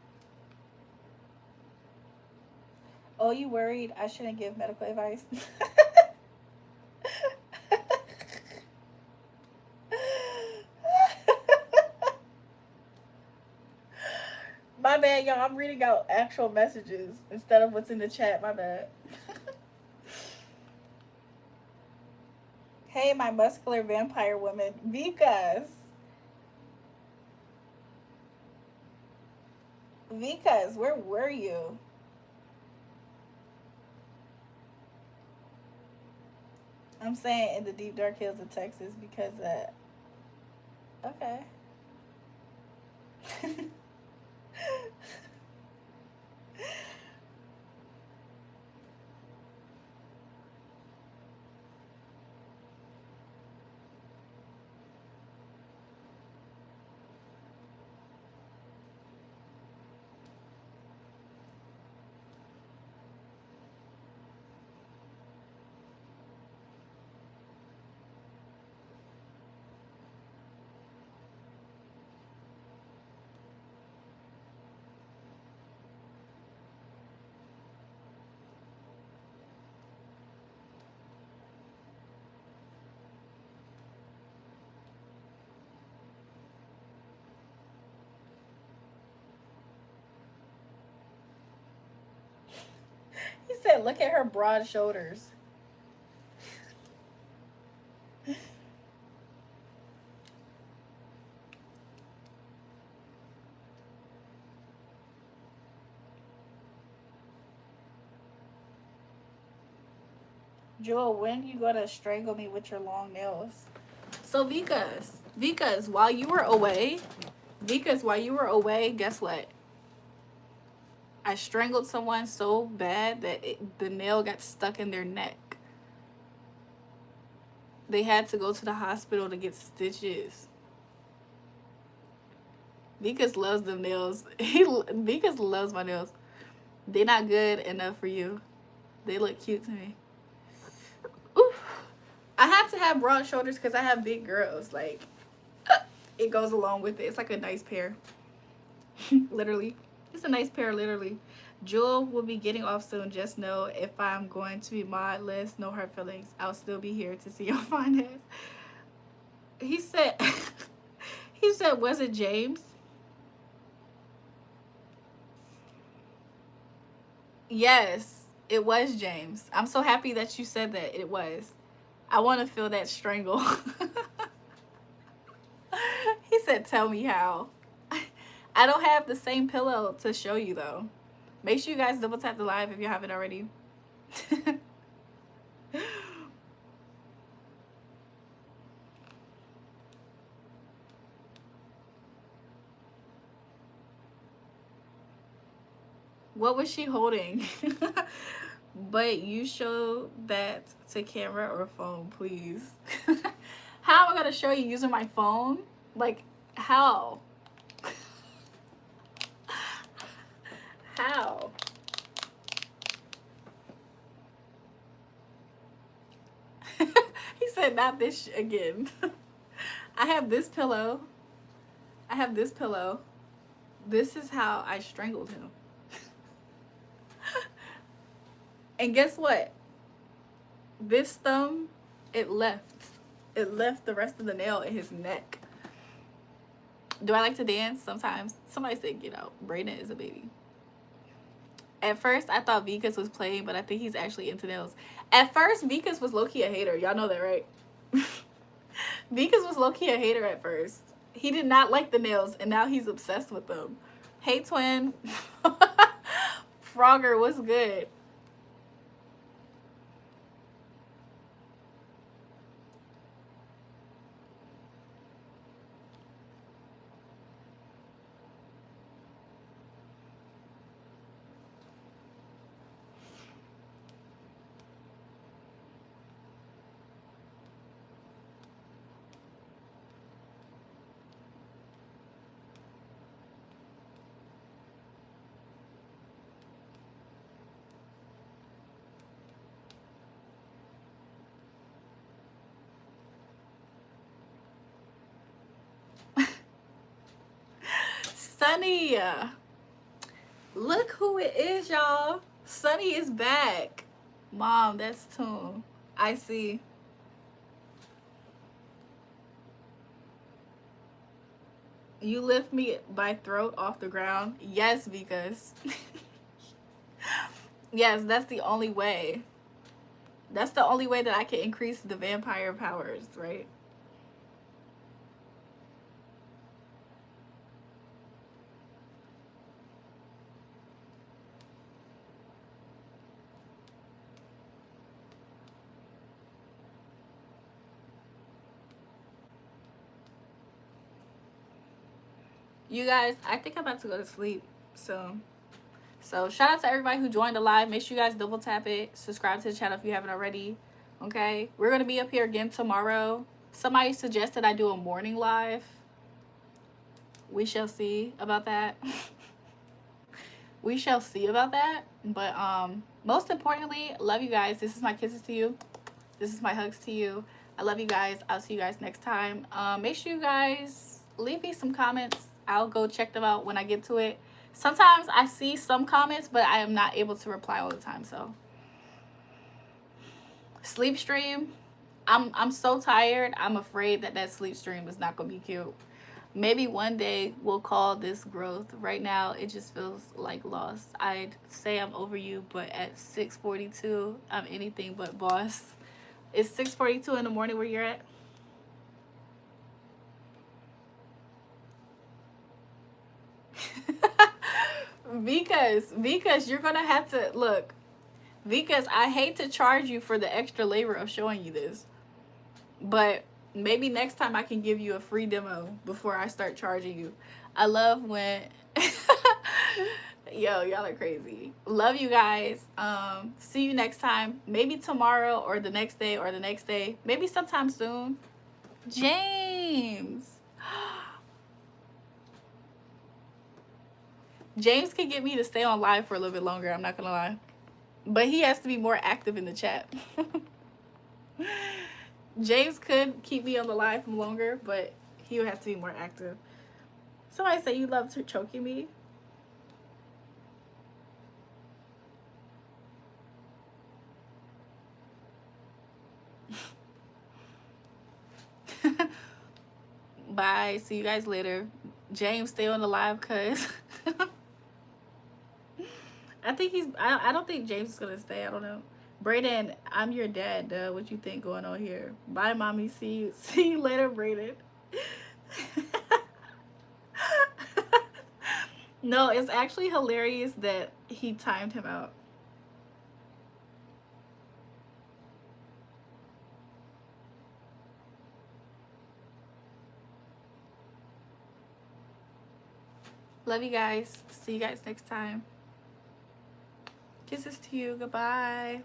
Oh, you worried? I shouldn't give medical advice. My bad, y'all. I'm reading out actual messages instead of what's in the chat. My bad. Hey, my muscular vampire woman, Vikas. Vikas, where were you? I'm saying in the deep dark hills of Texas because okay. He said, "Look at her broad shoulders." Jewel, when you gonna strangle me with your long nails? So Vikas, while you were away, guess what? I strangled someone so bad that the nail got stuck in their neck. They had to go to the hospital to get stitches. Vikas loves them nails. Vikas loves my nails. They not good enough for you. They look cute to me. Oof. I have to have broad shoulders because I have big girls. Like, it goes along with it. It's like a nice pair. Literally. It's a nice pair, literally. Jewel will be getting off soon. Just know if I'm going to be modless, no hard feelings. I'll still be here to see your fine ass. He said, he said, was it James? Yes, it was James. I'm so happy that you said that it was. I want to feel that strangle. He said, tell me how. I don't have the same pillow to show you, though. Make sure you guys double tap the live if you haven't already. What was she holding? But you show that to camera or phone, please. How am I gonna show you using my phone? Like, how? How? He said, not this again. I have this pillow. I have this pillow. This is how I strangled him. And guess what? This thumb, it left. It left the rest of the nail in his neck. Do I like to dance? Sometimes. Somebody said, get out. Brayden is a baby. At first, I thought Vikas was playing, but I think he's actually into nails. At first, Vikas was low-key a hater. Y'all know that, right? Vikas was low-key a hater at first. He did not like the nails, and now he's obsessed with them. Hey, twin. Frogger, what's good? Sunny. Look who it is, y'all. Sunny is back. Mom, that's Toon. I see. You lift me by throat off the ground. Yes, because yes, that's the only way. That's the only way that I can increase the vampire powers, right? You guys, I think I'm about to go to sleep. So shout out to everybody who joined the live. Make sure you guys double tap it. Subscribe to the channel if you haven't already. Okay? We're going to be up here again tomorrow. Somebody suggested I do a morning live. We shall see about that. We shall see about that. But most importantly, love you guys. This is my kisses to you. This is my hugs to you. I love you guys. I'll see you guys next time. Make sure you guys leave me some comments. I'll go check them out when I get to it. Sometimes I see some comments, but I am not able to reply all the time. So sleep stream. I'm so tired. I'm afraid that sleep stream is not gonna be cute. Maybe one day we'll call this growth. Right now it just feels like lost. I'd say I'm over you, but at 6:42 I'm anything but boss. It's 6:42 in the morning where you're at. because you're gonna have to look, because I hate to charge you for the extra labor of showing you this, but maybe next time I can give you a free demo before I start charging you. I love when yo, y'all are crazy. Love you guys. See you next time, maybe tomorrow or the next day or the next day, maybe sometime soon. James. James can get me to stay on live for a little bit longer, I'm not gonna lie. But he has to be more active in the chat. James could keep me on the live longer, but he would have to be more active. Somebody say you love choking me. Bye. See you guys later. James, stay on the live, cuz I think I don't think James is gonna stay. I don't know. Brayden, I'm your dad, duh. What you think going on here? Bye, mommy. See you later, Brayden. No, it's actually hilarious that he timed him out. Love you guys. See you guys next time. Kisses to you. Goodbye.